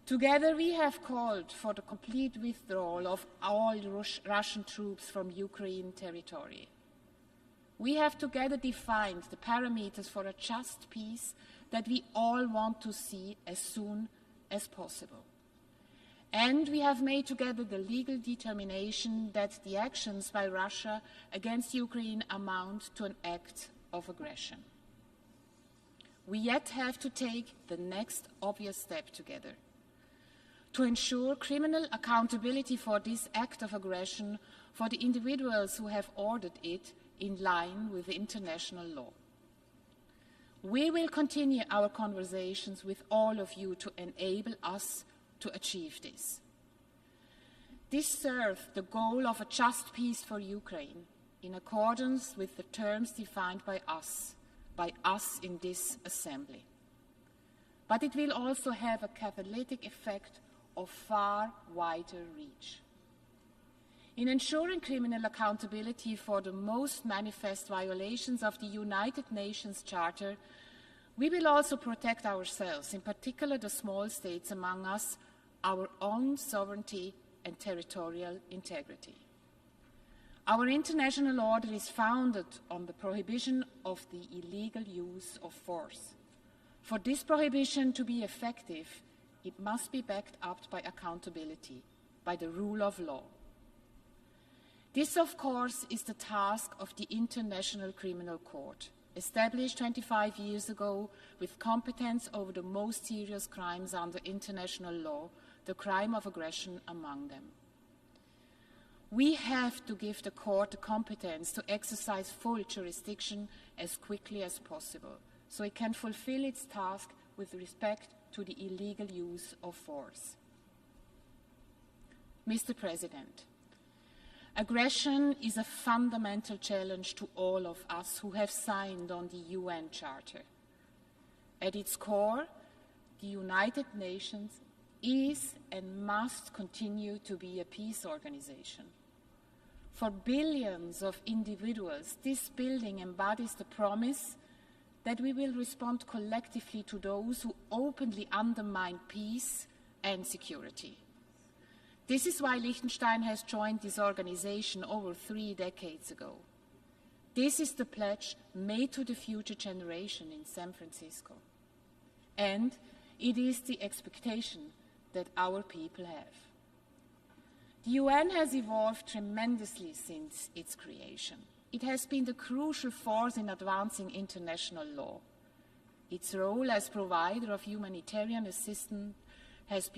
Together we have called for the complete withdrawal of all Russian troops from Ukraine territory. We have together defined the parameters for a just peace that we all want to see as soon as possible. And we have made together the legal determination that the actions by Russia against Ukraine amount to an act of aggression. We yet have to take the next obvious step together to ensure criminal accountability for this act of aggression for the individuals who have ordered it in line with international law. We will continue our conversations with all of you to enable us to achieve this. This serves the goal of a just peace for Ukraine in accordance with the terms defined by us in this assembly. But it will also have a catalytic effect of far wider reach. In ensuring criminal accountability for the most manifest violations of the United Nations Charter, we will also protect ourselves, in particular the small states among us, our own sovereignty and territorial integrity. Our international order is founded on the prohibition of the illegal use of force. For this prohibition to be effective, it must be backed up by accountability, by the rule of law. This, of course, is the task of the International Criminal Court, established 25 years ago with competence over the most serious crimes under international law, the crime of aggression among them. We have to give the court the competence to exercise full jurisdiction as quickly as possible, so it can fulfill its task with respect to the illegal use of force. Mr. President, aggression is a fundamental challenge to all of us who have signed on the UN Charter. At its core, the United Nations is and must continue to be a peace organization. For billions of individuals, this building embodies the promise that we will respond collectively to those who openly undermine peace and security. This is why Liechtenstein has joined this organization over 3 decades ago. This is the pledge made to the future generation in San Francisco. And it is the expectation that our people have. The UN has evolved tremendously since its creation. It has been the crucial force in advancing international law. Its role as provider of humanitarian assistance has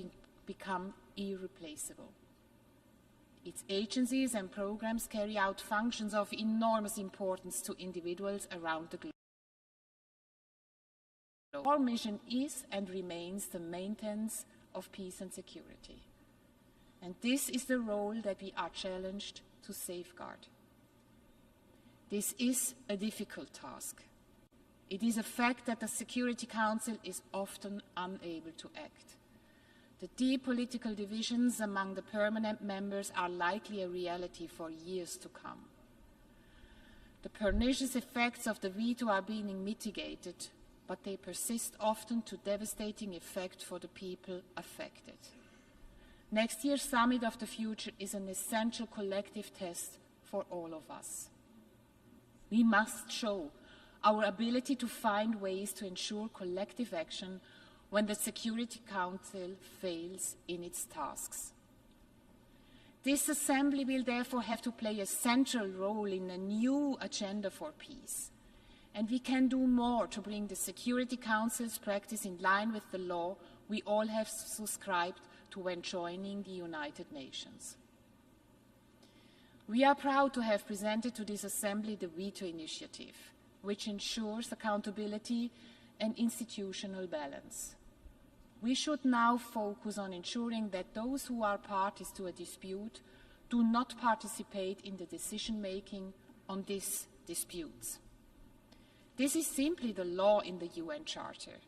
become irreplaceable. Its agencies and programs carry out functions of enormous importance to individuals around the globe. Our mission is and remains the maintenance of peace and security. And this is the role that we are challenged to safeguard. This is a difficult task. It is a fact that the Security Council is often unable to act. The deep political divisions among the permanent members are likely a reality for years to come. The pernicious effects of the veto are being mitigated, but they persist often to devastating effect for the people affected. Next year's Summit of the Future is an essential collective test for all of us. We must show our ability to find ways to ensure collective action when the Security Council fails in its tasks. This assembly will therefore have to play a central role in a new agenda for peace. And we can do more to bring the Security Council's practice in line with the law we all have subscribed to when joining the United Nations. We are proud to have presented to this assembly the veto initiative, which ensures accountability and institutional balance. We should now focus on ensuring that those who are parties to a dispute do not participate in the decision-making on these disputes. This is simply the law in the UN Charter,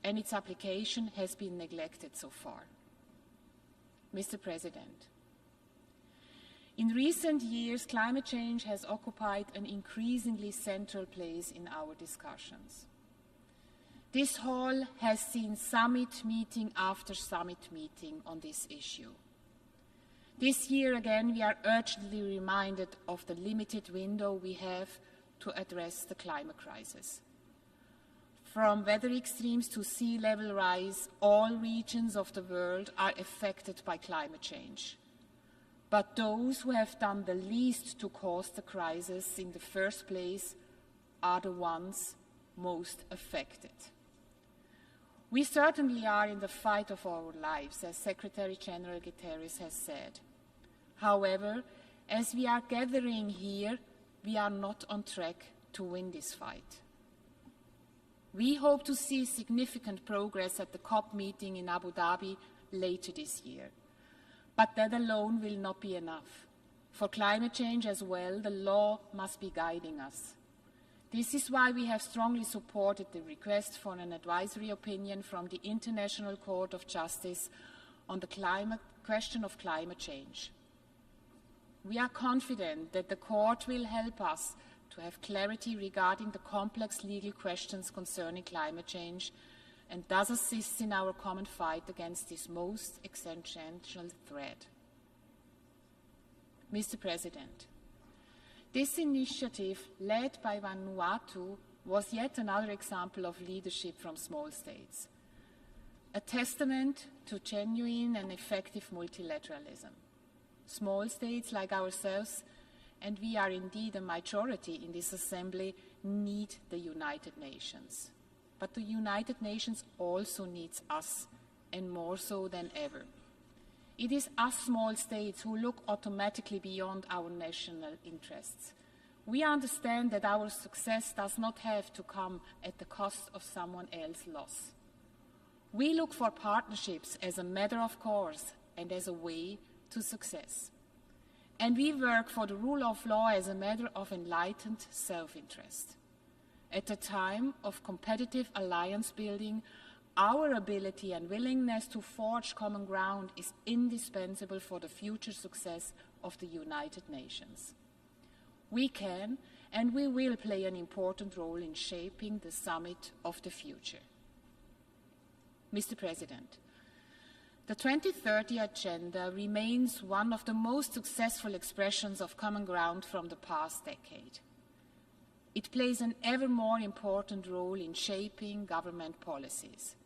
and its application has been neglected so far. Mr. President, in recent years, climate change has occupied an increasingly central place in our discussions. This hall has seen summit meeting after summit meeting on this issue. This year again, we are urgently reminded of the limited window we have to address the climate crisis. From weather extremes to sea level rise, all regions of the world are affected by climate change. But those who have done the least to cause the crisis in the first place are the ones most affected. We certainly are in the fight of our lives, as Secretary General Guterres has said. However, as we are gathering here, we are not on track to win this fight. We hope to see significant progress at the COP meeting in Abu Dhabi later this year. But that alone will not be enough. For climate change as well, the law must be guiding us. This is why we have strongly supported the request for an advisory opinion from the International Court of Justice on the question of climate change. We are confident that the court will help us to have clarity regarding the complex legal questions concerning climate change and thus assist in our common fight against this most existential threat. Mr. President, this initiative, led by Vanuatu, was yet another example of leadership from small states, a testament to genuine and effective multilateralism. Small states like ourselves, and we are indeed a majority in this assembly, need the United Nations. But the United Nations also needs us, and more so than ever. It is us small states who look automatically beyond our national interests. We understand that our success does not have to come at the cost of someone else's loss. We look for partnerships as a matter of course and as a way to success. And we work for the rule of law as a matter of enlightened self-interest. At a time of competitive alliance building, our ability and willingness to forge common ground is indispensable for the future success of the United Nations. We can and we will play an important role in shaping the summit of the future. Mr. President, the 2030 Agenda remains one of the most successful expressions of common ground from the past decade. It plays an ever more important role in shaping government policies.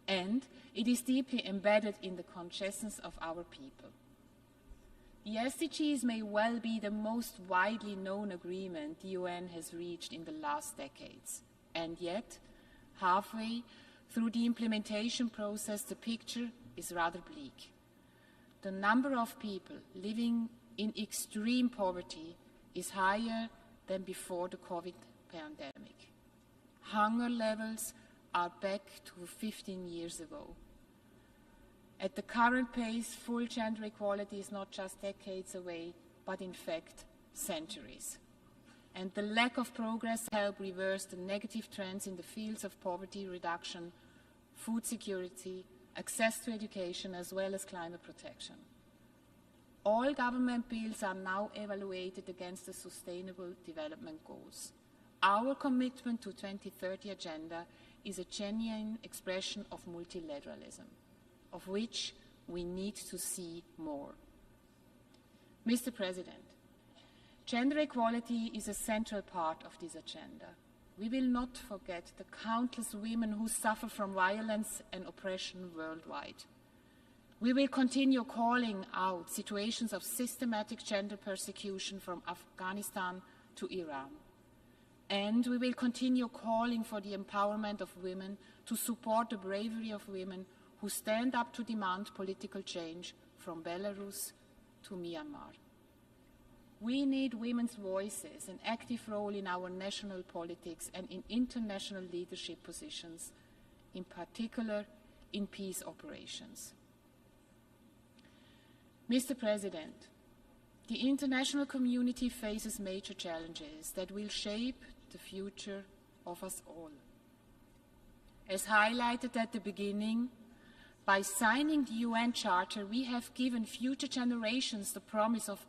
And it is deeply embedded in the consciousness of our people. The SDGs may well be the most widely known agreement the UN has reached in the last decades. And yet, halfway through the implementation process, the picture is rather bleak. The number of people living in extreme poverty is higher than before the COVID pandemic. Hunger levels are back to 15 years ago. At the current pace, full gender equality is not just decades away, but in fact, centuries. And the lack of progress helps reverse the negative trends in the fields of poverty reduction, food security, access to education, as well as climate protection. All government bills are now evaluated against the Sustainable Development Goals. Our commitment to 2030 agenda is a genuine expression of multilateralism, of which we need to see more. Mr. President, gender equality is a central part of this agenda. We will not forget the countless women who suffer from violence and oppression worldwide. We will continue calling out situations of systematic gender persecution from Afghanistan to Iran. And we will continue calling for the empowerment of women, to support the bravery of women who stand up to demand political change from Belarus to Myanmar. We need women's voices, an active role in our national politics and in international leadership positions, in particular in peace operations. Mr. President, the international community faces major challenges that will shape the future of us all. As highlighted at the beginning, by signing the UN Charter, we have given future generations the promise of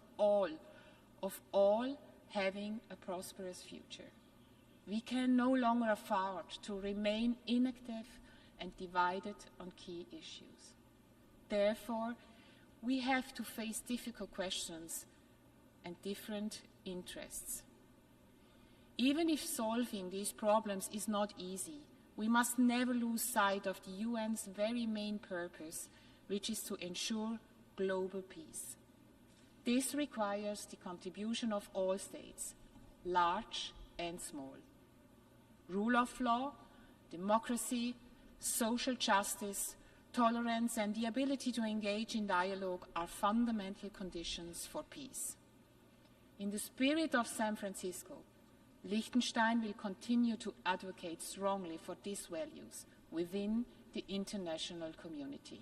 all having a prosperous future. We can no longer afford to remain inactive and divided on key issues. Therefore, we have to face difficult questions and different interests. Even if solving these problems is not easy, we must never lose sight of the UN's very main purpose, which is to ensure global peace. This requires the contribution of all states, large and small. Rule of law, democracy, social justice, tolerance, and the ability to engage in dialogue are fundamental conditions for peace. In the spirit of San Francisco, Liechtenstein will continue to advocate strongly for these values within the international community.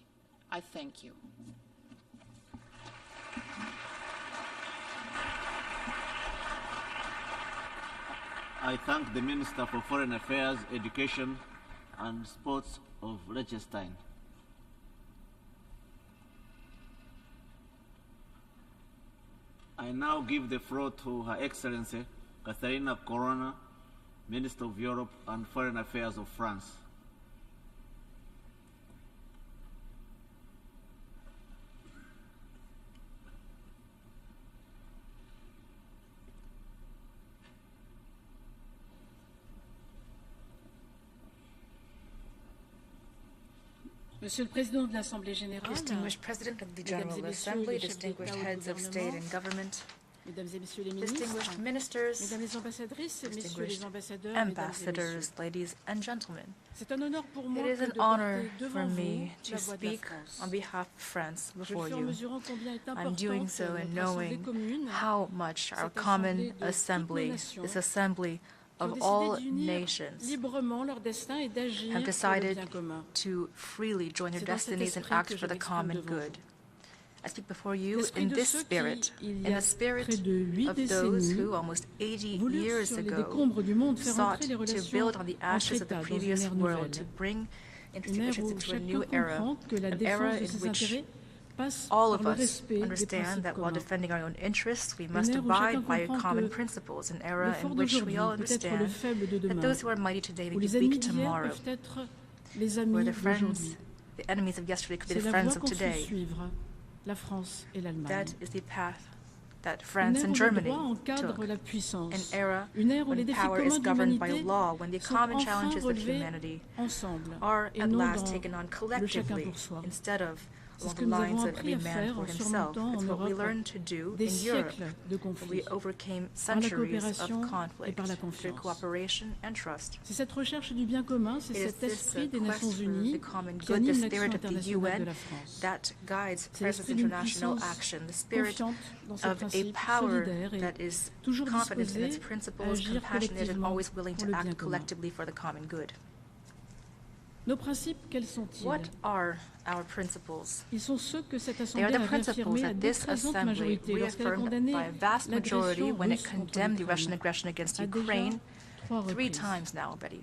I thank you. I thank the Minister for Foreign Affairs, Education and Sports of Liechtenstein. I now give the floor to Her Excellency Catherine Colonna, Minister of Europe and Foreign Affairs of France. Monsieur le Président de l'Assemblée générale, Distinguished President of the General Assembly, distinguished heads of state and government, Mesdames et Messieurs les distinguished ministres, ministers, Mesdames les ambassadrices, Messieurs les distinguished ambassadeurs, Mesdames et Messieurs. ambassadors, ladies and gentlemen. C'est un honneur pour moi It is que an de honor porter for devant vous me to la voix de la speak France. on behalf of France Je le before fais en you. mesurant combien est I'm doing importante so in notre assemblée knowing commune, how much our cette common assemblée de toutes nos assembly, nations, this assembly qui ont of décidé all d'unir nations, librement leur destin et d'agir have pour le decided bien commun. to freely join their C'est dans cet destinies and esprit act que for je the m'exprime common devant good. I speak before you L'esprit in de this ceux spirit, qui, il y in a the spirit près de 8 of those décennies, who, almost 80 voulurent years sur les ago, décombres du monde faire sought entrer les to relations build on the entre ashes of the États dans une previous ère world, nouvelle. to bring Une ère institutions où into a chacun new era, comprend que la an défense era de in ses which intérêts passe all par of le us respect des understand principes that while communs. defending our own interests, we Une must ère où chacun abide by comprend common que principles, an le era fort in which we d'aujourd'hui all peut être le understand faible de that demain, those who are mighty today où will be les ennemis weak d'hier tomorrow, peuvent être les where amis the friends, d'aujourd'hui. the enemies of yesterday could be C'est the la friends voie of qu'ont su today. suivre la France et l'Allemagne. That is the path that Une France ère and où le Germany droit encadre took. la An puissance. era Une ère où les when défis power is communs de governed by l'humanité law, when the sont common enfin challenges of relevés humanity ensemble are et at non last dans taken on le chacun collectively pour soi. instead of C'est along ce the que nous lines avons of appris every à man faire for en himself. surmontant en It's what we Europe learned to do des in Europe. siècles de conflits We overcame par la centuries coopération of et conflict par la through confiance. cooperation and trust. C'est cette recherche du bien commun, c'est It is cet this esprit des quest Nations for Unies the common qui good, the anime l'action spirit of the internationale de UN la France. that guides C'est France's l'esprit d'une international puissance action, the spirit confiante dans ses of a principes, power solidaire et that is toujours confident in disposée its à principles, agir compassionate, and collectivement always willing pour to le bien act commun. collectively for the common good. Nos principes, quels sont-ils? What are our principles? Ils sont ceux que cette They Assemblée are the a principles réaffirmés à that this d'écrasantes assembly majorités lorsqu'elle a reaffirmed condamné by a vast majority l'agression when it russe contre condemned the Russian l'Ukraine. aggression against À déjà Ukraine 3 3 reprises. times now already.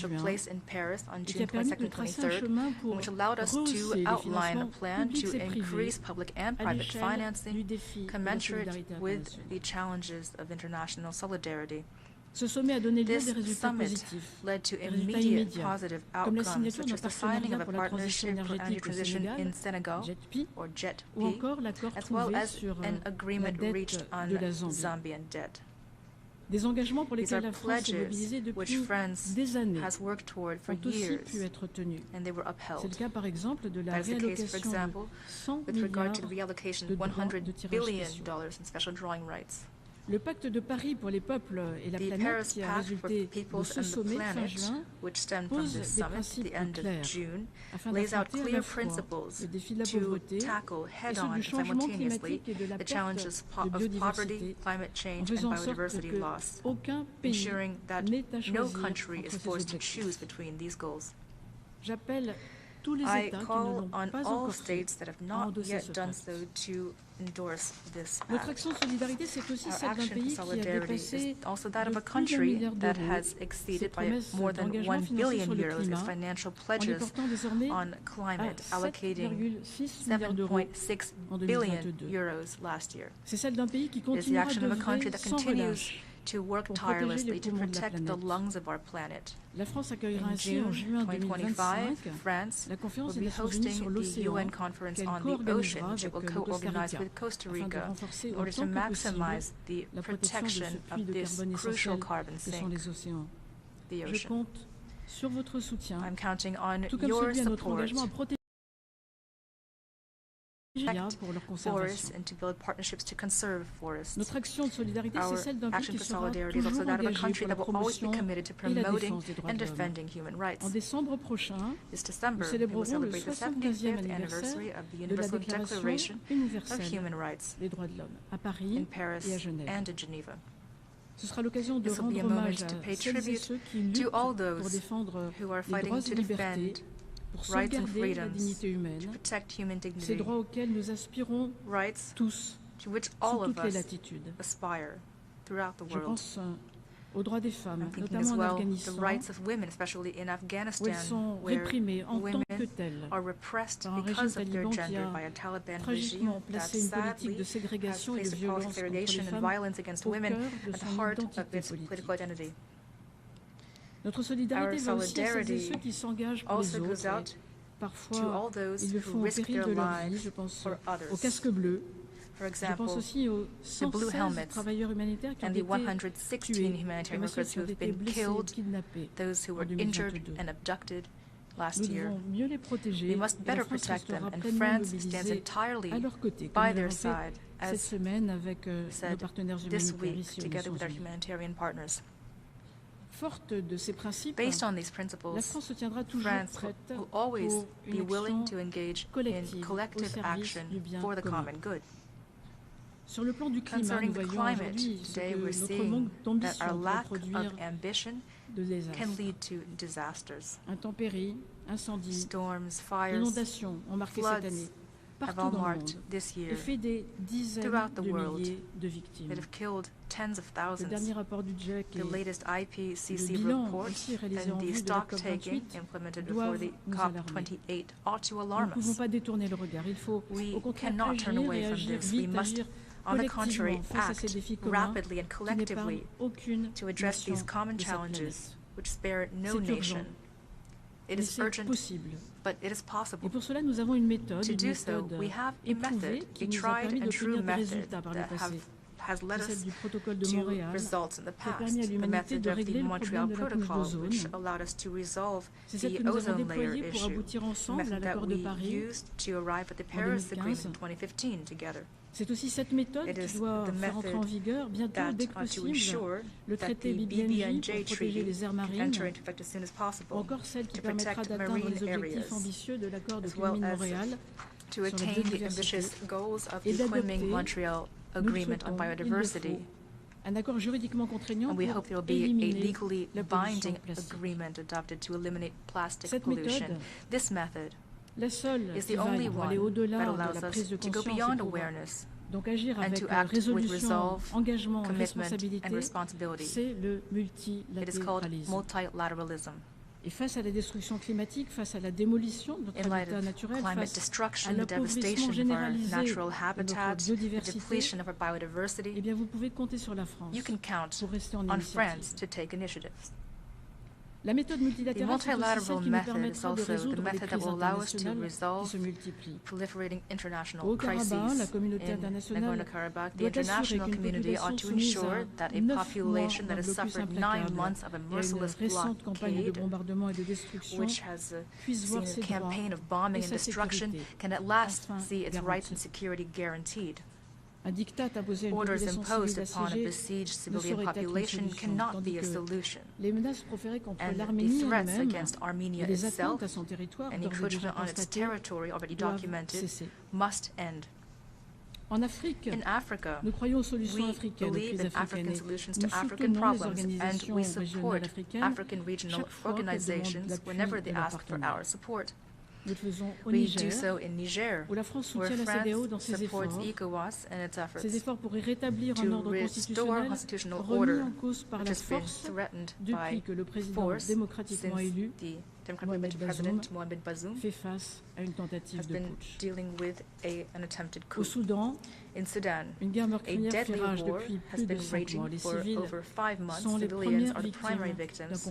took juin place in Paris on et qui June a permis de 22nd and tracer un 23rd, chemin pour which allowed us to rehausser les outline a financements plan publics to et privés increase public and à private l'échelle du financing défi de la commensurate solidarité with internationale. the challenges of international solidarity. Ce sommet a donné lieu à This des résultats summit positifs, led to des résultats immediate immédiats, positive comme la outcomes, signature such d'un as the signing of partenariat a pour la transition partnership for energy énergétique au transition Sénégal, in Senegal, JETP, or JETP, ou encore l'accord as well trouvé as sur an la agreement dette reached on de la Zambie. Zambian debt. Des engagements pour These lesquels are la France s'est pledges mobilisée which depuis France des années has worked toward for ont aussi years, pu être tenus. and they were C'est le upheld. cas par exemple de la That is the case, for réallocation example, de 100 with regard to the milliards reallocation de of droits de $100 tirage billion spéciaux. in special drawing rights. Le pacte de Paris pour les peuples et la planète qui a résulté de ce sommet fin juin pose des principes clairs afin d'affronter à la fois le défi de la pauvreté et ceux du changement climatique et de la perte de biodiversité en faisant en sorte qu'aucun pays n'ait à choisir entre ces objectifs. J'appelle tous les États qui ne l'ont pas encore fait à endosser ce pacte. Notre action de solidarité, c'est aussi celle d'un pays qui a dépassé de plus d'1 milliard d'euros ses promesses d'engagement financier sur le climat, en les portant désormais à 7,6 milliards d'euros en 2022. C'est celle d'un pays qui continuera d'œuvrer sans relâche pour protéger les poumons de la planète. La France accueillera ainsi en juin 2025 la conférence des Nations Unies sur l'océan qu'elle co-organisera avec le Costa Rica afin de renforcer autant que possible la protection de ce puits de carbone essentiel que sont les océans. Je compte sur votre soutien, tout comme celui à notre engagement à protéger pour leur conservation. Notre action de solidarité, c'est celle d'un pays qui sera toujours engagé pour la promotion et la défense des droits de l'homme. En décembre prochain, nous célébrerons le 75e anniversaire de la Déclaration universelle des droits de l'homme à Paris et à Genève. Ce sera l'occasion de rendre hommage à celles et ceux qui luttent pour défendre les droits et libertés, pour sauvegarder la dignité humaine, ces droits auxquels nous aspirons tous, sous toutes les latitudes. Je pense aux droits des femmes, notamment en Afghanistan, où elles sont réprimées en tant que telles par un régime taliban qui a tragiquement placé une politique de ségrégation et de violence contre les femmes au cœur de son identité politique. Notre solidarité va aussi à celles et ceux qui s'engagent pour les autres. Parfois, ils le font au péril de leur vie. Je pense aux casques bleus. Je pense aussi aux 116 travailleurs humanitaires qui ont été tués, comme à ceux qui ont été blessés et kidnappés en 2022. Nous devons mieux les protéger et la France restera pleinement mobilisée à leur côté, comme nous l'avons fait cette semaine avec nos partenaires humanitaires ici aux Nations Unies. Forte de ces principes, la France se tiendra toujours prête pour une action collective au service du bien commun. Sur le plan du climat, nous voyons aujourd'hui ce que notre manque d'ambition peut produire de désastres. Intempéries, incendies, inondations ont marqué cette année partout dans le monde et fait des dizaines de milliers de victimes. Le dernier rapport du Dj et le bilan aussi réalisé en vue de la COP28 doivent nous alarmer. Nous ne pouvons pas détourner le regard. Il faut au contraire agir et agir vite, agir collectivement face à ces défis communs qui n'épargnent aucune nation de cette planète. C'est urgent. Mais c'est possible. Et pour cela, nous avons une méthode éprouvée qui nous a permis d'obtenir des résultats par le passé. C'est celle du protocole de Montréal qui a permis à l'humanité de régler le problème de la couche d'ozone. C'est celle que nous avons déployée pour aboutir ensemble à l'accord de Paris en 2015. C'est aussi cette méthode qui doit faire entrer en vigueur bientôt, dès que possible, le traité BBNJ pour protéger les aires marines, ou encore celle qui permettra d'atteindre les objectifs ambitieux de l'accord de Montréal sur la biodiversité et d'adopter, nous le souhaitons, un accord juridiquement contraignant pour éliminer la pollution plastique. Cette méthode, la seule qui vaille pour aller au-delà de la prise de conscience, donc agir avec résolution, engagement, responsabilité, c'est le multilatéralisme. Et face à la destruction climatique, face à la démolition de notre habitat naturel, face à l'appauvrissement généralisé de notre biodiversité, eh bien vous pouvez compter sur la France pour rester en initiative. La méthode multilatérale, c'est aussi celle qui nous permettra de résoudre les crises internationales qui se multiplient. Au Haut-Karabakh, la communauté internationale doit assurer qu'une population soumise à 9 mois d'un blocus implacable et à une récente campagne de bombardement et de destruction puisse voir ses droits et sa sécurité enfin garantis. Orders imposed upon a besieged civilian population cannot be a solution. And the threats against Armenia itself and encroachment on its territory already documented must end. In Africa, we believe in African solutions to African problems, and we support African regional organizations whenever they ask for our support. We do so in Niger, where France supports ECOWAS and its efforts to restore constitutional order, which has been threatened by force since the democratically President Mohamed Bazoum has been dealing with an attempted coup. In Sudan, a deadly war has been raging for over 5 months. Civilians are the primary victims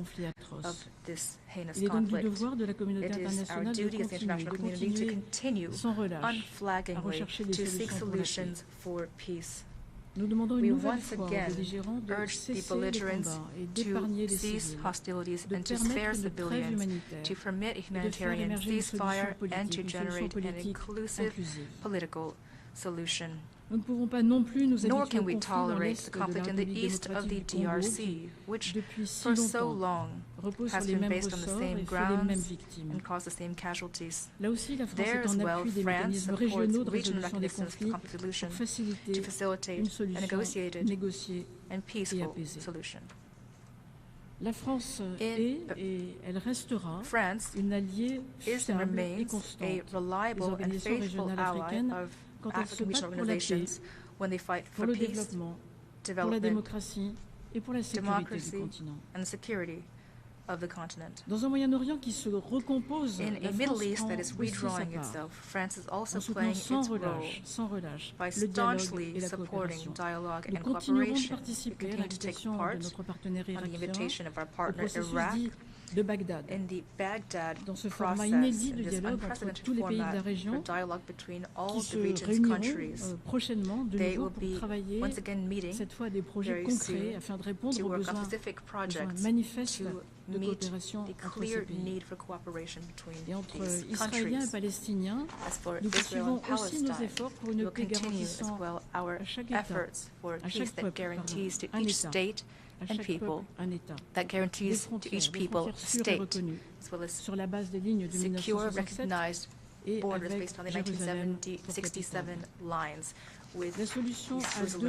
of this heinous conflict. It is our duty as the international community to continue unflaggingly to seek solutions for peace. We once again urge the belligerents to cease hostilities and to spare civilians, to permit a humanitarian ceasefire, and to generate an inclusive political solution. Nor can we tolerate the conflict in the east of the DRC, which for so long has been based on the same grounds and caused the same casualties. There as well, France supports regional mechanisms for conflict resolution to facilitate a negotiated and peaceful solution. France is and remains a reliable and faithful ally of African regional organizations when they fight for peace, development, democracy, and the security of the continent. In a Middle East that is redrawing itself, France is also playing its role by staunchly supporting dialogue and cooperation. We continue to take part on the invitation of our partner Iraq in the Baghdad process, in this unprecedented format for dialogue between all the region's countries. They will be once again meeting very soon to work on specific projects to meet the clear need for cooperation between these countries. As for Israel and Palestine, we will continue as well our efforts for peace that guarantees to each state and people, that guarantees to each people state, as well as secure, recognized borders based on the 1967 lines with Jerusalem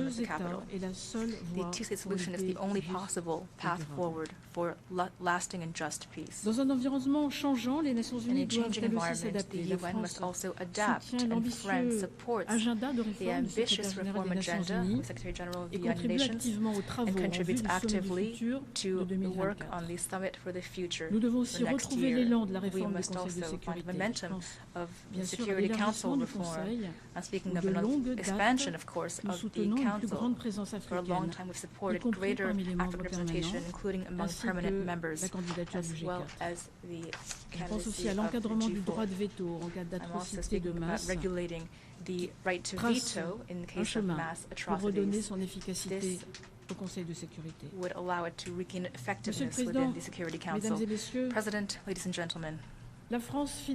as the capital. The two-state solution is the only possible path forward for lasting and just peace. In a changing environment, the UN must also adapt, and France supports the ambitious reform agenda of the Secretary General of the United Nations and contributes actively to the work on the Summit for the Future for next year. We must also find momentum of the Security Council reform. And speaking of an expansion, of course, of the Council, for a long time we've supported greater African representation, including among permanent members, as well as the candidacy of the G4. I'm also speaking about regulating the right to veto in the case of mass atrocities. This would allow it to regain effectiveness within the Security Council. President, ladies and gentlemen, France,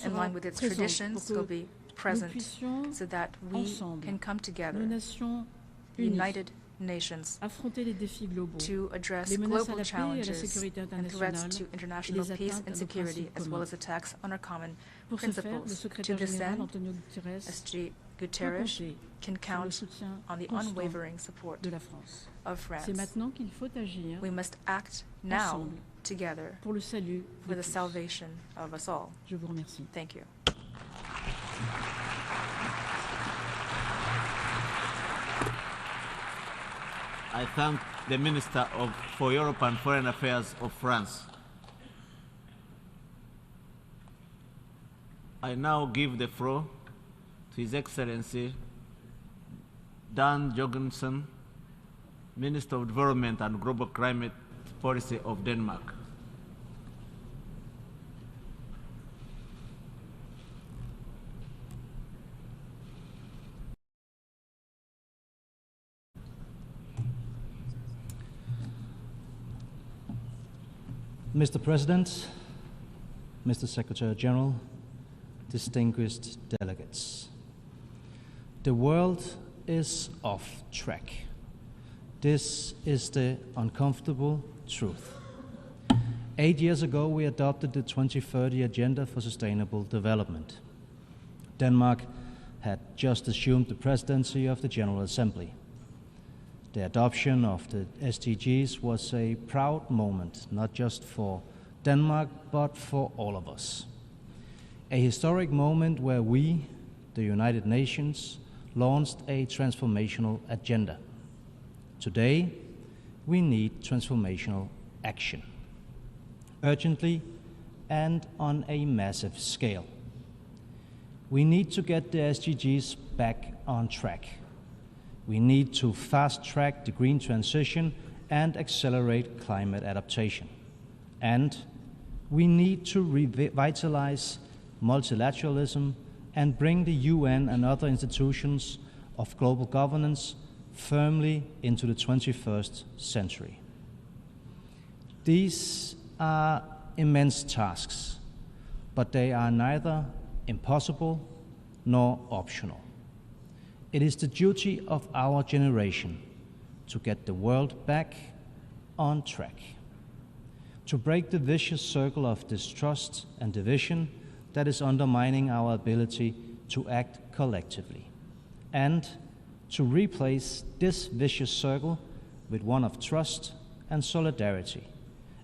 in line with its traditions, will be present so that we can come together, United Nations, to address global challenges and threats to international peace and security, as well as attacks on our common principles. To this end, SG Guterres can count on the unwavering support of France. We must act now together for the salvation of us all. Thank you. I thank the Minister for Europe and Foreign Affairs of France. I now give the floor to His Excellency Dan Jorgensen, Minister of Development and Global Climate Policy of Denmark. Mr. President, Mr. Secretary General, distinguished delegates. The world is off track. This is the uncomfortable truth. 8 years ago, we adopted the 2030 Agenda for Sustainable Development. Denmark had just assumed the presidency of the General Assembly. The adoption of the SDGs was a proud moment, not just for Denmark, but for all of us. A historic moment where we, the United Nations, launched a transformational agenda. Today, we need transformational action, urgently and on a massive scale. We need to get the SDGs back on track. We need to fast-track the green transition and accelerate climate adaptation. And we need to revitalize multilateralism and bring the UN and other institutions of global governance firmly into the 21st century. These are immense tasks, but they are neither impossible nor optional. It is the duty of our generation to get the world back on track, to break the vicious circle of distrust and division that is undermining our ability to act collectively, and to replace this vicious circle with one of trust and solidarity,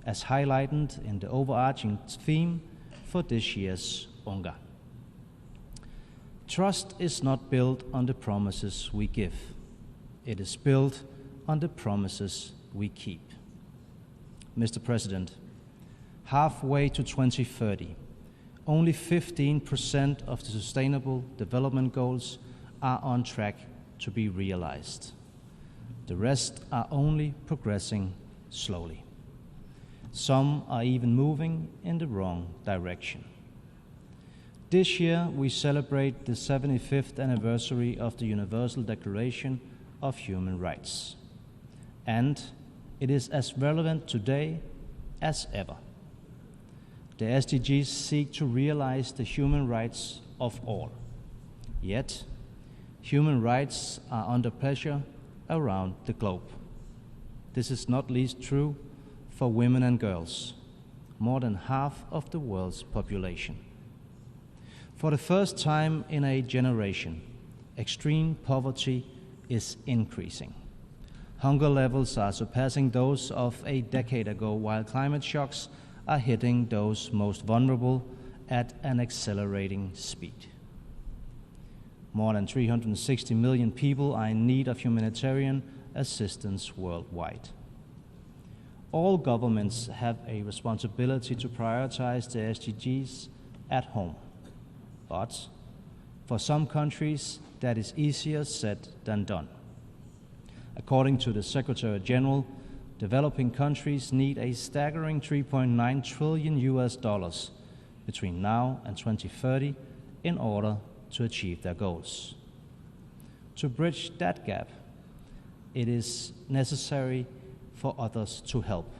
as highlighted in the overarching theme for this year's UNGA. Trust is not built on the promises we give. It is built on the promises we keep. Mr. President, halfway to 2030, only 15% of the Sustainable Development Goals are on track to be realized. The rest are only progressing slowly. Some are even moving in the wrong direction. This year, we celebrate the 75th anniversary of the Universal Declaration of Human Rights. And it is as relevant today as ever. The SDGs seek to realize the human rights of all. Yet, human rights are under pressure around the globe. This is not least true for women and girls, more than half of the world's population. For the first time in a generation, extreme poverty is increasing. Hunger levels are surpassing those of a decade ago, while climate shocks are hitting those most vulnerable at an accelerating speed. More than 360 million people are in need of humanitarian assistance worldwide. All governments have a responsibility to prioritize the SDGs at home. But for some countries, that is easier said than done. According to the Secretary General, developing countries need a staggering $3.9 trillion between now and 2030 in order to achieve their goals. To bridge that gap, it is necessary for others to help.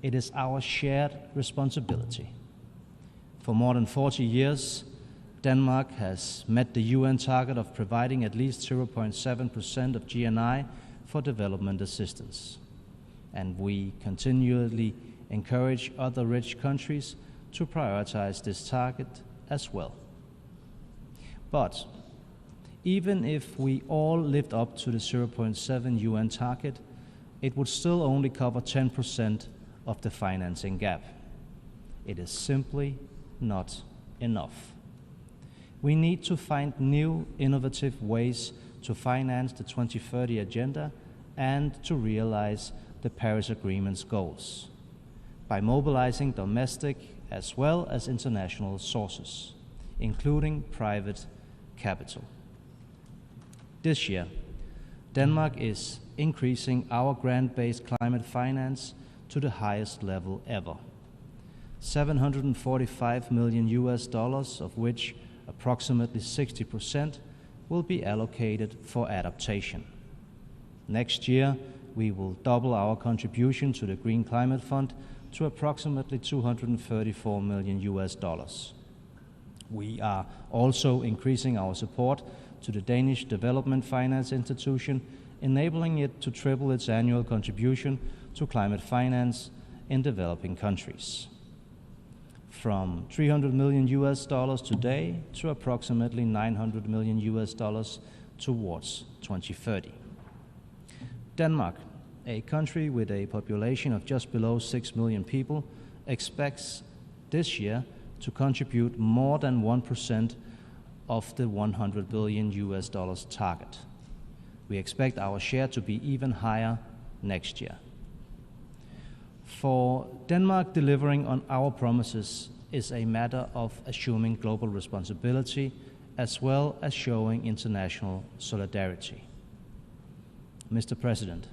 It is our shared responsibility. For more than 40 years, Denmark has met the UN target of providing at least 0.7% of GNI for development assistance. And we continually encourage other rich countries to prioritize this target as well. But even if we all lived up to the 0.7 UN target, it would still only cover 10% of the financing gap. It is simply not enough. We need to find new, innovative ways to finance the 2030 Agenda and to realize the Paris Agreement's goals by mobilizing domestic as well as international sources, including private capital. This year, Denmark is increasing our grant-based climate finance to the highest level ever. $745 million, of which approximately 60% will be allocated for adaptation. Next year, we will double our contribution to the Green Climate Fund to approximately $234 million. We are also increasing our support to the Danish Development Finance Institution, enabling it to triple its annual contribution to climate finance in developing countries, from $300 million today to approximately $900 million towards 2030. Denmark, a country with a population of just below 6 million people, expects this year to contribute more than 1% of the $100 billion target. We expect our share to be even higher next year. For Denmark, delivering on our promises is a matter of assuming global responsibility as well as showing international solidarity. Mr. President,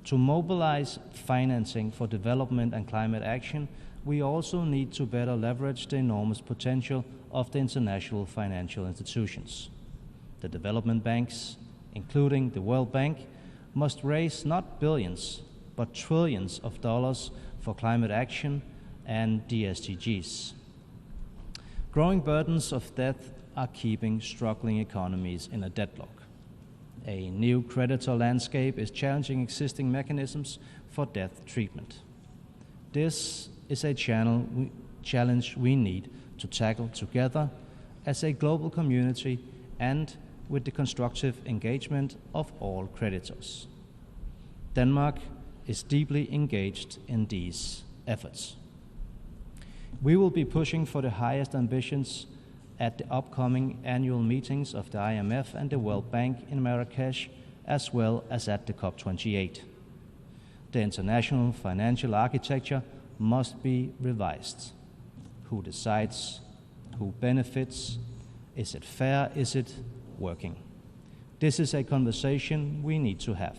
to mobilize financing for development and climate action, we also need to better leverage the enormous potential of the international financial institutions. The development banks, including the World Bank, must raise not billions, but trillions of dollars for climate action and the SDGs. Growing burdens of debt are keeping struggling economies in a deadlock. A new creditor landscape is challenging existing mechanisms for debt treatment. This is a challenge we need to tackle together as a global community and with the constructive engagement of all creditors. Denmark is deeply engaged in these efforts. We will be pushing for the highest ambitions at the upcoming annual meetings of the IMF and the World Bank in Marrakesh, as well as at the COP28. The international financial architecture must be revised. Who decides? Who benefits? Is it fair? Is it working? This is a conversation we need to have.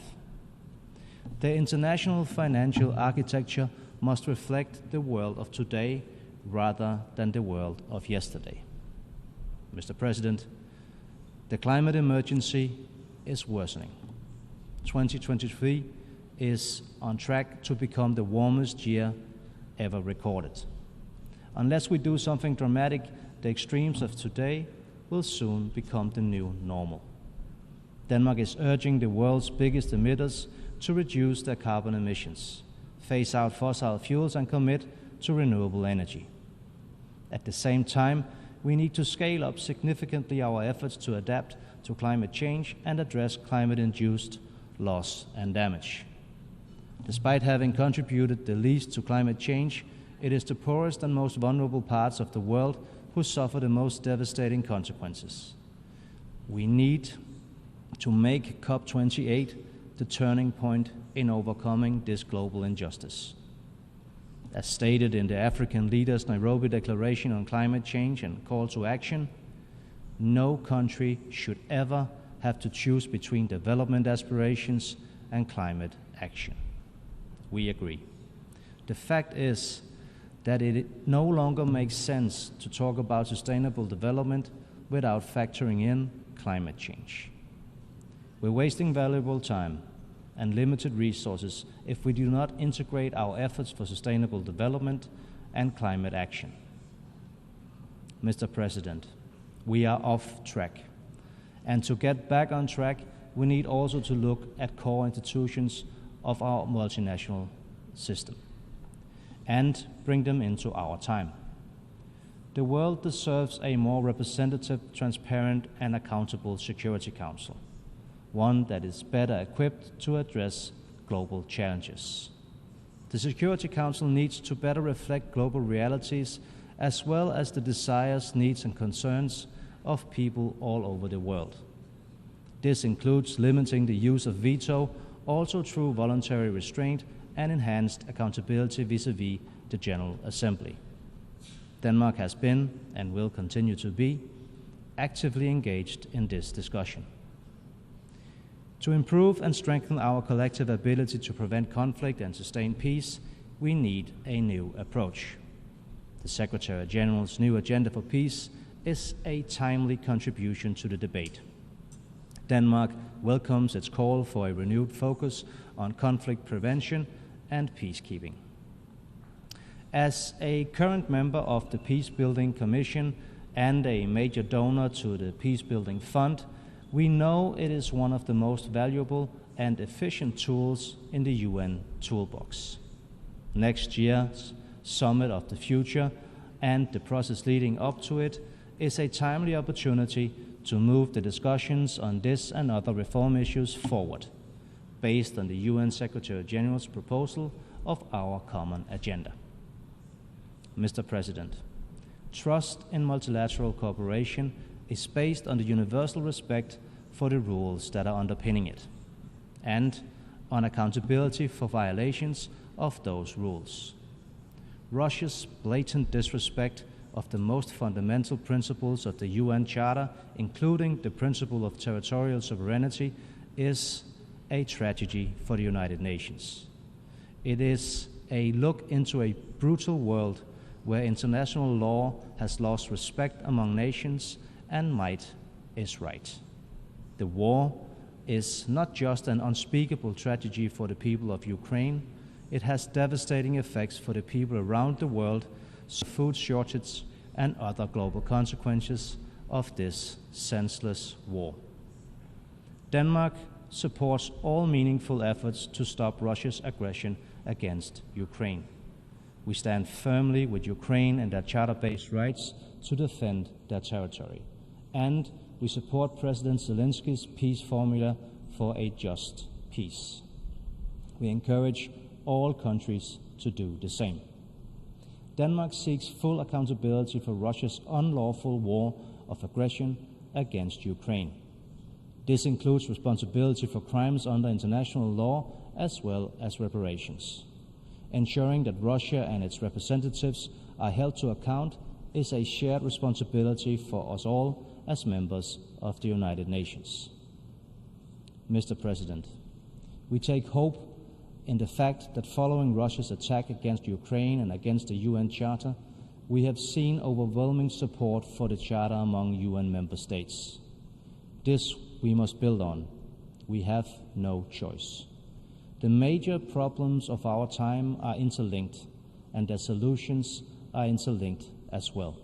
The international financial architecture must reflect the world of today rather than the world of yesterday. Mr. President, the climate emergency is worsening. 2023 is on track to become the warmest year ever recorded. Unless we do something dramatic, the extremes of today will soon become the new normal. Denmark is urging the world's biggest emitters to reduce their carbon emissions, phase out fossil fuels, and commit to renewable energy. At the same time, we need to scale up significantly our efforts to adapt to climate change and address climate-induced loss and damage. Despite having contributed the least to climate change, it is the poorest and most vulnerable parts of the world who suffer the most devastating consequences. We need to make COP28 the turning point in overcoming this global injustice. As stated in the African Leaders' Nairobi Declaration on Climate Change and Call to Action, no country should ever have to choose between development aspirations and climate action. We agree. The fact is that it no longer makes sense to talk about sustainable development without factoring in climate change. We're wasting valuable time and limited resources if we do not integrate our efforts for sustainable development and climate action. Mr. President, we are off track. And to get back on track, we need also to look at core institutions of our multinational system and bring them into our time. The world deserves a more representative, transparent, and accountable Security Council, one that is better equipped to address global challenges. The Security Council needs to better reflect global realities as well as the desires, needs, and concerns of people all over the world. This includes limiting the use of veto, also through voluntary restraint and enhanced accountability vis-à-vis the General Assembly. Denmark has been, and will continue to be, actively engaged in this discussion. To improve and strengthen our collective ability to prevent conflict and sustain peace, we need a new approach. The Secretary-General's new agenda for peace is a timely contribution to the debate. Denmark welcomes its call for a renewed focus on conflict prevention and peacekeeping. As a current member of the Peacebuilding Commission and a major donor to the Peacebuilding Fund, We know it is one of the most valuable and efficient tools in the UN toolbox. Next year's Summit of the Future and the process leading up to it is a timely opportunity to move the discussions on this and other reform issues forward, based on the UN Secretary General's proposal of our common agenda. Mr. President, trust in multilateral cooperation is based on the universal respect for the rules that are underpinning it, and on accountability for violations of those rules. Russia's blatant disrespect of the most fundamental principles of the UN Charter, including the principle of territorial sovereignty, is a tragedy for the United Nations. It is a look into a brutal world where international law has lost respect among nations and might is right. The war is not just an unspeakable tragedy for the people of Ukraine, it has devastating effects for the people around the world, food shortage and other global consequences of this senseless war. Denmark supports all meaningful efforts to stop Russia's aggression against Ukraine. We stand firmly with Ukraine and their charter-based rights to defend their territory. And we support President Zelenskyy's peace formula for a just peace. We encourage all countries to do the same. Denmark seeks full accountability for Russia's unlawful war of aggression against Ukraine. This includes responsibility for crimes under international law as well as reparations. Ensuring that Russia and its representatives are held to account is a shared responsibility for us all as members of the United Nations. Mr. President, we take hope in the fact that following Russia's attack against Ukraine and against the UN Charter, we have seen overwhelming support for the Charter among UN member states. This we must build on. We have no choice. The major problems of our time are interlinked, and their solutions are interlinked as well.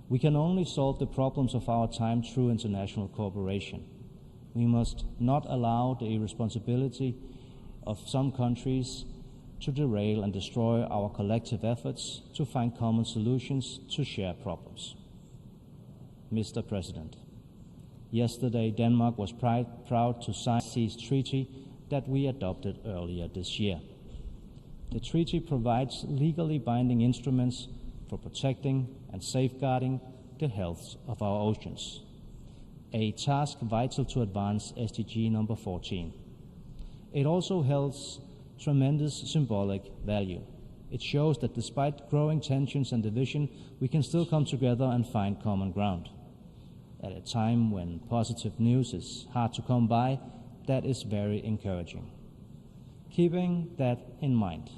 We can only solve the problems of our time through international cooperation. We must not allow the irresponsibility of some countries to derail and destroy our collective efforts to find common solutions to shared problems. Mr. President, yesterday Denmark was proud to sign the Peace Treaty that we adopted earlier this year. The treaty provides legally binding instruments for protecting and safeguarding the health of our oceans, a task vital to advance SDG number 14. It also holds tremendous symbolic value. It shows that despite growing tensions and division, we can still come together and find common ground. At a time when positive news is hard to come by, that is very encouraging. Keeping that in mind,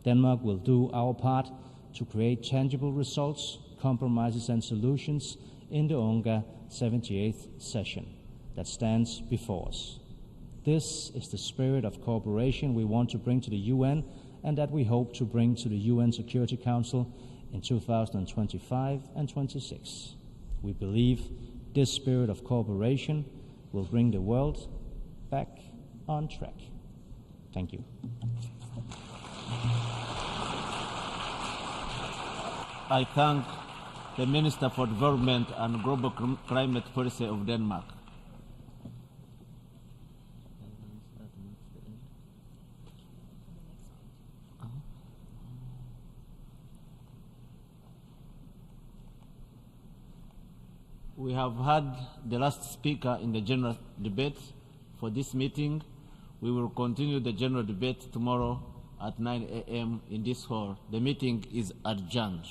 Denmark will do our part to create tangible results, compromises and solutions in the UNGA 78th session that stands before us. This is the spirit of cooperation we want to bring to the UN and that we hope to bring to the UN Security Council in 2025 and 26. We believe this spirit of cooperation will bring the world back on track. Thank you. I thank the Minister for Development and Global Climate Policy of Denmark. We have had the last speaker in the general debate for this meeting. We will continue the general debate tomorrow at 9 a.m. in this hall. The meeting is adjourned.